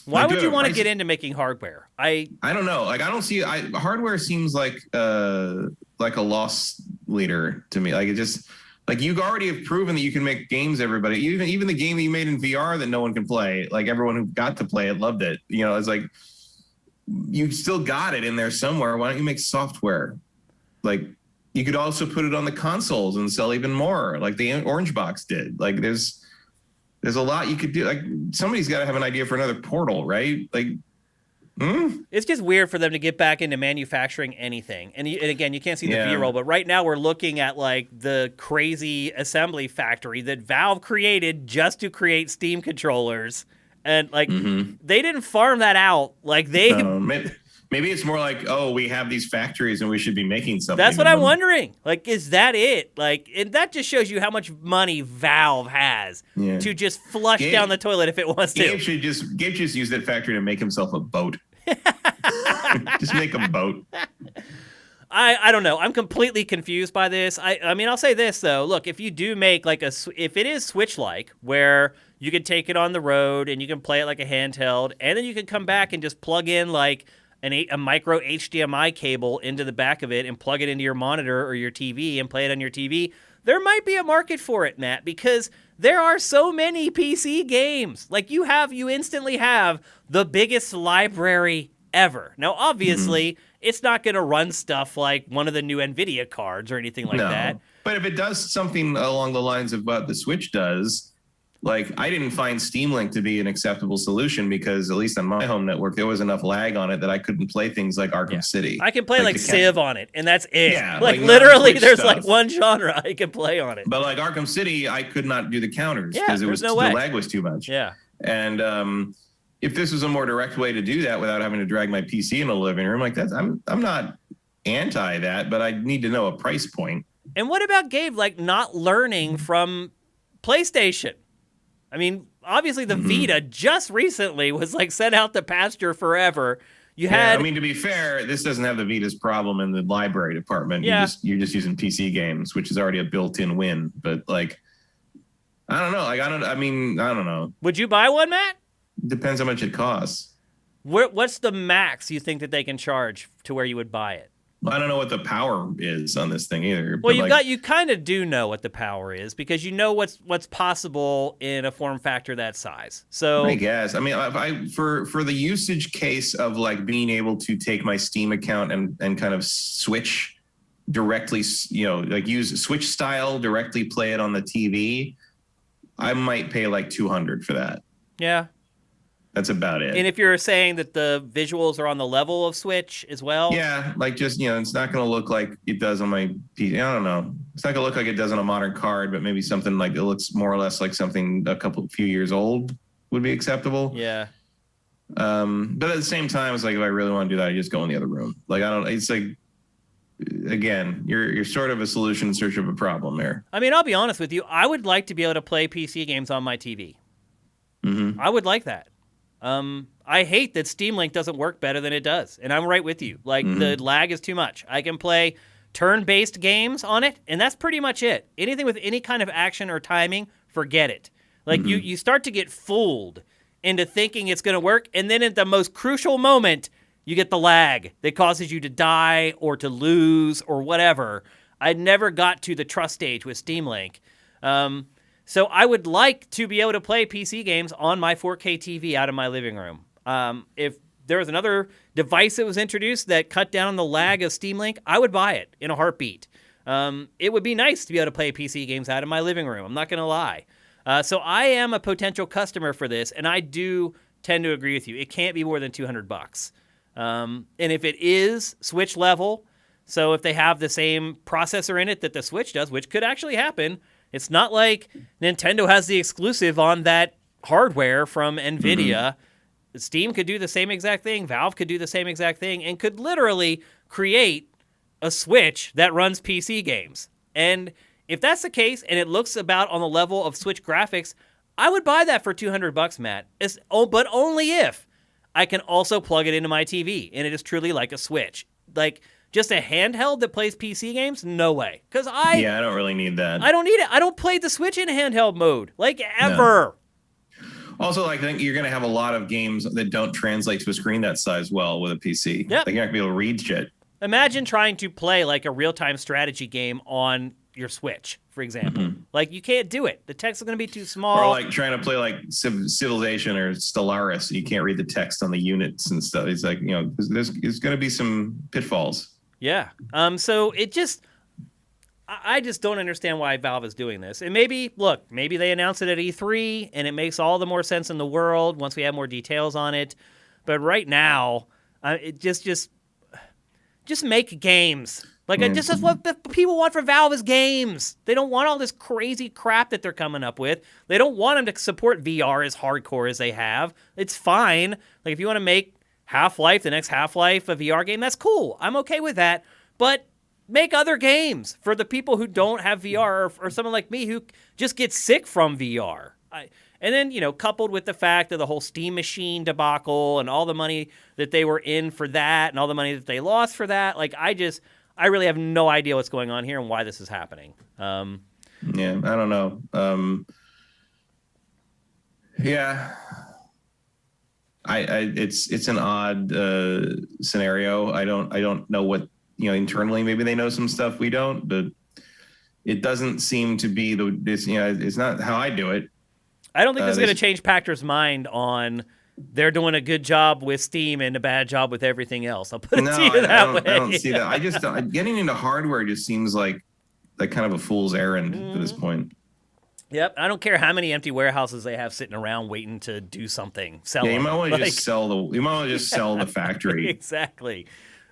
Why would you want to get into making hardware? I don't know. Like, I don't see. Hardware seems like a loss leader to me. Like it just like you already have proven that you can make games. Everybody, even the game that you made in VR that no one can play. Like everyone who got to play it loved it. You know, it's like you still got it in there somewhere. Why don't you make software? Like you could also put it on the consoles and sell even more, like the Orange Box did. Like there's a lot you could do. Like somebody's got to have an idea for another Portal, right? Like, It's just weird for them to get back into manufacturing anything. And again, you can't see the B-roll, but right now we're looking at like the crazy assembly factory that Valve created just to create Steam controllers. And like they didn't farm that out. Like maybe it's more like, oh, we have these factories and we should be making something. That's what I'm wondering. Like, is that it? Like, and that just shows you how much money Valve has to just flush down the toilet if it wants to. Gabe just use that factory to make himself a boat. Just make a boat. I don't know. I'm completely confused by this. I mean, I'll say this though. Look, if you do make like if it is Switch-like, where you can take it on the road and you can play it like a handheld, and then you can come back and just plug in like a micro HDMI cable into the back of it and plug it into your monitor or your TV and play it on your TV, there might be a market for it, Matt, because there are so many PC games. Like you instantly have the biggest library ever. Now, obviously, it's not going to run stuff like one of the new NVIDIA cards or anything like that. But if it does something along the lines of what the Switch does, like I didn't find Steam Link to be an acceptable solution because at least on my home network, there was enough lag on it that I couldn't play things like Arkham City. I can play like Civ on it, and that's it. Yeah, like literally there's stuff. Like one genre I can play on it. But like Arkham City, I could not do the counters because the lag was too much. Yeah. And if this was a more direct way to do that without having to drag my PC in the living room, like I'm not anti that, but I need to know a price point. And what about Gabe, like not learning from PlayStation? I mean, obviously the Vita just recently was like sent out to pasture forever. I mean, to be fair, this doesn't have the Vita's problem in the library department. Yeah. You're just using PC games, which is already a built-in win. But like, I don't know. Like, I don't know. Would you buy one, Matt? Depends how much it costs. What's the max you think that they can charge to where you would buy it? I don't know what the power is on this thing either. Well, you kind of do know what the power is because you know what's possible in a form factor that size. So I guess. I mean, for the usage case of like being able to take my Steam account and kind of switch directly, like use Switch style, directly play it on the TV, I might pay like $200 for that. Yeah. That's about it. And if you're saying that the visuals are on the level of Switch as well? Yeah, like just, it's not going to look like it does on my PC. I don't know. It's not going to look like it does on a modern card, but maybe something like it looks more or less like something few years old would be acceptable. Yeah. But at the same time, it's like if I really want to do that, I just go in the other room. Like, it's like, again, you're sort of a solution in search of a problem there. I mean, I'll be honest with you. I would like to be able to play PC games on my TV. Mm-hmm. I would like that. I hate that Steam Link doesn't work better than it does, and I'm right with you. Like, the lag is too much. I can play turn-based games on it, and that's pretty much it. Anything with any kind of action or timing, forget it. Like, you start to get fooled into thinking it's going to work, and then at the most crucial moment, you get the lag that causes you to die or to lose or whatever. I never got to the trust stage with Steam Link. So I would like to be able to play PC games on my 4K TV out of my living room. If there was another device that was introduced that cut down the lag of Steam Link, I would buy it in a heartbeat. It would be nice to be able to play PC games out of my living room. I'm not going to lie. So I am a potential customer for this, and I do tend to agree with you. It can't be more than $200. And if it is Switch level, so if they have the same processor in it that the Switch does, which could actually happen, it's not like Nintendo has the exclusive on that hardware from NVIDIA. Steam could do the same exact thing. Valve could do the same exact thing and could literally create a Switch that runs PC games. And if that's the case and it looks about on the level of Switch graphics, I would buy that for $200, Matt. But only if I can also plug it into my TV and it is truly like a Switch. Like, just a handheld that plays PC games? No way. I don't really need that. I don't need it. I don't play the Switch in handheld mode, like, ever. No. Also, like, I think you're going to have a lot of games that don't translate to a screen that size well with a PC. Yep. Like, you're not going to be able to read shit. Imagine trying to play, like, a real-time strategy game on your Switch, for example. Like, you can't do it. The text is going to be too small. Or, like, trying to play, like, Civilization or Stellaris, and you can't read the text on the units and stuff. It's like, there's going to be some pitfalls. Yeah. So it just, I just don't understand why Valve is doing this. And maybe they announced it at E3 and it makes all the more sense in the world once we have more details on it. But right now, it just make games. Like, this is what the people want for Valve is games. They don't want all this crazy crap that they're coming up with. They don't want them to support VR as hardcore as they have. It's fine. Like, if you want to make Half-Life, the next Half-Life, a VR game, that's cool. I'm okay with that. But make other games for the people who don't have VR or someone like me who just gets sick from VR. And then, coupled with the fact of the whole Steam Machine debacle and all the money that they were in for that and all the money that they lost for that, like, I really have no idea what's going on here and why this is happening. Yeah, I don't know. Yeah. It's an odd scenario. I don't know what, internally maybe they know some stuff we don't, but it doesn't seem to be it's not how I do it. I don't think this is going to change Pactor's mind on they're doing a good job with Steam and a bad job with everything else. I'll put it to you that way. I don't see that. I just getting into hardware just seems like kind of a fool's errand at this point. Yep, I don't care how many empty warehouses they have sitting around waiting to do something. Sell them. You might want to just sell the factory. Exactly.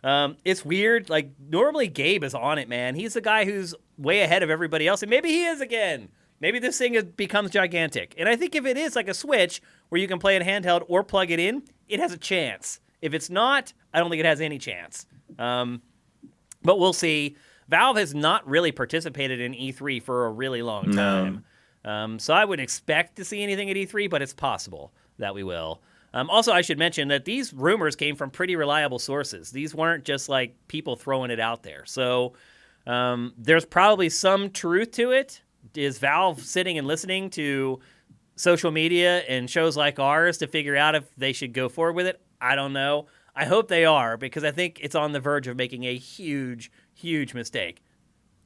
It's weird. Like, normally Gabe is on it, man. He's the guy who's way ahead of everybody else, and maybe he is again. Maybe this thing becomes gigantic. And I think if it is like a Switch where you can play it handheld or plug it in, it has a chance. If it's not, I don't think it has any chance. But we'll see. Valve has not really participated in E3 for a really long time. So I would expect to see anything at E3, but it's possible that we will. Also, I should mention that these rumors came from pretty reliable sources. These weren't just like people throwing it out there. So there's probably some truth to it. Is Valve sitting and listening to social media and shows like ours to figure out if they should go forward with it? I don't know. I hope they are, because I think it's on the verge of making a huge, huge mistake.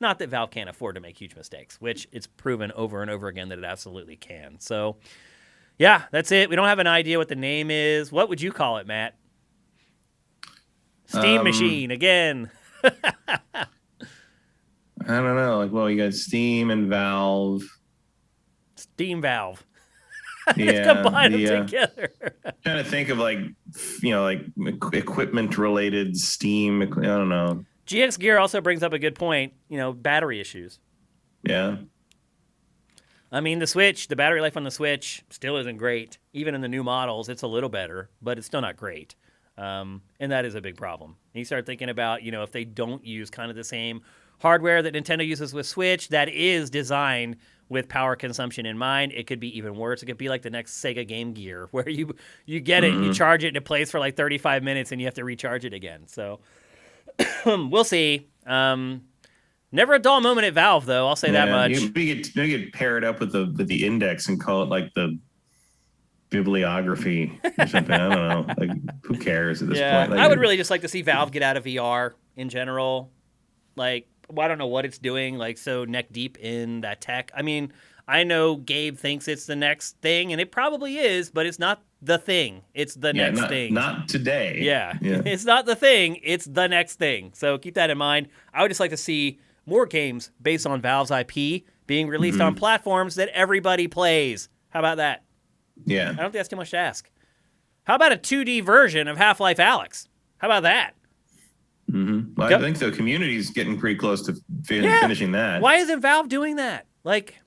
Not that Valve can't afford to make huge mistakes, which it's proven over and over again that it absolutely can. So, yeah, that's it. We don't have an idea what the name is. What would you call it, Matt? Steam Machine, again. I don't know. Like, well, you got Steam and Valve. Steam Valve. Yeah, combine them together. Trying to think of like equipment related Steam. I don't know. GX Gear also brings up a good point. Battery issues. Yeah. I mean, the battery life on the Switch still isn't great. Even in the new models, it's a little better, but it's still not great. And that is a big problem. And you start thinking about, if they don't use kind of the same hardware that Nintendo uses with Switch, that is designed with power consumption in mind, it could be even worse. It could be like the next Sega Game Gear, where you get it, you charge it, and it plays for like 35 minutes, and you have to recharge it again. So we'll see. Never a dull moment at Valve, though. I'll say that much. You get paired up with the index and call it like the bibliography or something. I don't know. Like, who cares at this point? Like, I would really just like to see Valve get out of VR in general. Like, I don't know what it's doing, like, so neck deep in that tech. I mean, I know Gabe thinks it's the next thing, and it probably is, but it's not the thing. It's the next thing. Not today. Yeah. It's not the thing. It's the next thing. So keep that in mind. I would just like to see more games based on Valve's IP being released on platforms that everybody plays. How about that? Yeah. I don't think that's too much to ask. How about a 2D version of Half-Life Alyx? How about that? Well, I think the community's getting pretty close to finishing that. Why isn't Valve doing that? Like,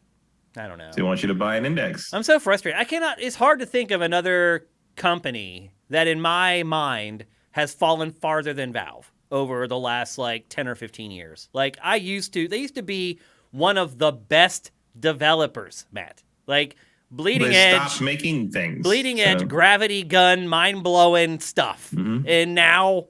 I don't know. They want you to buy an index. I'm so frustrated. It's hard to think of another company that in my mind has fallen farther than Valve over the last like 10 or 15 years. Like, they used to be one of the best developers, Matt. Like, bleeding edge. Stopped making things. Bleeding edge, gravity gun, mind-blowing stuff. And now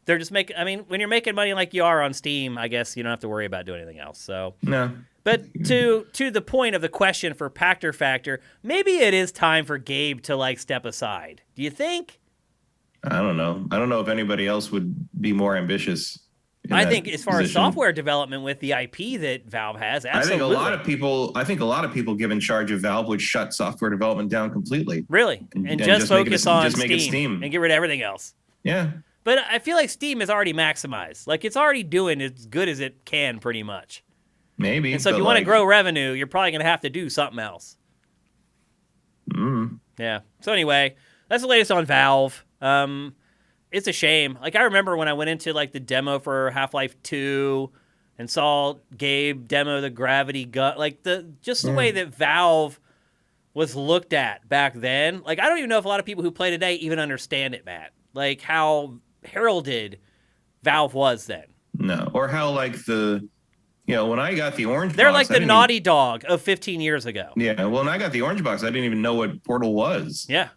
they're just making, when you're making money like you are on Steam, I guess you don't have to worry about doing anything else. So no. But to the point of the question for Pactor Factor, maybe it is time for Gabe to like step aside. Do you think? I don't know. I don't know if anybody else would be more ambitious. I think as far as software development with the IP that Valve has, absolutely. I think a lot of people given charge of Valve would shut software development down completely. Really? And just focus on Steam and get rid of everything else. Yeah. But I feel like Steam is already maximized. Like, it's already doing as good as it can, pretty much. Maybe. And so if you want to grow revenue, you're probably going to have to do something else. Yeah. So anyway, that's the latest on Valve. It's a shame. Like, I remember when I went into like the demo for Half-Life 2 and saw Gabe demo the gravity gun, like the way that Valve was looked at back then. Like, I don't even know if a lot of people who play today even understand it, Matt. Like how heralded Valve was then. No, or how like when I got the orange they're box, like the Naughty Dog of 15 years ago. Yeah, well, when I got the orange box, I didn't even know what Portal was. Yeah.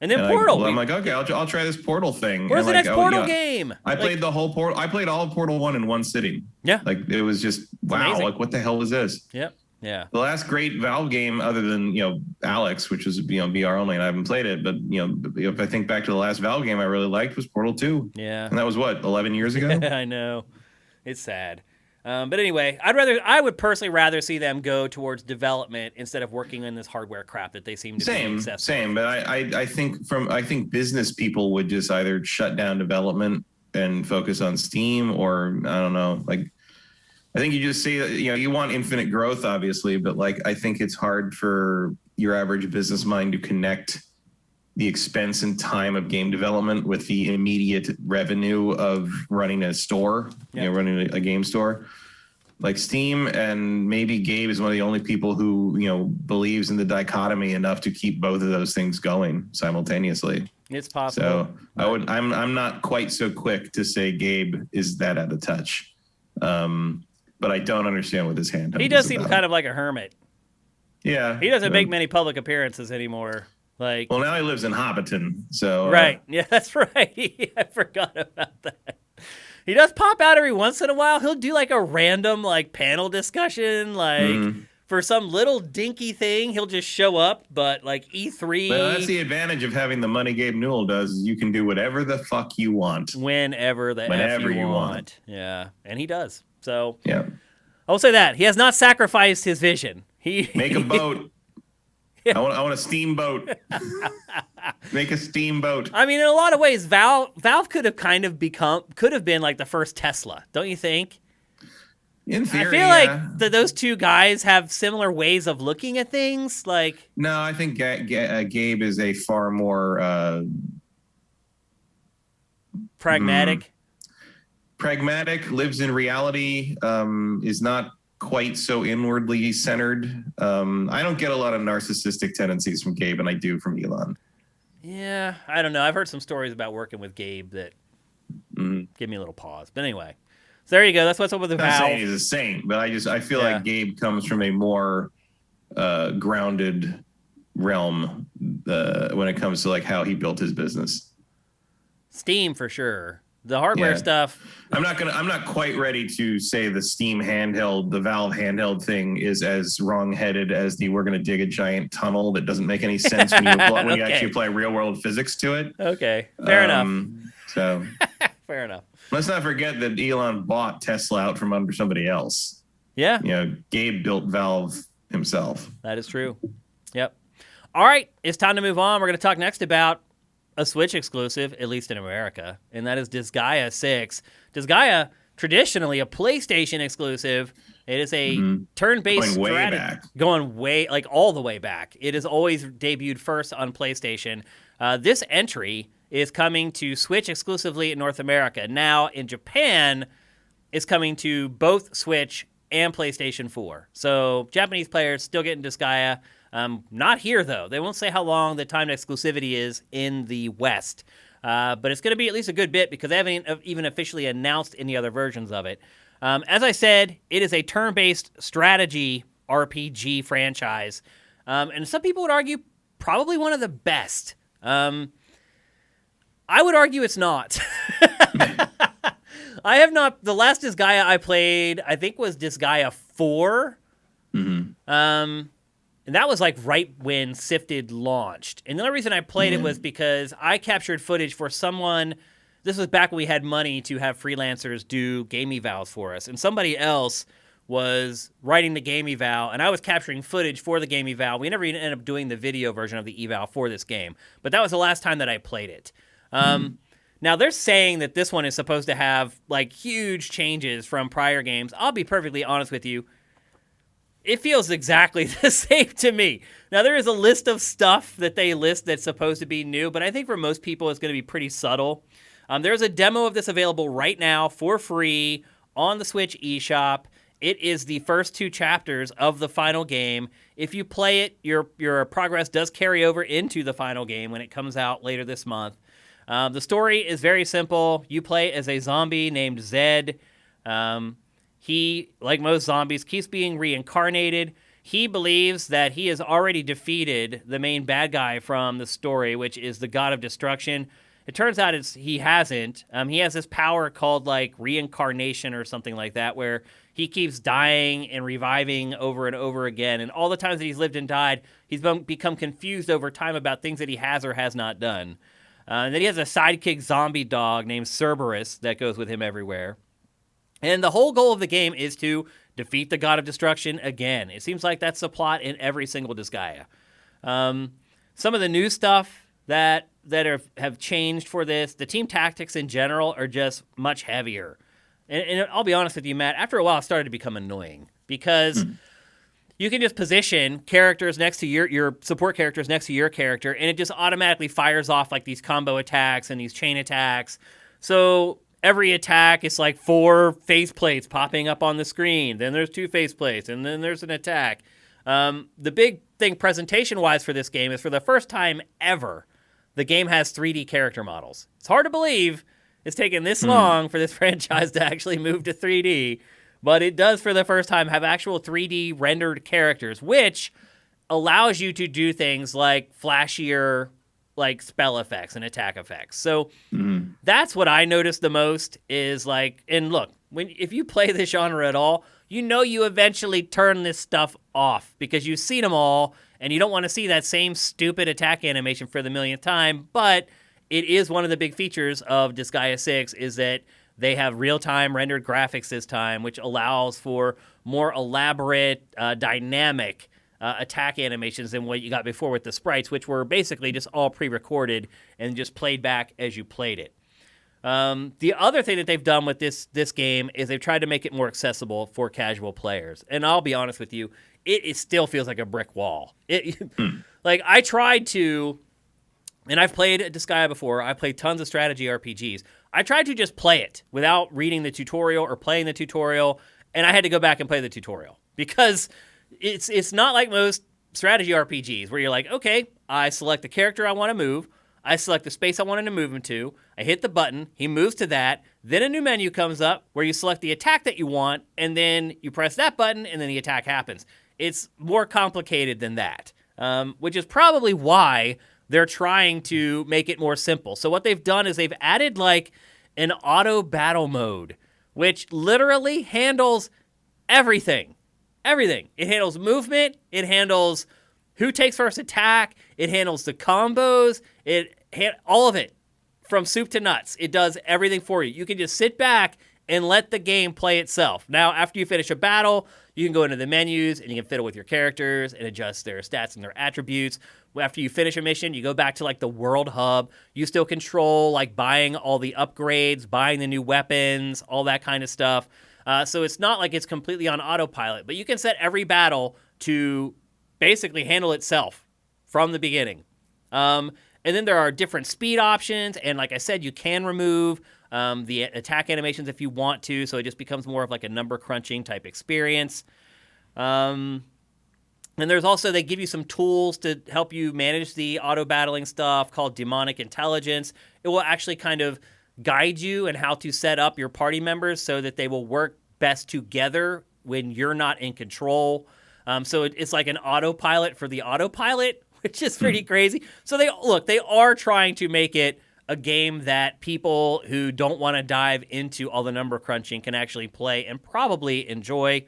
And then Portal. I'm like, okay, I'll try this Portal thing. Where's the next Portal game? I played the whole Portal. I played all of Portal 1 in one sitting. Yeah. Like, it was just, wow, amazing. Like, what the hell was this? Yep. Yeah. The last great Valve game, other than, Alyx, which was, VR only, and I haven't played it, but, if I think back to the last Valve game I really liked was Portal 2. Yeah. And that was, 11 years ago? I know. It's sad. But anyway, I would personally rather see them go towards development instead of working on this hardware crap that they seem to be obsessed with. But I think business people would just either shut down development and focus on Steam, or I don't know. Like, I think you just see that you want infinite growth, obviously, but like I think it's hard for your average business mind to connect the expense and time of game development with the immediate revenue of running a store, running a game store. Like Steam, and maybe Gabe is one of the only people who, believes in the dichotomy enough to keep both of those things going simultaneously. It's possible. So I'm not quite so quick to say Gabe is that out of touch. But I don't understand what his hand. He does seem kind of like a hermit. Yeah. He doesn't make many public appearances anymore. Like, well, now he lives in Hobbiton, so right. Yeah, that's right. I forgot about that. He does pop out every once in a while. He'll do like a random like panel discussion, like for some little dinky thing. He'll just show up, but like E3. Well, that's the advantage of having the money Gabe Newell does. Is you can do whatever the fuck you want, whenever you want. Yeah, and he does. So yeah, I'll say that he has not sacrificed his vision. He make a boat. I want a steamboat. Make a steamboat. I mean, in a lot of ways, Valve could have been like the first Tesla, don't you think? In theory, I feel like those two guys have similar ways of looking at things. Like, no, I think Gabe is a far more pragmatic. Pragmatic, lives in reality, is not quite so inwardly centered. I don't get a lot of narcissistic tendencies from Gabe, and I do from Elon. Yeah, I don't know. I've heard some stories about working with Gabe that give me a little pause. But anyway, so there you go. That's what's up with the Valve. I'm not saying he's a saint, but I feel like Gabe comes from a more grounded realm when it comes to like how he built his business. Steam for sure. The hardware stuff. I'm not quite ready to say the Steam handheld, the Valve handheld thing is as wrong-headed as the we're going to dig a giant tunnel that doesn't make any sense when you actually apply real-world physics to it. Okay, fair enough. So fair enough. Let's not forget that Elon bought Tesla out from under somebody else. Yeah. You know, Gabe built Valve himself. That is true. Yep. All right, it's time to move on. We're going to talk next about a Switch exclusive, at least in America, and that is Disgaea 6. Disgaea, traditionally a PlayStation exclusive. It is a turn-based strategy. Going way, like all the way back. It has always debuted first on PlayStation. This entry is coming to Switch exclusively in North America. Now, in Japan, it's coming to both Switch and PlayStation 4. So, Japanese players still getting Disgaea. Not here, though. They won't say how long the timed exclusivity is in the West. But it's going to be at least a good bit because they haven't even officially announced any other versions of it. As I said, it is a turn-based strategy RPG franchise. And some people would argue probably one of the best. I would argue it's not. I have not. The last Disgaea I played, I think, was Disgaea 4. And that was like right when Sifted launched. And the only reason I played it was because I captured footage for someone. This was back when we had money to have freelancers do game evals for us. And somebody else was writing the game eval, and I was capturing footage for the game eval. We never even ended up doing the video version of the eval for this game. But that was the last time that I played it. Now, they're saying that this one is supposed to have like huge changes from prior games. I'll be perfectly honest with you. It feels exactly the same to me. Now, there is a list of stuff that they list that's supposed to be new, but I think for most people it's going to be pretty subtle. There's a demo of this available right now for free on the Switch eShop. It is the first 2 chapters of the final game. If you play it, your progress does carry over into the final game when it comes out later this month. The story is very simple. You play as a zombie named Zed. He, like most zombies, keeps being reincarnated. He believes that he has already defeated the main bad guy from the story, which is the God of Destruction. It turns out he hasn't. He has this power called like reincarnation or something like that, where he keeps dying and reviving over and over again. And all the times that he's lived and died, he's become confused over time about things that he has or has not done. And then he has a sidekick zombie dog named Cerberus that goes with him everywhere. And the whole goal of the game is to defeat the God of Destruction again. It seems like that's the plot in every single Disgaea. Some of the new stuff that have changed for this, the team tactics in general are just much heavier. And I'll be honest with you, Matt, after a while it started to become annoying because you can just position characters next to your support characters next to your character, and it just automatically fires off like these combo attacks and these chain attacks. So every attack is like 4 faceplates popping up on the screen. Then there's 2 faceplates, and then there's an attack. The big thing presentation-wise for this game is for the first time ever, the game has 3D character models. It's hard to believe it's taken this long for this franchise to actually move to 3D, but it does for the first time have actual 3D rendered characters, which allows you to do things like flashier like spell effects and attack effects. So that's what I noticed the most is like, and look, if you play this genre at all, you know you eventually turn this stuff off because you've seen them all and you don't want to see that same stupid attack animation for the millionth time. But it is one of the big features of Disgaea 6 is that they have real-time rendered graphics this time, which allows for more elaborate, dynamic attack animations than what you got before with the sprites, which were basically just all pre-recorded and just played back as you played it. The other thing that they've done with this game is they've tried to make it more accessible for casual players. And I'll be honest with you, it still feels like a brick wall. Like, I tried to, and I've played Disgaea before. I've played tons of strategy RPGs. I tried to just play it without reading the tutorial or playing the tutorial, and I had to go back and play the tutorial because it's not like most strategy RPGs where you're like, okay, I select the character I want to move, I select the space I want him to move him to, I hit the button, he moves to that, then a new menu comes up where you select the attack that you want, and then you press that button, and then the attack happens. It's more complicated than that, which is probably why they're trying to make it more simple. So what they've done is they've added like an auto battle mode, which literally handles everything. Everything. It handles movement. It handles who takes first attack. It handles the combos. All of it from soup to nuts. It does everything for you. You can just sit back and let the game play itself. Now, after you finish a battle, you can go into the menus and you can fiddle with your characters and adjust their stats and their attributes. After you finish a mission, you go back to like the world hub. You still control like buying all the upgrades, buying the new weapons, all that kind of stuff. So it's not like it's completely on autopilot, but you can set every battle to basically handle itself from the beginning. And then there are different speed options. And like I said, you can remove the attack animations if you want to. So it just becomes more of like a number crunching type experience. And there's also, they give you some tools to help you manage the auto battling stuff called demonic intelligence. It will actually kind of guide you in how to set up your party members so that they will work best together when you're not in control. So it's like an autopilot for the autopilot, which is pretty crazy. So they are trying to make it a game that people who don't want to dive into all the number crunching can actually play and probably enjoy.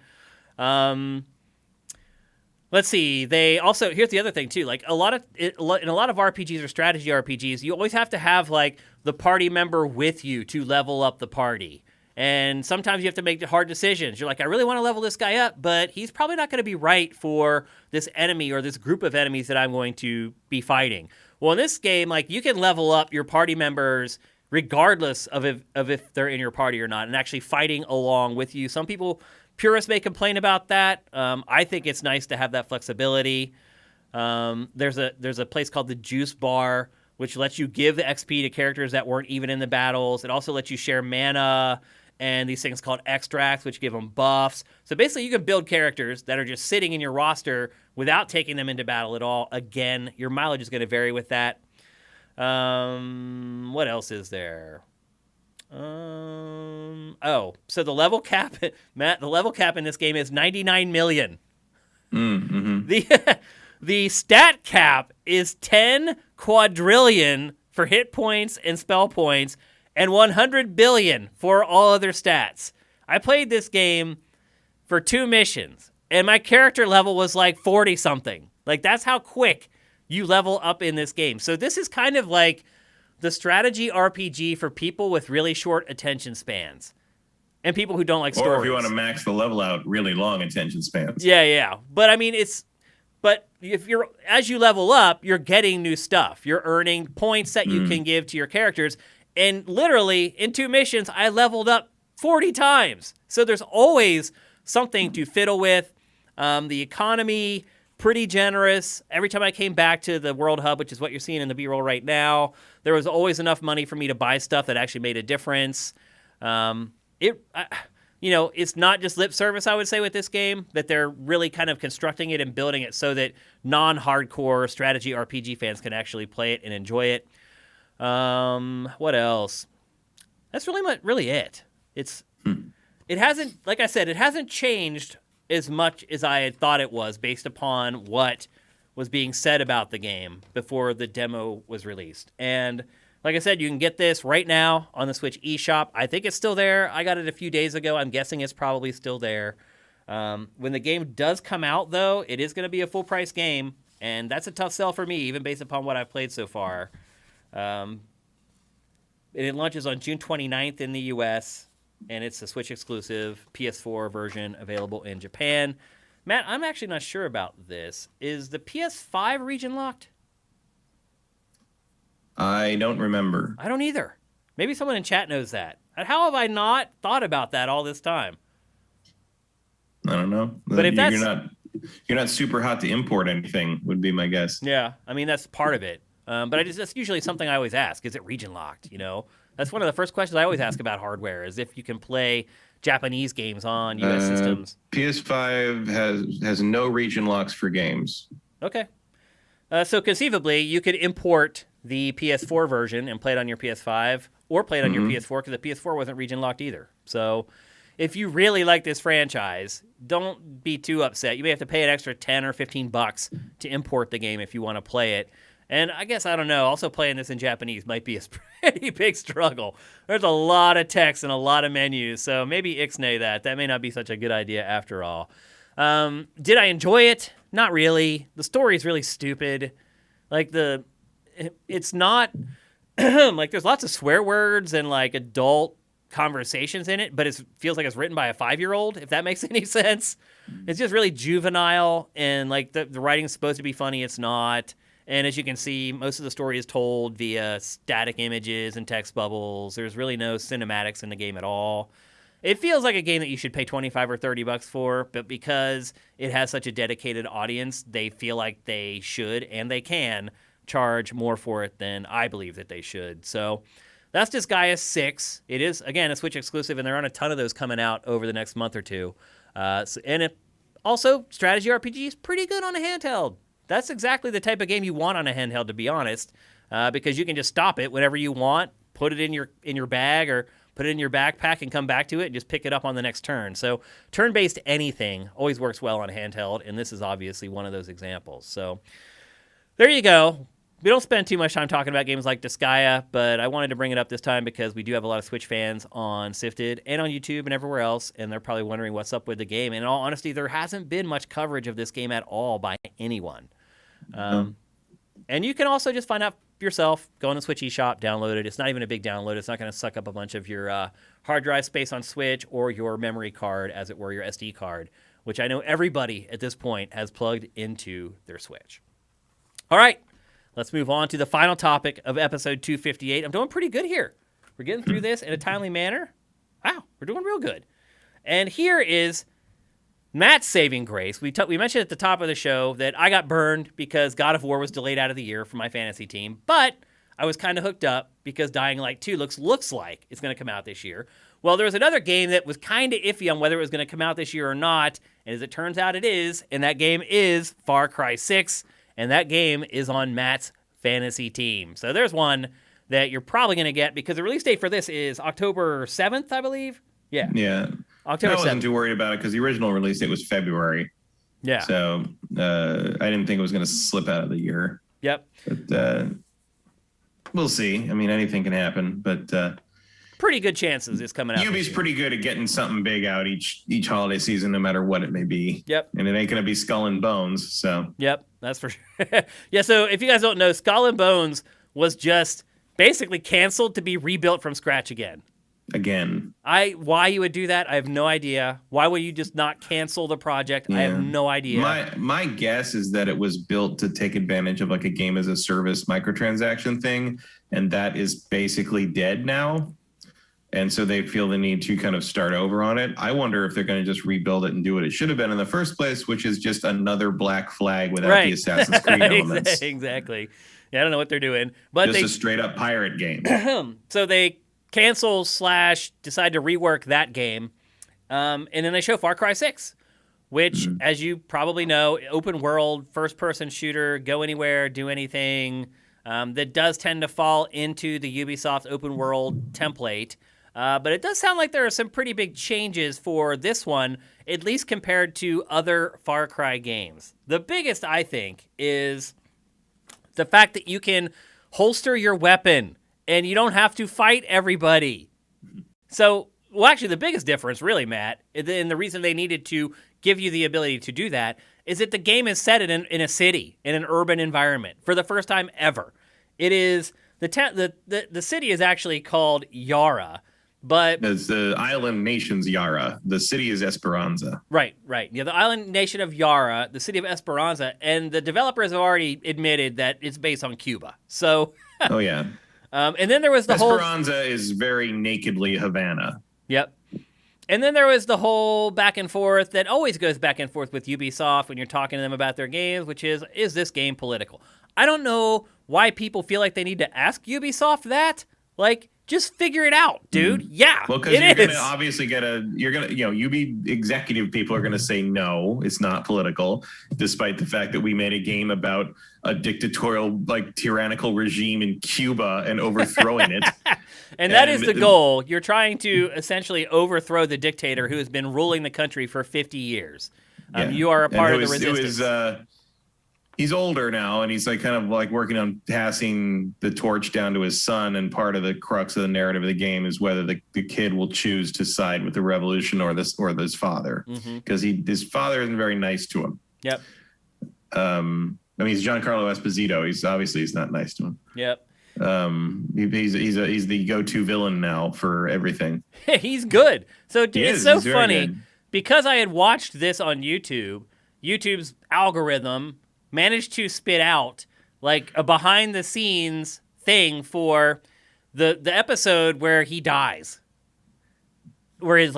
Let's see. They also, here's the other thing too. Like in a lot of RPGs or strategy RPGs, you always have to have like the party member with you to level up the party. And sometimes you have to make hard decisions. You're like, I really want to level this guy up, but he's probably not going to be right for this enemy or this group of enemies that I'm going to be fighting. Well, in this game, like you can level up your party members regardless of if they're in your party or not, and actually fighting along with you. Some people, purists, may complain about that. I think it's nice to have that flexibility. There's a place called the Juice Bar, which lets you give the XP to characters that weren't even in the battles. It also lets you share mana and these things called extracts, which give them buffs. So basically, you can build characters that are just sitting in your roster without taking them into battle at all. Again, your mileage is going to vary with that. What else is there? So the level cap, Matt, the level cap in this game is 99 million. The stat cap is 10 quadrillion for hit points and spell points, and 100 billion for all other stats. I played this game for 2 missions, and my character level was like 40-something. Like, that's how quick you level up in this game. So this is kind of like the strategy RPG for people with really short attention spans and people who don't like stories. Or if you want to max the level out, really long attention spans. Yeah. But I mean, as you level up, you're getting new stuff. You're earning points that you can give to your characters. And literally, in 2 missions, I leveled up 40 times. So there's always something to fiddle with. The economy, pretty generous. Every time I came back to the World Hub, which is what you're seeing in the B-roll right now, there was always enough money for me to buy stuff that actually made a difference. It's not just lip service, I would say, with this game, that they're really kind of constructing it and building it so that non-hardcore strategy RPG fans can actually play it and enjoy it. What else? That's really it. It hasn't, like I said, it hasn't changed as much as I had thought it was based upon what was being said about the game before the demo was released. And like I said, you can get this right now on the Switch eShop. I think it's still there. I got it a few days ago. I'm guessing it's probably still there. When the game does come out, though, it is going to be a full-price game, and that's a tough sell for me, even based upon what I've played so far. And it launches on June 29th in the U.S., and it's a Switch exclusive PS4 version available in Japan. Matt, I'm actually not sure about this. Is the PS5 region locked? I don't remember. I don't either. Maybe someone in chat knows that. How have I not thought about that all this time? I don't know. But if you're not super hot to import anything, would be my guess. Yeah, I mean, that's part of it. But that's usually something I always ask. Is it region locked? You know, that's one of the first questions I always ask about hardware, is if you can play Japanese games on U.S. systems. PS5 has no region locks for games. Okay. So conceivably, you could import the PS4 version and play it on your PS5 or play it on your PS4, because the PS4 wasn't region locked either. So if you really like this franchise, don't be too upset. You may have to pay an extra $10 or $15 to import the game if you want to play it. And I guess, I don't know, also playing this in Japanese might be a pretty big struggle. There's a lot of text and a lot of menus, so maybe ixnay that. That may not be such a good idea after all. Did I enjoy it? Not really. The story is really stupid. Like, it's not, like, there's lots of swear words and, like, adult conversations in it, but it feels like it's written by a 5-year-old, if that makes any sense. It's just really juvenile, and, like, the writing's supposed to be funny. It's not. And as you can see, most of the story is told via static images and text bubbles. There's really no cinematics in the game at all. It feels like a game that you should pay $25 or $30 for, but because it has such a dedicated audience, they feel like they should, and they can, charge more for it than I believe that they should. So that's Disgaea 6. It is, again, a Switch exclusive, and there aren't a ton of those coming out over the next month or two. Also, strategy RPG is pretty good on a handheld. That's exactly the type of game you want on a handheld, to be honest, because you can just stop it whenever you want, put it in your bag or put it in your backpack and come back to it and just pick it up on the next turn. So turn-based anything always works well on handheld, and this is obviously one of those examples. So there you go. We don't spend too much time talking about games like Disgaea, but I wanted to bring it up this time because we do have a lot of Switch fans on Sifted and on YouTube and everywhere else, and they're probably wondering what's up with the game. And in all honesty, there hasn't been much coverage of this game at all by anyone. And you can also just find out yourself, go on the Switch eShop, download it. It's not even a big download. It's not going to suck up a bunch of your hard drive space on Switch or your memory card, as it were, your SD card, which I know everybody at this point has plugged into their Switch. All right, let's move on to the final topic of episode 258. I'm doing pretty good here. We're getting through this in a timely manner. Wow, we're doing real good. And here is Matt's saving grace. We mentioned at the top of the show that I got burned because God of War was delayed out of the year for my fantasy team, but I was kind of hooked up because Dying Light 2 looks like it's going to come out this year. Well, there was another game that was kind of iffy on whether it was going to come out this year or not, and as it turns out it is, and that game is Far Cry 6, and that game is on Matt's fantasy team. So there's one that you're probably going to get, because the release date for this is October 7th, I believe. Yeah. October 7th. I wasn't too worried about it because the original release date was February. Yeah. So I didn't think it was going to slip out of the year. Yep. But we'll see. I mean, anything can happen, but pretty good chances it's coming out. Ubi's pretty good at getting something big out each holiday season, no matter what it may be. Yep. And it ain't going to be Skull and Bones. So. Yep, that's for sure. Yeah. So if you guys don't know, Skull and Bones was just basically canceled to be rebuilt from scratch again. Why you would do that, I have no idea. Why would you just not cancel the project? Yeah. I have no idea. My guess is that it was built to take advantage of like a game as a service microtransaction thing, and that is basically dead now. And so they feel the need to kind of start over on it. I wonder if they're going to just rebuild it and do what it should have been in the first place, which is just another Black Flag without the Assassin's Creed elements. Exactly. Yeah, I don't know what they're doing, but just a straight up pirate game. So they cancel / decide to rework that game, and then they show Far Cry 6, which, as you probably know, open world, first-person shooter, go anywhere, do anything, that does tend to fall into the Ubisoft open world template. But it does sound like there are some pretty big changes for this one, at least compared to other Far Cry games. The biggest, I think, is the fact that you can holster your weapon and you don't have to fight everybody. So, well, actually, the biggest difference, really, Matt, and the reason they needed to give you the ability to do that, is that the game is set in a city, in an urban environment, for the first time ever. It is, the city is actually called Yara, but... It's the island nation's Yara. The city is Esperanza. Right. Yeah, the island nation of Yara, the city of Esperanza, and the developers have already admitted that it's based on Cuba. So... Oh, yeah. And then there was the Esperanza is very nakedly Havana. Yep. And then there was the whole back and forth that always goes back and forth with Ubisoft when you're talking to them about their games, which is this game political? I don't know why people feel like they need to ask Ubisoft that. Like, just figure it out, dude. Yeah, well, because you're going to obviously UB executive people are going to say, no, it's not political, despite the fact that we made a game about a dictatorial, like, tyrannical regime in Cuba and overthrowing it. And that is the goal. You're trying to essentially overthrow the dictator who has been ruling the country for 50 years. You are a part of the resistance. He's older now, and he's like kind of like working on passing the torch down to his son. And part of the crux of the narrative of the game is whether the kid will choose to side with the revolution or his father, because his father isn't very nice to him. Yep. I mean, he's Giancarlo Esposito. He's not nice to him. Yep. He's the go-to villain now for everything. He's good. So it's so funny good. Because I had watched this on YouTube. YouTube's algorithm managed to spit out like a behind-the-scenes thing for the episode where he dies, where his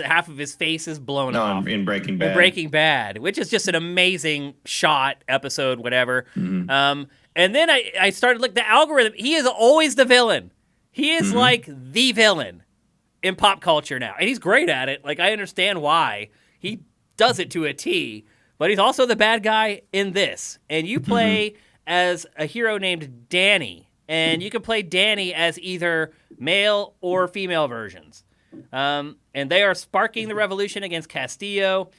half of his face is blown off in Breaking Bad. In Breaking Bad, which is just an amazing shot episode, whatever. And then I started the algorithm. He is always the villain. He is like the villain in pop culture now, and he's great at it. Like, I understand why he does it to a T. But he's also the bad guy in this. And you play as a hero named Danny. And you can play Danny as either male or female versions. And they are sparking the revolution against Castillo.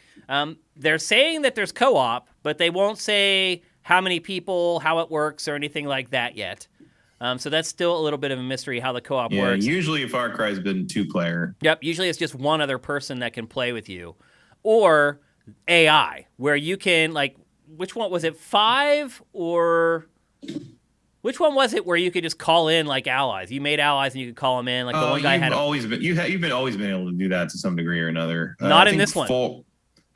They're saying that there's co-op, but they won't say how many people, how it works, or anything like that yet. So that's still a little bit of a mystery how the co-op works. Usually Far Cry's been 2-player. Yep, usually it's just one other person that can play with you. Or AI, where you can, which one was it, 5 or which one was it where you could just call in allies? You made allies and you could call them in. The one guy had you've always been able to do that to some degree or another. Not in this one.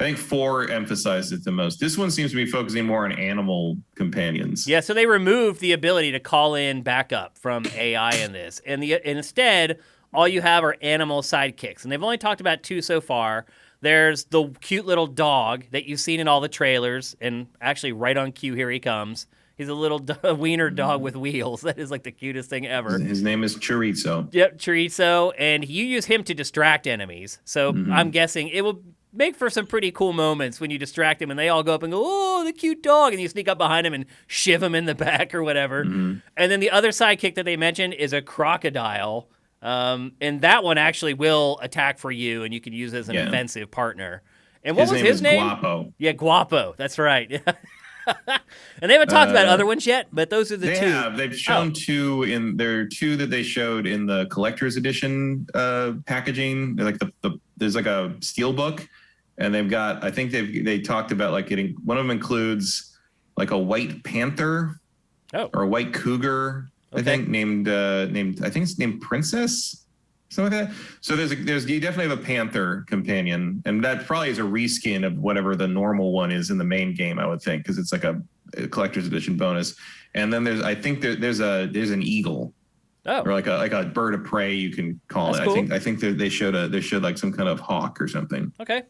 I think 4 emphasized it the most. This one seems to be focusing more on animal companions. Yeah, so they removed the ability to call in backup from AI in this, and instead all you have are animal sidekicks, and they've only talked about 2 so far. There's the cute little dog that you've seen in all the trailers, and actually right on cue, here he comes. He's a little wiener dog with wheels. That is the cutest thing ever. His name is Chorizo. Yep, Chorizo, and you use him to distract enemies. So I'm guessing it will make for some pretty cool moments when you distract him and they all go up and go, oh, the cute dog, and you sneak up behind him and shiv him in the back or whatever. And then the other sidekick that they mentioned is a crocodile. And that one actually will attack for you, and you can use it as an offensive partner. And what was his name? Guapo. Yeah, Guapo. That's right. And they haven't talked about other ones yet, but those are the 2. They've shown 2 there are 2 that they showed in the collector's edition packaging. They're there's a steel book, and they've got, I think they talked about getting, one of them includes a white panther or a white cougar. Okay. I think named I think it's named Princess, something like that. So you definitely have a panther companion, and that probably is a reskin of whatever the normal one is in the main game, I would think, because it's a collector's edition bonus. And then there's an eagle, or like a bird of prey, you can call it. Cool. I think they showed some kind of hawk or something. Okay.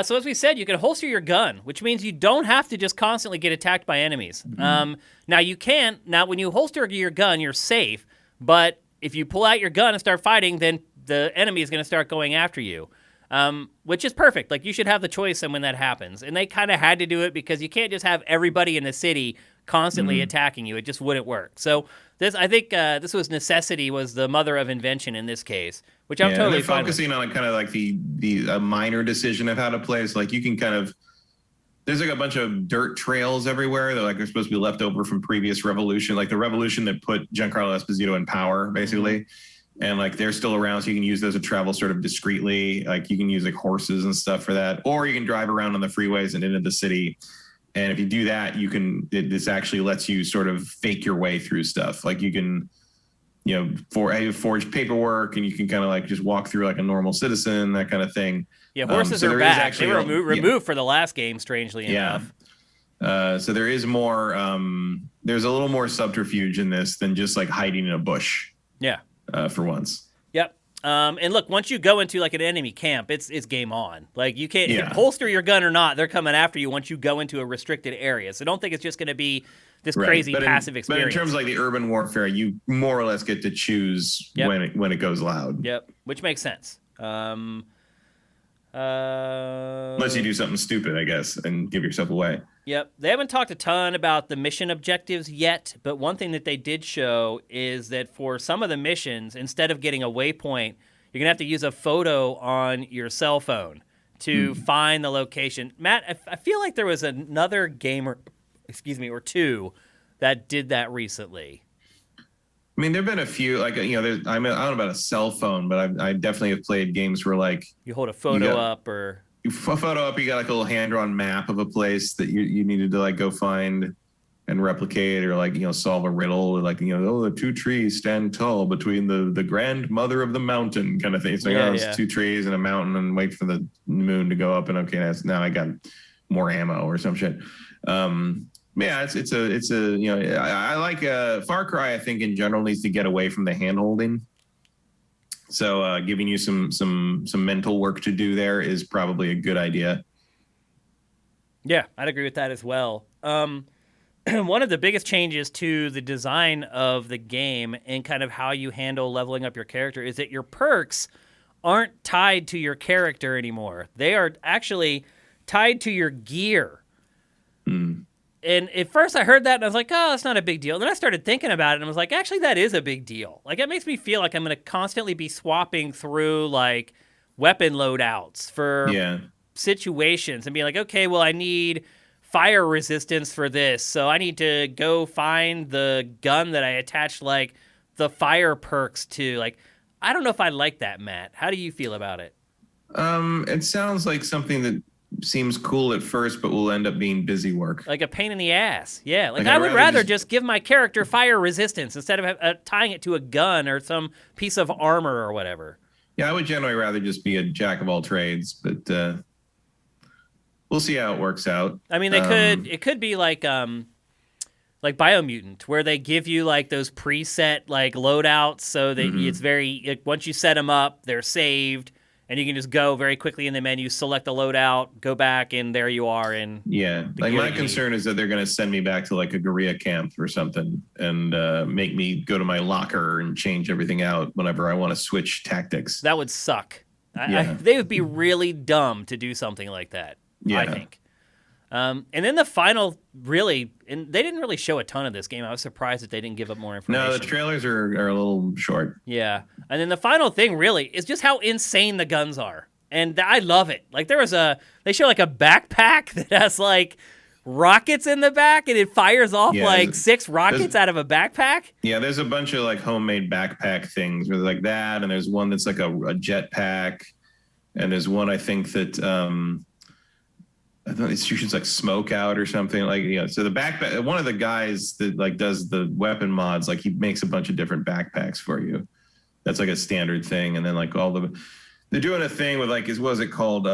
So as we said, you can holster your gun, which means you don't have to just constantly get attacked by enemies. Now you can. Now when you holster your gun, you're safe. But if you pull out your gun and start fighting, then the enemy is going to start going after you, which is perfect. You should have the choice when that happens. And they kind of had to do it because you can't just have everybody in the city constantly attacking you. It just wouldn't work. So I think this was necessity was the mother of invention in this case, which I'm totally fine with. Focusing on kind of like the minor decision of how to play. So like you can kind of, there's like a bunch of dirt trails everywhere that like are supposed to be left over from previous revolution, like the revolution that put Giancarlo Esposito in power, basically. And like they're still around, so you can use those to travel sort of discreetly. Like you can use like horses and stuff for that, or you can drive around on the freeways and into the city. And if you do that, this actually lets you sort of fake your way through stuff. Like you can, forge paperwork, and you can kind of like just walk through like a normal citizen, that kind of thing. Yeah, horses are back. They were removed for the last game, strangely enough. So there is more. There's a little more subterfuge in this than just like hiding in a bush. Yeah. For once. Yep. And look, once you go into like an enemy camp, it's game on. Like you can't holster your gun or not. They're coming after you once you go into a restricted area. So don't think it's just going to be this crazy passive experience. But in terms of like the urban warfare, you more or less get to choose when it goes loud. Yep. Which makes sense. Unless you do something stupid, I guess, and give yourself away. Yep. They haven't talked a ton about the mission objectives yet, but one thing that they did show is that for some of the missions, instead of getting a waypoint, you're going to have to use a photo on your cell phone to find the location. Matt, I feel like there was another game or two that did that recently. I mean, there have been a few, like, I don't know about a cell phone, but I definitely have played games where, like... You hold a photo up or... You photo up, you got like a little hand-drawn map of a place that you needed to, like, go find and replicate, or, like, solve a riddle, or, like, the two trees stand tall between the grandmother of the mountain kind of thing. It's like, it's two trees and a mountain, and wait for the moon to go up, and okay, now I got more ammo or some shit. Yeah, I like Far Cry. I think in general needs to get away from the hand holding. So giving you some mental work to do there is probably a good idea. Yeah, I'd agree with that as well. One of the biggest changes to the design of the game and kind of how you handle leveling up your character is that your perks aren't tied to your character anymore. They are actually tied to your gear. And at first I heard that and I was like, oh, that's not a big deal. And then I started thinking about it and I was like, actually, that is a big deal. Like, it makes me feel like I'm going to constantly be swapping through, like, weapon loadouts for situations and be like, okay, well, I need fire resistance for this. So I need to go find the gun that I attached, like, the fire perks to. Like, I don't know if I like that, Matt. How do you feel about it? It sounds like something that seems cool at first, but will end up being busy work. Like a pain in the ass. Yeah, like I would rather just give my character fire resistance instead of tying it to a gun or some piece of armor or whatever. Yeah, I would generally rather just be a jack of all trades, but we'll see how it works out. I mean, it could be like Biomutant, where they give you like those preset like loadouts so that it's very, once you set them up, they're saved. And you can just go very quickly in the menu, select the loadout, go back, and there you are. And like my concern is that they're going to send me back to like a guerrilla camp or something and make me go to my locker and change everything out whenever I want to switch tactics. That would suck. They would be really dumb to do something like that, I think. And then the final, really, and they didn't really show a ton of this game. I was surprised that they didn't give up more information. No, the trailers are a little short. Yeah. And then the final thing, really, is just how insane the guns are. And I love it. Like, they show like a backpack that has like rockets in the back, and it fires off like 6 rockets out of a backpack. Yeah, there's a bunch of like homemade backpack things where like that, and there's one that's like a jetpack, and there's one I think that I thought it shoots like smoke out or something, like, so the backpack, one of the guys that like does the weapon mods, like he makes a bunch of different backpacks for you. That's like a standard thing. And then like they're doing a thing with like, what is it called?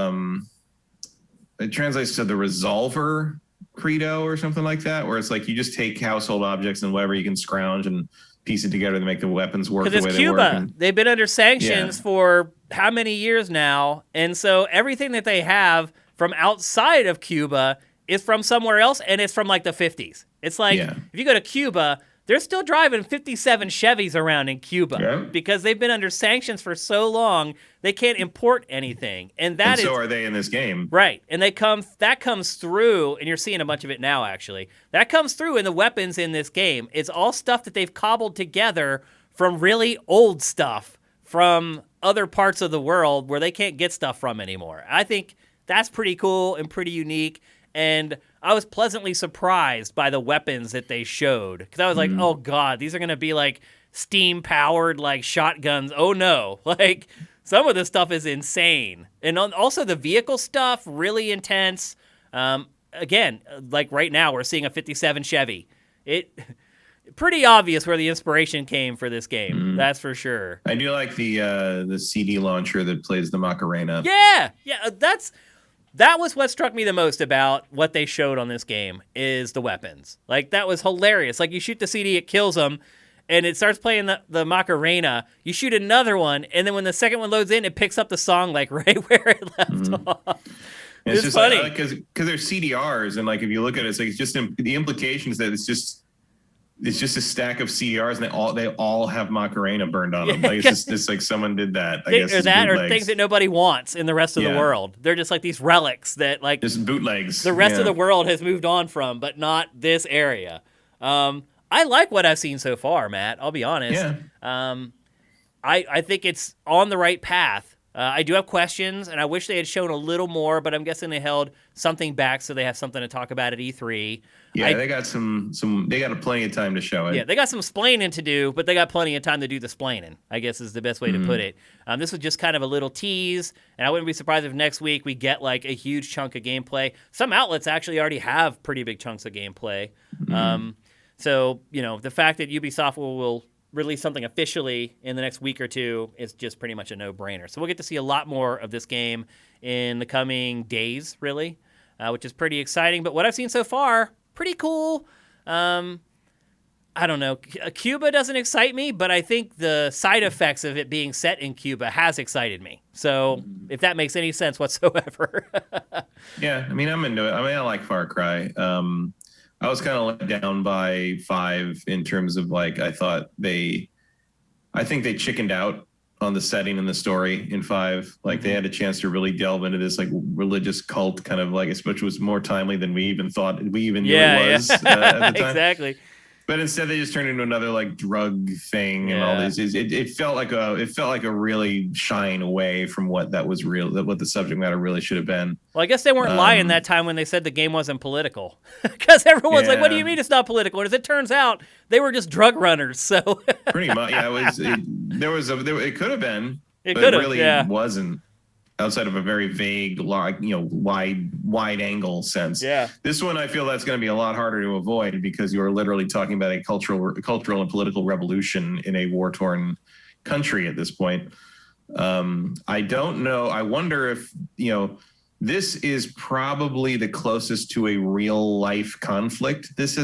It translates to the Resolver Credo or something like that, where it's like you just take household objects and whatever you can scrounge and piece it together to make the weapons work the way they work. Because it's Cuba. They've been under sanctions for how many years now? And so everything that they have from outside of Cuba is from somewhere else, and it's from like the 50s. It's like if you go to Cuba, they're still driving 57 Chevys around in Cuba Yeah. because they've been under sanctions for so long they can't import anything, and so are they in this game. right. And that comes through, and you're seeing a bunch of it now. Actually, that comes through in the weapons in this game. It's all stuff that they've cobbled together from really old stuff from other parts of the world where they can't get stuff from anymore. I think that's pretty cool and pretty unique. And I was pleasantly surprised by the weapons that they showed. Because I was like, oh, God, these are going to be like steam-powered like shotguns. Oh, no. Like, some of this stuff is insane. And also the vehicle stuff, really intense. Again, like right now, we're seeing a 57 Chevy. Pretty obvious where the inspiration came for this game. That's for sure. I do like the CD launcher that plays the Macarena. Yeah. That was what struck me the most about what they showed on this game is the weapons. Like, that was hilarious. Like, you shoot the CD, it kills them, and it starts playing the Macarena. You shoot another one, and then when the second one loads in, it picks up the song, like, right where it left off. It's It's just funny. because they're CDRs, and like if you look at it, it's like it's just the implications that it's just a stack of CDRs, and they all have Macarena burned on them. Like it's just like someone did that. I guess Or that, or bootlegs. things that nobody wants in the rest of the world. They're just like these relics that, like, Just bootlegs. the rest of the world has moved on from, but not this area. I like what I've seen so far, Matt. I'll be honest. Yeah. I think it's on the right path. I do have questions, and I wish they had shown a little more, but I'm guessing they held something back so they have something to talk about at E3. Yeah, they got they got plenty of time to show it. Yeah, they got some splaining to do, but they got plenty of time to do the splaining, I guess is the best way to put it. This was just kind of a little tease, and I wouldn't be surprised if next week we get like a huge chunk of gameplay. Some outlets actually already have pretty big chunks of gameplay. So, the fact that Ubisoft will release something officially in the next week or two is just pretty much a no-brainer. So we'll get to see a lot more of this game in the coming days, really, which is pretty exciting. But what I've seen so far, pretty cool. I don't know. Cuba doesn't excite me, but I think the side effects of it being set in Cuba has excited me. So if that makes any sense whatsoever. Yeah, I mean, I'm into it. I mean, I like Far Cry. I was kind of let down by 5 in terms of like I think they chickened out on the setting and the story in 5. Like they had a chance to really delve into this like religious cult kind of like, which was more timely than we even thought knew it was at the time. Exactly. But instead, they just turned into another like drug thing and all this. It felt like a really shying away from what that was what the subject matter really should have been. Well, I guess they weren't lying that time when they said the game wasn't political, because everyone's like, "What do you mean it's not political?" And as it turns out, they were just drug runners. So pretty much, yeah. It could have been. It but could it have, really wasn't. Outside of a very vague, wide angle sense. Yeah. This one, I feel that's going to be a lot harder to avoid because you are literally talking about a cultural and political revolution in a war-torn country at this point. I don't know. I wonder if, this is probably the closest to a real life conflict this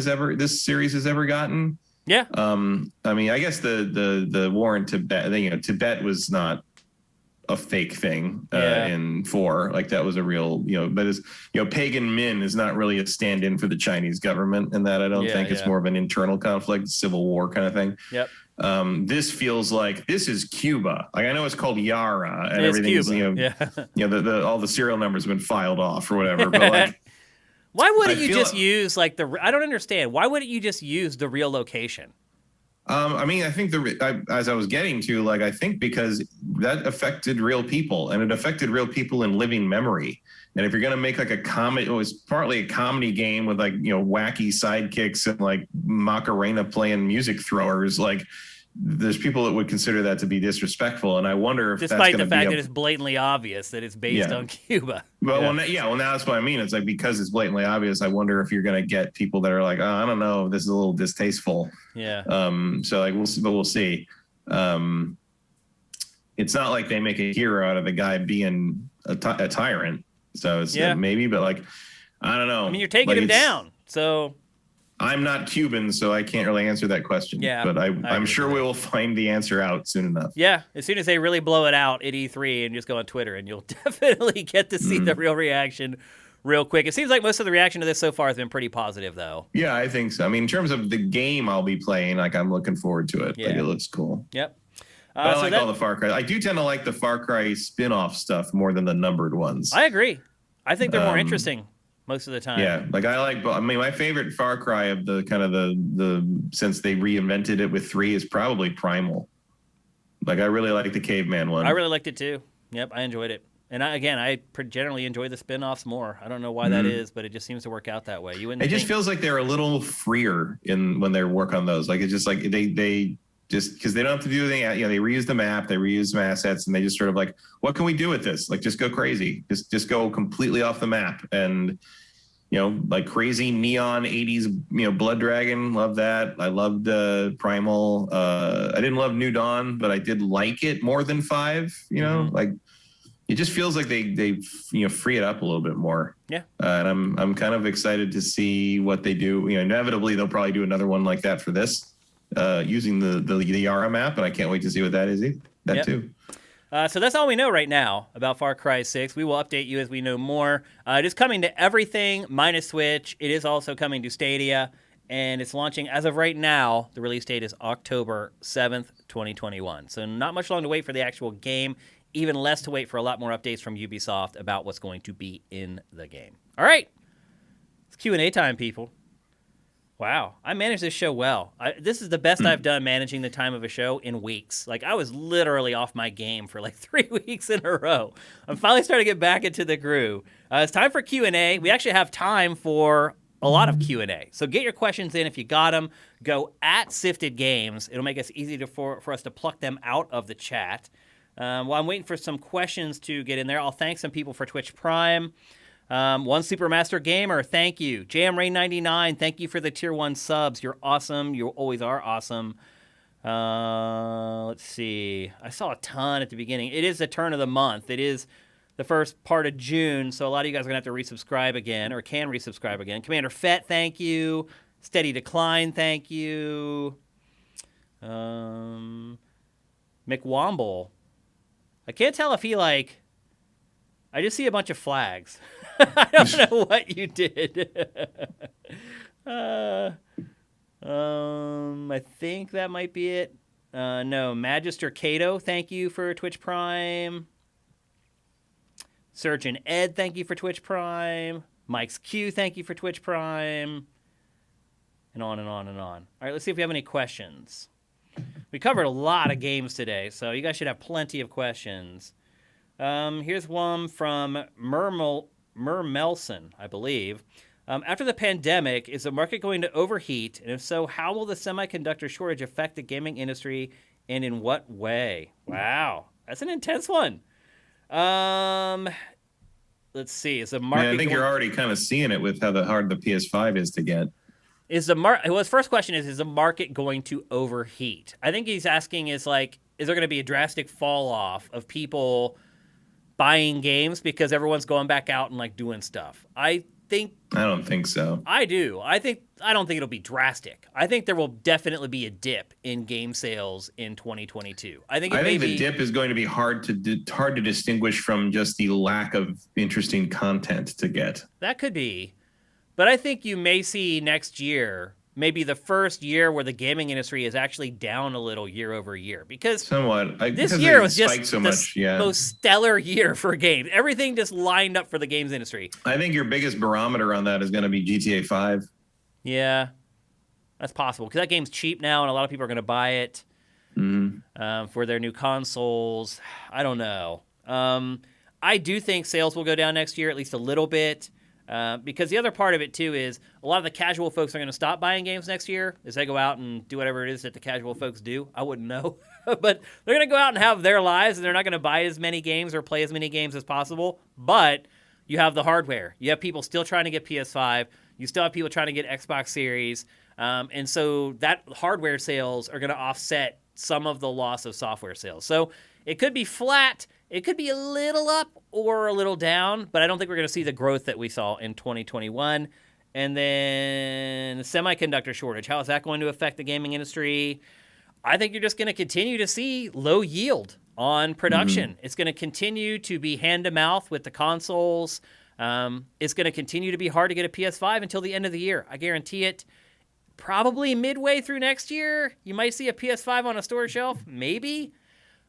series has ever gotten. Yeah. I mean, I guess the war in Tibet, Tibet was not a fake thing in 4. Like that was a real, but as pagan Min is not really a stand-in for the Chinese government, and that I don't think it's more of an internal conflict, civil war kind of thing. Yep. This feels like this is Cuba. Like I know it's called Yara and It's everything's Cuba. all the serial numbers have been filed off or whatever. But like, why wouldn't you just use like I don't understand. Why wouldn't you just use the real location? I mean, I think as I was getting to, like, I think because that affected real people, and it affected real people in living memory. And if you're going to make like a comedy, it was partly a comedy game with like, wacky sidekicks and like Macarena playing music throwers. Like there's people that would consider that to be disrespectful. And I wonder if despite the fact that it's blatantly obvious that it's based on Cuba. But well, now that's what I mean. It's like, because it's blatantly obvious, I wonder if you're going to get people that are like, oh, I don't know, this is a little distasteful. Yeah. So like, we'll see. It's not like they make a hero out of the guy being a tyrant. So it's maybe, but like, I don't know. I mean, you're taking him down. So I'm not Cuban, so I can't really answer that question. Yeah, but I'm sure we will find the answer out soon enough. Yeah, as soon as they really blow it out at E3 and just go on Twitter, and you'll definitely get to see the real reaction real quick. It seems like most of the reaction to this so far has been pretty positive, though. Yeah, I think so. I mean, in terms of the game I'll be playing, like I'm looking forward to it. Yeah. Like it looks cool. Yep. But I like all the Far Cry. I do tend to like the Far Cry spin-off stuff more than the numbered ones. I agree. I think they're more interesting most of the time. Yeah, like I mean, my favorite Far Cry of the kind of the since they reinvented it with 3 is probably Primal. Like I really like the Caveman one. I really liked it too. Yep, I enjoyed it. And I generally enjoy the spin-offs more. I don't know why that is, but it just seems to work out that way. It just feels like they're a little freer when they work on those. Like it's just like they just because they don't have to do anything. You know, they reuse the map, they reuse some assets, and they just sort of like, what can we do with this? Like just go crazy, just go completely off the map, and like crazy neon 80s, Blood Dragon. Love that. I loved Primal. I didn't love New Dawn, but I did like it more than 5. Like. It just feels like they free it up a little bit more. Yeah. And I'm kind of excited to see what they do. Inevitably they'll probably do another one like that for this, using the Yara map, and I can't wait to see what that is. Too. So that's all we know right now about Far Cry 6. We will update you as we know more. It is coming to everything minus Switch. It is also coming to Stadia, and it's launching as of right now. The release date is October 7th, 2021. So not much long to wait for the actual game. Even less to wait for a lot more updates from Ubisoft about what's going to be in the game. All right. It's Q&A time, people. Wow. I managed this show well. This is the best I've done managing the time of a show in weeks. Like, I was literally off my game for like 3 weeks in a row. I'm finally starting to get back into the groove. It's time for Q&A. We actually have time for a lot of Q&A. So get your questions in if you got them. Go at Sifted Games. It'll make us easy for us to pluck them out of the chat. While I'm waiting for some questions to get in there, I'll thank some people for Twitch Prime. One Supermaster Gamer, thank you. JamRain99, thank you for the Tier 1 subs. You're awesome. You always are awesome. Let's see. I saw a ton at the beginning. It is the turn of the month. It is the first part of June, so a lot of you guys are going to have to resubscribe again, or can resubscribe again. Commander Fett, thank you. Steady Decline, thank you. McWomble. I can't tell if I just see a bunch of flags. I don't know what you did. I think that might be it. No, Magister Cato, thank you for Twitch Prime. Surgeon Ed, thank you for Twitch Prime. Mike's Q, thank you for Twitch Prime. And on and on and on. All right, let's see if we have any questions. We covered a lot of games today, so you guys should have plenty of questions. Here's one from Mermelson, I believe. After the pandemic, is the market going to overheat? And if so, how will the semiconductor shortage affect the gaming industry, and in what way? Wow, that's an intense one. Let's see. Is the market? I think you're already kind of seeing it with how hard the PS5 is to get. His first question is the market going to overheat? I think he's asking is there going to be a drastic fall off of people buying games because everyone's going back out and doing stuff? I don't think so. I do. I don't think it'll be drastic. I think there will definitely be a dip in game sales in 2022. I think the dip is going to be hard to distinguish from just the lack of interesting content to get. That could be. But I think you may see next year, maybe the first year where the gaming industry is actually down a little year over year. Because this year was just the most stellar year for games. Everything just lined up for the games industry. I think your biggest barometer on that is going to be GTA 5. Yeah, that's possible. Because that game's cheap now, and a lot of people are going to buy it for their new consoles. I don't know. I do think sales will go down next year, at least a little bit. Because the other part of it, too, is a lot of the casual folks are going to stop buying games next year as they go out and do whatever it is that the casual folks do. I wouldn't know. But they're going to go out and have their lives, and they're not going to buy as many games or play as many games as possible. But you have the hardware. You have people still trying to get PS5. You still have people trying to get Xbox Series. And so that hardware sales are going to offset some of the loss of software sales. So it could be flat. It could be a little up or a little down, but I don't think we're going to see the growth that we saw in 2021. And then the semiconductor shortage, how is that going to affect the gaming industry? I think you're just going to continue to see low yield on production. It's going to continue to be hand to mouth with the consoles. It's going to continue to be hard to get a PS5 until the end of the year. I guarantee it. Probably midway through next year, you might see a PS5 on a store shelf. Maybe.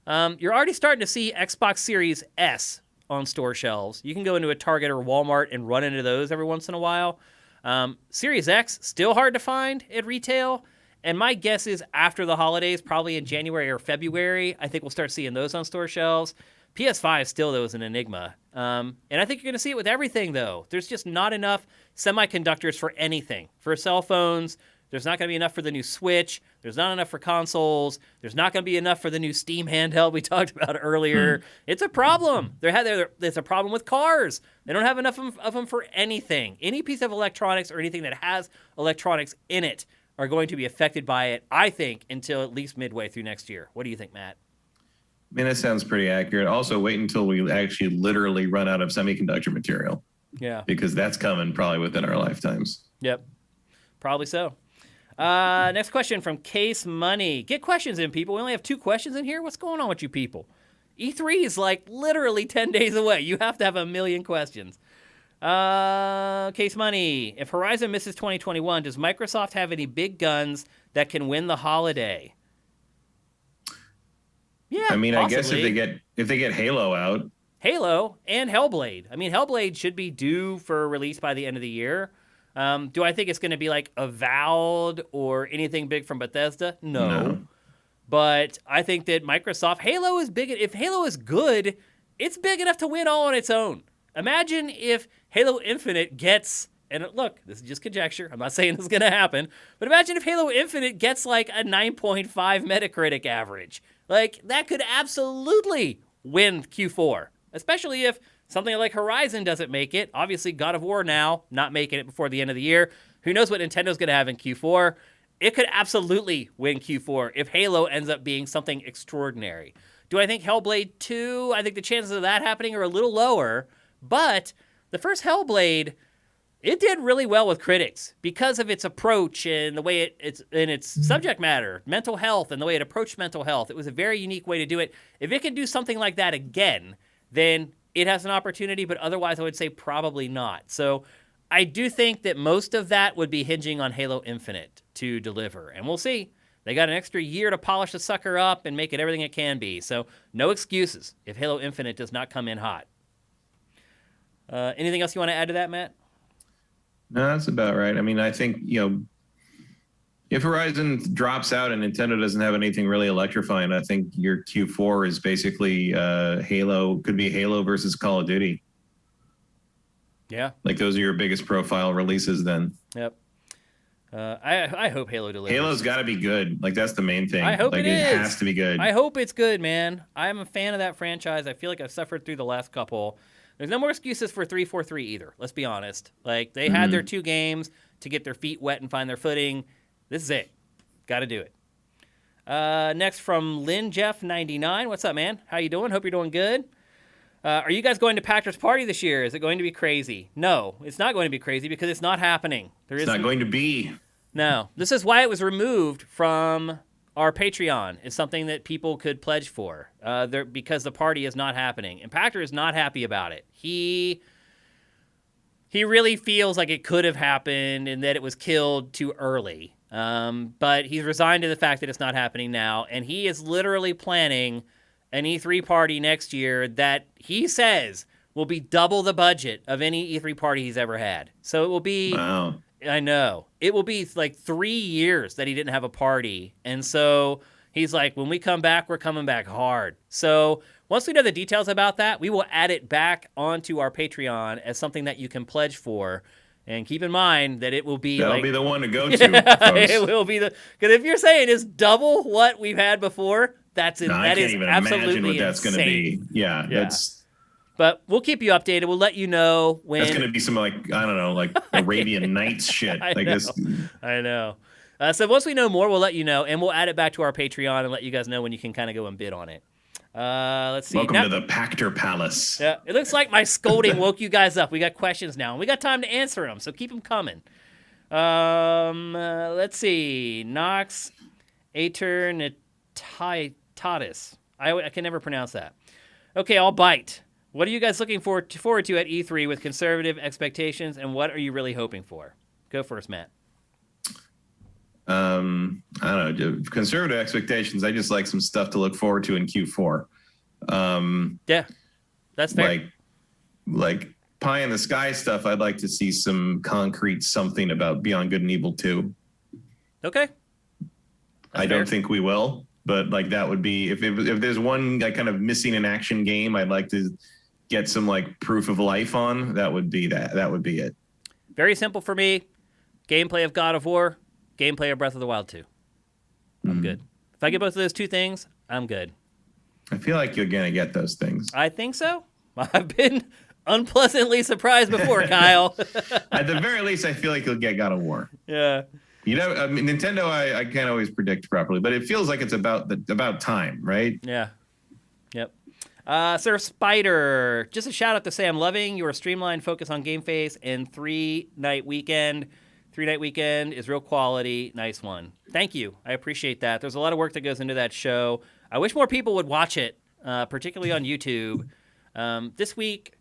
You're already starting to see Xbox Series S on store shelves. You can go into a Target or Walmart and run into those every once in a while. Series X, still hard to find at retail. And my guess is after the holidays, probably in January or February, I think we'll start seeing those on store shelves. PS5 still, though, is an enigma. And I think you're going to see it with everything, though. There's just not enough semiconductors for anything. For cell phones, there's not going to be enough for the new Switch. There's not enough for consoles. There's not going to be enough for the new Steam handheld we talked about earlier. It's a problem. There's a problem with cars. They don't have enough of them for anything. Any piece of electronics or anything that has electronics in it are going to be affected by it, I think, until at least midway through next year. What do you think, Matt? I mean, that sounds pretty accurate. Also, wait until we actually literally run out of semiconductor material. Yeah. Because that's coming probably within our lifetimes. Yep. Probably so. Next question from Case Money. Get questions in, people. We only have 2 questions in here. What's going on with you people? E3 is like literally 10 days away. You have to have a million questions. Case Money. If Horizon misses 2021, does Microsoft have any big guns that can win the holiday? Yeah, I mean, possibly. I guess if they get Halo out. Halo and Hellblade. I mean, Hellblade should be due for release by the end of the year. Do I think it's going to be like Avowed or anything big from Bethesda? No. But I think that Microsoft, Halo is big. If Halo is good, it's big enough to win all on its own. Imagine if Halo Infinite gets, and look, this is just conjecture. I'm not saying this is going to happen, but imagine if Halo Infinite gets like a 9.5 Metacritic average. Like, that could absolutely win Q4, especially if something like Horizon doesn't make it. Obviously, God of War now not making it before the end of the year. Who knows what Nintendo's going to have in Q4? It could absolutely win Q4 if Halo ends up being something extraordinary. Do I think Hellblade 2? I think the chances of that happening are a little lower, but the first Hellblade, it did really well with critics because of its approach and the way it's in its subject matter, mental health, and the way it approached mental health. It was a very unique way to do it. If it can do something like that again, then it has an opportunity, but otherwise I would say probably not. So I do think that most of that would be hinging on Halo Infinite to deliver, and we'll see. They got an extra year to polish the sucker up and make it everything it can be. So no excuses if Halo Infinite does not come in hot. Anything else you want to add to that, Matt? No, that's about right. I mean, I think, if Horizon drops out and Nintendo doesn't have anything really electrifying, I think your Q4 is basically Halo, could be Halo versus Call of Duty. Yeah. Like, those are your biggest profile releases then. Yep. I hope Halo delivers. Halo's got to be good. Like, that's the main thing. I hope it is. It has to be good. I hope it's good, man. I'm a fan of that franchise. I feel like I've suffered through the last couple. There's no more excuses for 343 either. Let's be honest. Like, they had their 2 games to get their feet wet and find their footing. This is it. Got to do it. Next from Lynn Jeff 99. What's up, man? How you doing? Hope you're doing good. Are you guys going to Patrick's party this year? Is it going to be crazy? No, it's not going to be crazy because it's not happening. It's not going to be. No. This is why it was removed from our Patreon. It's something that people could pledge for because the party is not happening. And Patrick is not happy about it. He really feels like it could have happened and that it was killed too early. But he's resigned to the fact that it's not happening now. And he is literally planning an E3 party next year that he says will be double the budget of any E3 party he's ever had. So it will be... Wow. I know. It will be like 3 years that he didn't have a party. And so he's like, when we come back, we're coming back hard. So once we know the details about that, we will add it back onto our Patreon as something that you can pledge for. And keep in mind that it will be That'll be the one to go to, folks. It will be because if you're saying it's double what we've had before, that is even absolutely imagine what that's going to be. Yeah, that's... But we'll keep you updated. We'll let you know when. That's going to be some, like, I don't know, like Arabian Nights shit. I know. So once we know more, we'll let you know, and we'll add it back to our Patreon and let you guys know when you can kind of go and bid on it. Let's see. Welcome to the Pactor Palace. Yeah, it looks like my scolding woke you guys up. We got questions now, and we got time to answer them, so keep them coming. Let's see. Nox Eternitatis. I can never pronounce that. Okay, I'll bite. What are you guys looking forward to at E3 with conservative expectations, and what are you really hoping for? Go first, Matt. I don't know. Conservative expectations. I just like some stuff to look forward to in Q4. Yeah, that's fair. Like pie in the sky stuff. I'd like to see some concrete something about Beyond Good and Evil 2. Okay. I don't think we will, but like that would be if there's one like kind of missing in action game I'd like to get some like proof of life on. That would be it. Very simple for me. Gameplay of God of War, gameplay of Breath of the Wild 2. I'm good. If I get both of those two things, I'm good. I feel like you're gonna get those things. I think so. I've been unpleasantly surprised before, Kyle. At the very least, I feel like you'll get God of War. Yeah. You know, I mean, Nintendo, I can't always predict properly, but it feels like it's about time, right? Yeah. Yep. Sir Spider, just a shout out to say I'm loving your streamlined focus on GameFace and 3-night weekend. 3-night weekend is real quality. Nice one. Thank you. I appreciate that. There's a lot of work that goes into that show. I wish more people would watch it, particularly on YouTube. This week,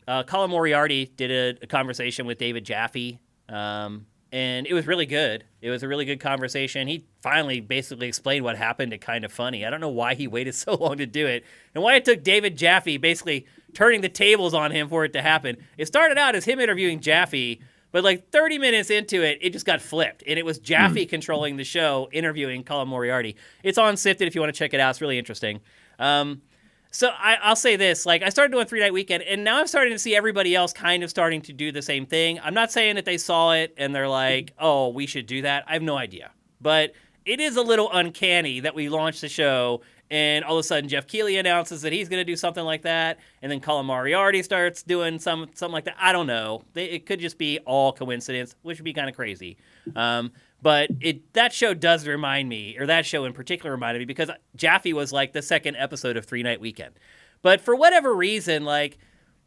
Colin Moriarty did a conversation with David Jaffe, and it was really good. It was a really good conversation. He finally basically explained what happened. It kind of funny. I don't know why he waited so long to do it, and why it took David Jaffe basically turning the tables on him for it to happen. It started out as him interviewing Jaffe, but like 30 minutes into it, it just got flipped, and it was Jaffe controlling the show, interviewing Colin Moriarty. It's on Sifted if you want to check it out. It's really interesting. So I'll say this, like I started doing 3-night weekend, and now I'm starting to see everybody else kind of starting to do the same thing. I'm not saying that they saw it and they're like, oh, we should do that. I have no idea. But it is a little uncanny that we launched the show and all of a sudden Jeff Keighley announces that he's going to do something like that, and then Colin Moriarty starts doing something like that. I don't know. It could just be all coincidence, which would be kind of crazy. But that show does remind me, or that show in particular reminded me, because Jaffe was like the second episode of 3-night weekend. But for whatever reason, like,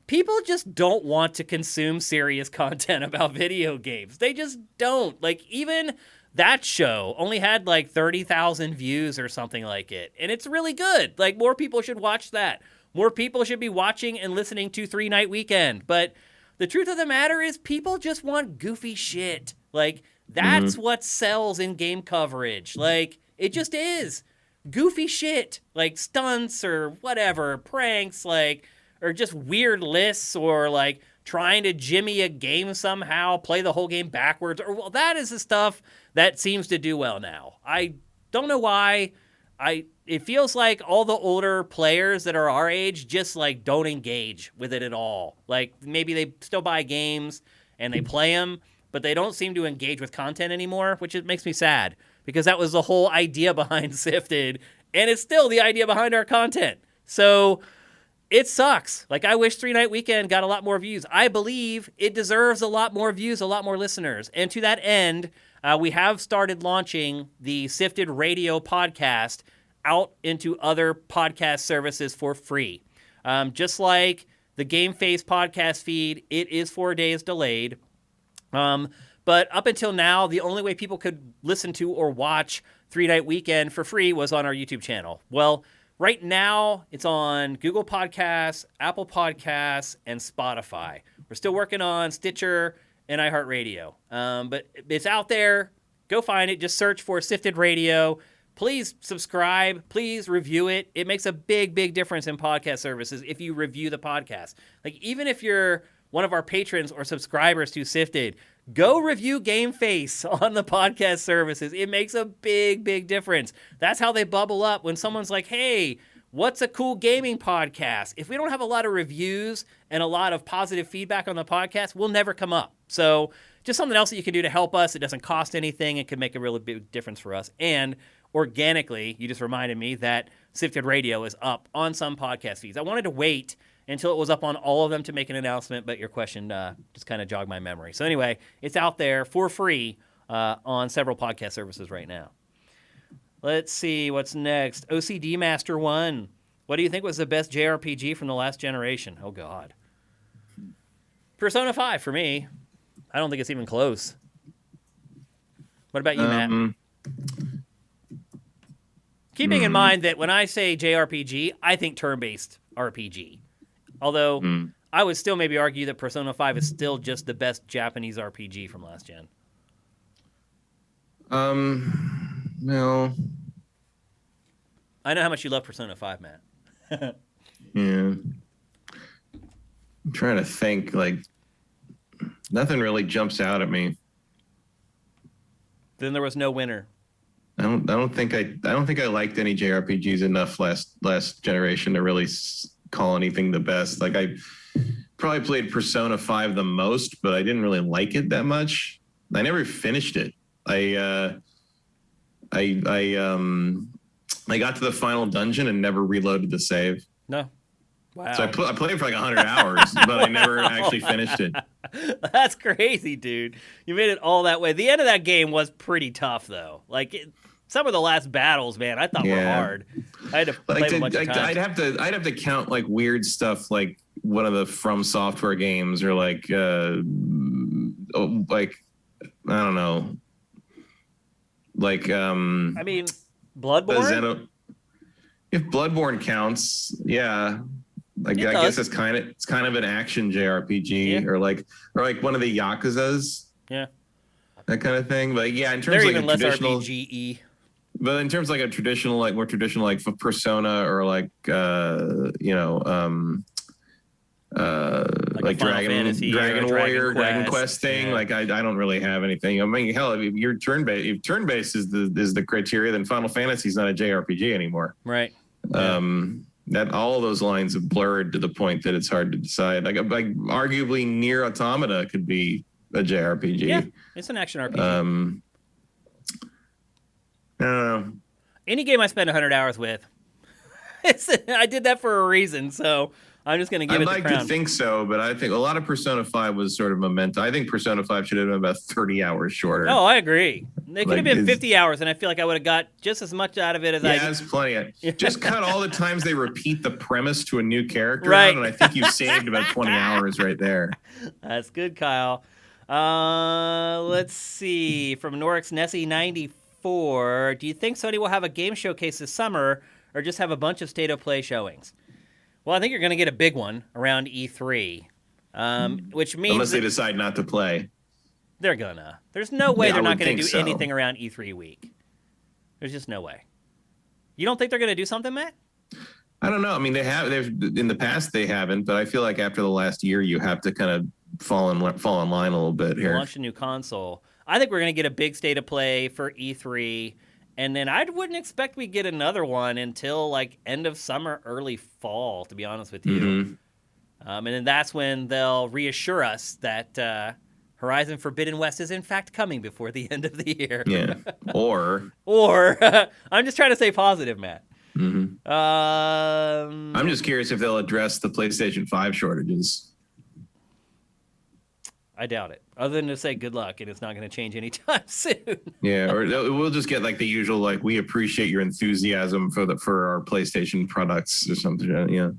people just don't want to consume serious content about video games. They just don't. Like, even that show only had like 30,000 views or something like it. And it's really good. Like, more people should watch that. More people should be watching and listening to 3-night weekend. But the truth of the matter is people just want goofy shit. Like, that's what sells in game coverage. Like, it just is. Goofy shit. Like, stunts or whatever, pranks, like, or just weird lists, or like trying to jimmy a game somehow, play the whole game backwards. Or, well, that is the stuff that seems to do well now. I don't know why. It feels like all the older players that are our age just like don't engage with it at all. Like, maybe they still buy games and they play them, but they don't seem to engage with content anymore, which it makes me sad, because that was the whole idea behind Sifted, and it's still the idea behind our content. So it sucks. Like, I wish 3-night weekend got a lot more views. I believe it deserves a lot more views, a lot more listeners. And to that end, we have started launching the Sifted Radio podcast out into other podcast services for free. Just like the GameFace podcast feed, it is 4 days delayed. But up until now, the only way people could listen to or watch 3-night weekend for free was on our YouTube channel. Well, right now, it's on Google Podcasts, Apple Podcasts, and Spotify. We're still working on Stitcher and iHeartRadio. But it's out there. Go find it. Just search for Sifted Radio. Please subscribe. Please review it. It makes a big, big difference in podcast services if you review the podcast. Like, even if you're one of our patrons or subscribers to Sifted, go review GameFace on the podcast services. It makes a big, big difference. That's how they bubble up when someone's like, hey, what's a cool gaming podcast? If we don't have a lot of reviews and a lot of positive feedback on the podcast, we'll never come up. So just something else that you can do to help us. It doesn't cost anything. It can make a really big difference for us. And organically, you just reminded me that Sifted Radio is up on some podcast feeds. I wanted to wait until it was up on all of them to make an announcement, but your question just kind of jogged my memory. So anyway, it's out there for free on several podcast services right now. Let's see what's next. OCD Master 1. What do you think was the best JRPG from the last generation? Oh, God. Persona 5 for me. I don't think it's even close. What about you, Matt? Keeping in mind that when I say JRPG, I think turn-based RPG. Although I would still maybe argue that Persona 5 is still just the best Japanese RPG from last gen. No. I know how much you love Persona 5, Matt. Yeah. I'm trying to think, like, nothing really jumps out at me. Then there was no winner. I don't think I liked any JRPGs enough last generation to really call anything the best. Like, I probably played Persona 5 the most, but I didn't really like it that much. I never finished it. I got to the final dungeon and never reloaded the save. No. Wow. So I played for like 100 hours, but I never actually finished it. That's crazy, dude. You made it all that way. The end of that game was pretty tough, though. Like, some of the last battles, man, I thought were hard. I had to play a bunch of times. I'd have to count like weird stuff, like one of the From Software games, or like I don't know, like I mean, Bloodborne. If Bloodborne counts, yeah. Like, I guess it's kind of an action JRPG, or like one of the Yakuzas. Yeah. That kind of thing. But yeah, in terms of like even a less traditional RPG-y. But in terms of like a traditional, like more traditional, like Persona, or like like Dragon Warrior, Dragon Quest thing. Yeah. Like I don't really have anything. I mean, hell, if you're turn-based is the criteria, then Final Fantasy is not a JRPG anymore. Right. That all of those lines have blurred to the point that it's hard to decide. Like arguably, Nier Automata could be a JRPG. Yeah, it's an action RPG. I don't know. Any game I spend 100 hours with, I did that for a reason. So I'm just going to give it the crown. I'd like to think so, but I think a lot of Persona 5 was sort of memento. I think Persona 5 should have been about 30 hours shorter. Oh, I agree. It could have been 50 hours, and I feel like I would have got just as much out of it as I... Yeah, that's plenty. Just cut all the times they repeat the premise to a new character right. out, and I think you've saved about 20 hours right there. That's good, Kyle. Let's see. From Norix Nessie 94, do you think Sony will have a game showcase this summer, or just have a bunch of state of play showings? Well, I think you're going to get a big one around E3, which means... Unless they decide not to play. They're gonna. There's no way they're not going to do anything around E3 week. There's just no way. You don't think they're going to do something, Matt? I don't know. I mean, they've in the past they haven't, but I feel like after the last year, you have to kind of fall in line a little bit here. Launch a new console. I think we're going to get a big state of play for E3. And then I wouldn't expect we get another one until like end of summer, early fall, to be honest with you. Mm-hmm. And then that's when they'll reassure us that Horizon Forbidden West is in fact coming before the end of the year. Yeah. Or I'm just trying to stay positive, Matt. Mm-hmm. I'm just curious if they'll address the PlayStation 5 shortages. I doubt it. Other than to say good luck, and it's not going to change anytime soon. Yeah, or we'll just get like the usual, like, we appreciate your enthusiasm for our PlayStation products or something. Yeah.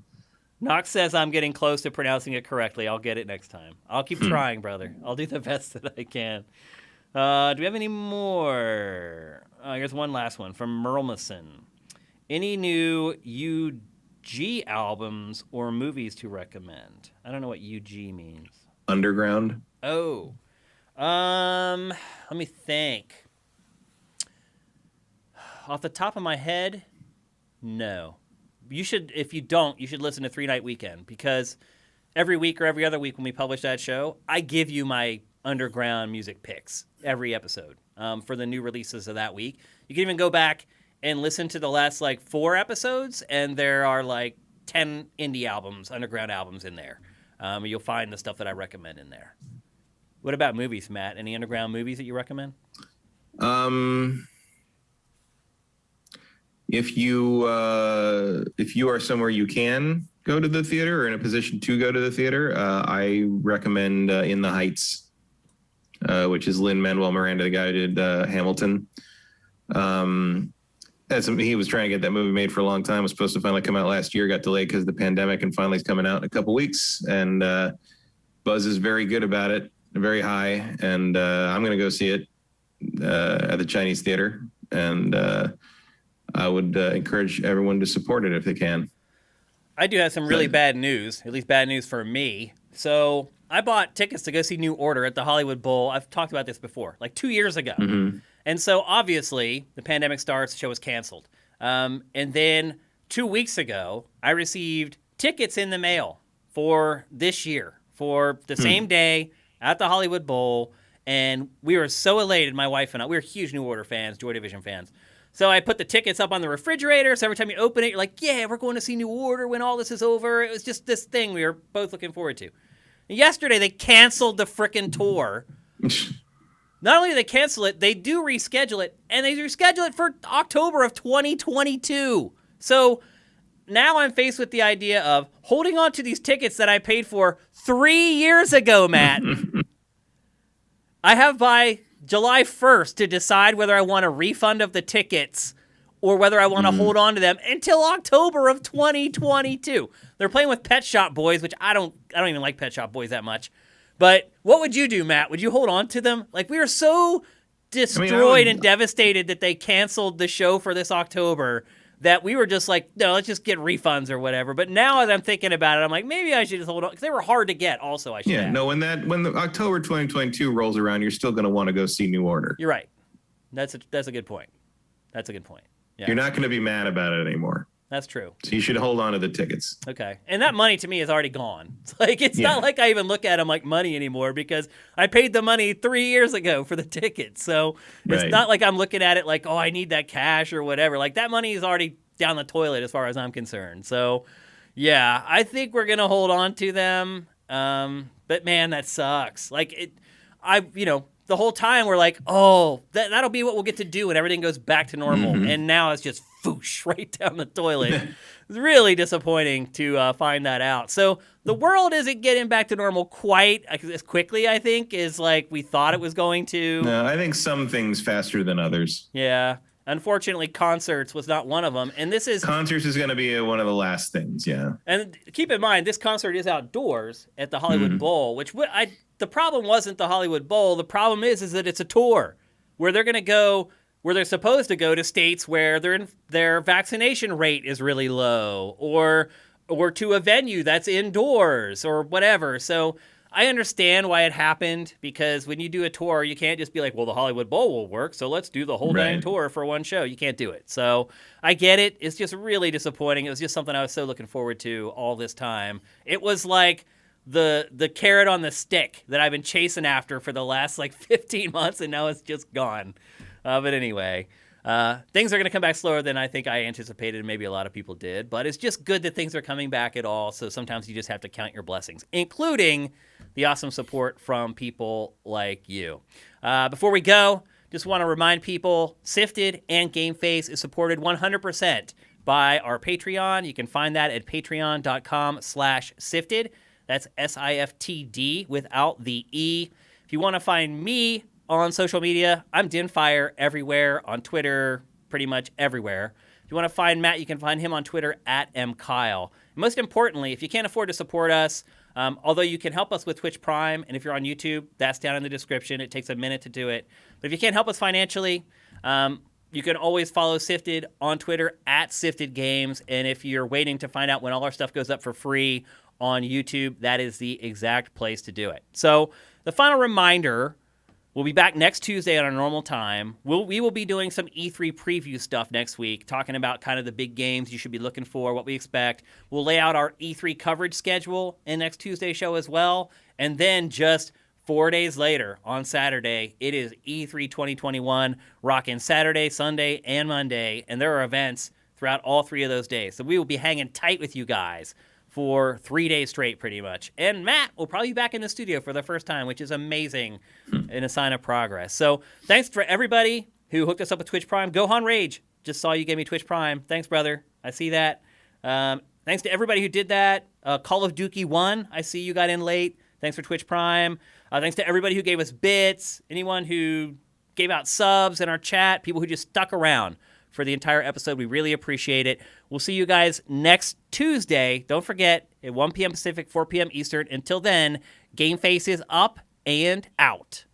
Knox says I'm getting close to pronouncing it correctly. I'll get it next time. I'll keep trying, brother. I'll do the best that I can. Do we have any more? Here's one last one from Merlmason. Any new UG albums or movies to recommend? I don't know what UG means. Underground. Oh, let me think. Off the top of my head, no. You should, if you don't, you should listen to 3 Night Weekend, because every week or every other week when we publish that show, I give you my underground music picks every episode for the new releases of that week. You can even go back and listen to the last like 4 episodes, and there are like 10 indie albums, underground albums in there. You'll find the stuff that I recommend in there. What about movies, Matt? Any underground movies that you recommend? If you are somewhere you can go to the theater, or in a position to go to the theater, I recommend In the Heights, which is Lin-Manuel Miranda, the guy who did Hamilton. He was trying to get that movie made for a long time. It was supposed to finally come out last year, got delayed because of the pandemic, and finally it's coming out in a couple weeks. And buzz is very good about it, very high. And I'm going to go see it at the Chinese theater. And I would encourage everyone to support it if they can. I do have some really bad news, at least bad news for me. So I bought tickets to go see New Order at the Hollywood Bowl. I've talked about this before, like 2 years ago. Mm-hmm. And so obviously the pandemic starts, the show was canceled. And then 2 weeks ago, I received tickets in the mail for this year for the same day at the Hollywood Bowl. And we were so elated, my wife and I. We were huge New Order fans, Joy Division fans. So I put the tickets up on the refrigerator. So every time you open it, you're like, yeah, we're going to see New Order when all this is over. It was just this thing we were both looking forward to. And yesterday, they canceled the frickin' tour. Not only do they cancel it, they do reschedule it. And they reschedule it for October of 2022. So now I'm faced with the idea of holding on to these tickets that I paid for 3 years ago, Matt. I have by July 1st to decide whether I want a refund of the tickets or whether I want to hold on to them until October of 2022. They're playing with Pet Shop Boys, which I don't even like Pet Shop Boys that much. But what would you do, Matt? Would you hold on to them? Like, we were so destroyed and devastated that they canceled the show for this October that we were just like, no, let's just get refunds or whatever. But now as I'm thinking about it, I'm like, maybe I should just hold on, because they were hard to get also, I should add. No, when the October 2022 rolls around, you're still going to want to go see New Order. You're right. That's a good point. That's a good point. Yeah. You're not going to be mad about it anymore. That's true. So you should hold on to the tickets. Okay. And that money to me is already gone. It's like, it's not like I even look at them like money anymore because I paid the money 3 years ago for the tickets. So it's not like I'm looking at it like, oh, I need that cash or whatever. Like, that money is already down the toilet as far as I'm concerned. So yeah, I think we're going to hold on to them. But man, that sucks. Like, the whole time we're like, oh, that'll be what we'll get to do when everything goes back to normal. Mm-hmm. And now it's just whoosh right down the toilet. It's really disappointing to find that out. So the world isn't getting back to normal quite as quickly, I think, as like we thought it was going to. No, I think some things faster than others. Yeah. Unfortunately, concerts was not one of them. And Concerts is going to be one of the last things, yeah. And keep in mind, this concert is outdoors at the Hollywood Bowl, which the problem wasn't the Hollywood Bowl. The problem is that it's a tour where they're going to go, where they're supposed to go to states where their vaccination rate is really low, or to a venue that's indoors or whatever. So I understand why it happened, because when you do a tour, you can't just be like, well, the Hollywood Bowl will work, so let's do the whole dang tour for one show. You can't do it. So I get it. It's just really disappointing. It was just something I was so looking forward to all this time. It was like the carrot on the stick that I've been chasing after for the last like 15 months, and now it's just gone. But anyway, things are going to come back slower than I think I anticipated, and maybe a lot of people did. But it's just good that things are coming back at all. So sometimes you just have to count your blessings, including the awesome support from people like you. Before we go, just want to remind people, Sifted and GameFace is supported 100% by our Patreon. You can find that at patreon.com/sifted. That's SIFTD without the E. If you want to find me on social media, I'm Dinfire everywhere, on Twitter, pretty much everywhere. If you want to find Matt, you can find him on Twitter at MKyle. Most importantly, if you can't afford to support us, although you can help us with Twitch Prime, and if you're on YouTube, that's down in the description. It takes a minute to do it. But if you can't help us financially, you can always follow Sifted on Twitter at Sifted Games. And if you're waiting to find out when all our stuff goes up for free on YouTube, that is the exact place to do it. So the final reminder, we'll be back next Tuesday at our normal time. We will be doing some E3 preview stuff next week, talking about kind of the big games you should be looking for, what we expect. We'll lay out our E3 coverage schedule in next Tuesday's show as well. And then just 4 days later, on Saturday, it is E3 2021, rocking Saturday, Sunday, and Monday. And there are events throughout all 3 of those days. So we will be hanging tight with you guys for 3 days straight, pretty much. And Matt will probably be back in the studio for the first time, which is amazing and a sign of progress. So thanks for everybody who hooked us up with Twitch Prime. Gohan Rage, just saw you gave me Twitch Prime. Thanks, brother. I see that. Thanks to everybody who did that. Call of Duty 1, I see you got in late. Thanks for Twitch Prime. Thanks to everybody who gave us bits, anyone who gave out subs in our chat, people who just stuck around for the entire episode. We really appreciate it. We'll see you guys next Tuesday. Don't forget, at 1 p.m. Pacific, 4 p.m. Eastern. Until then, GameFace is up and out.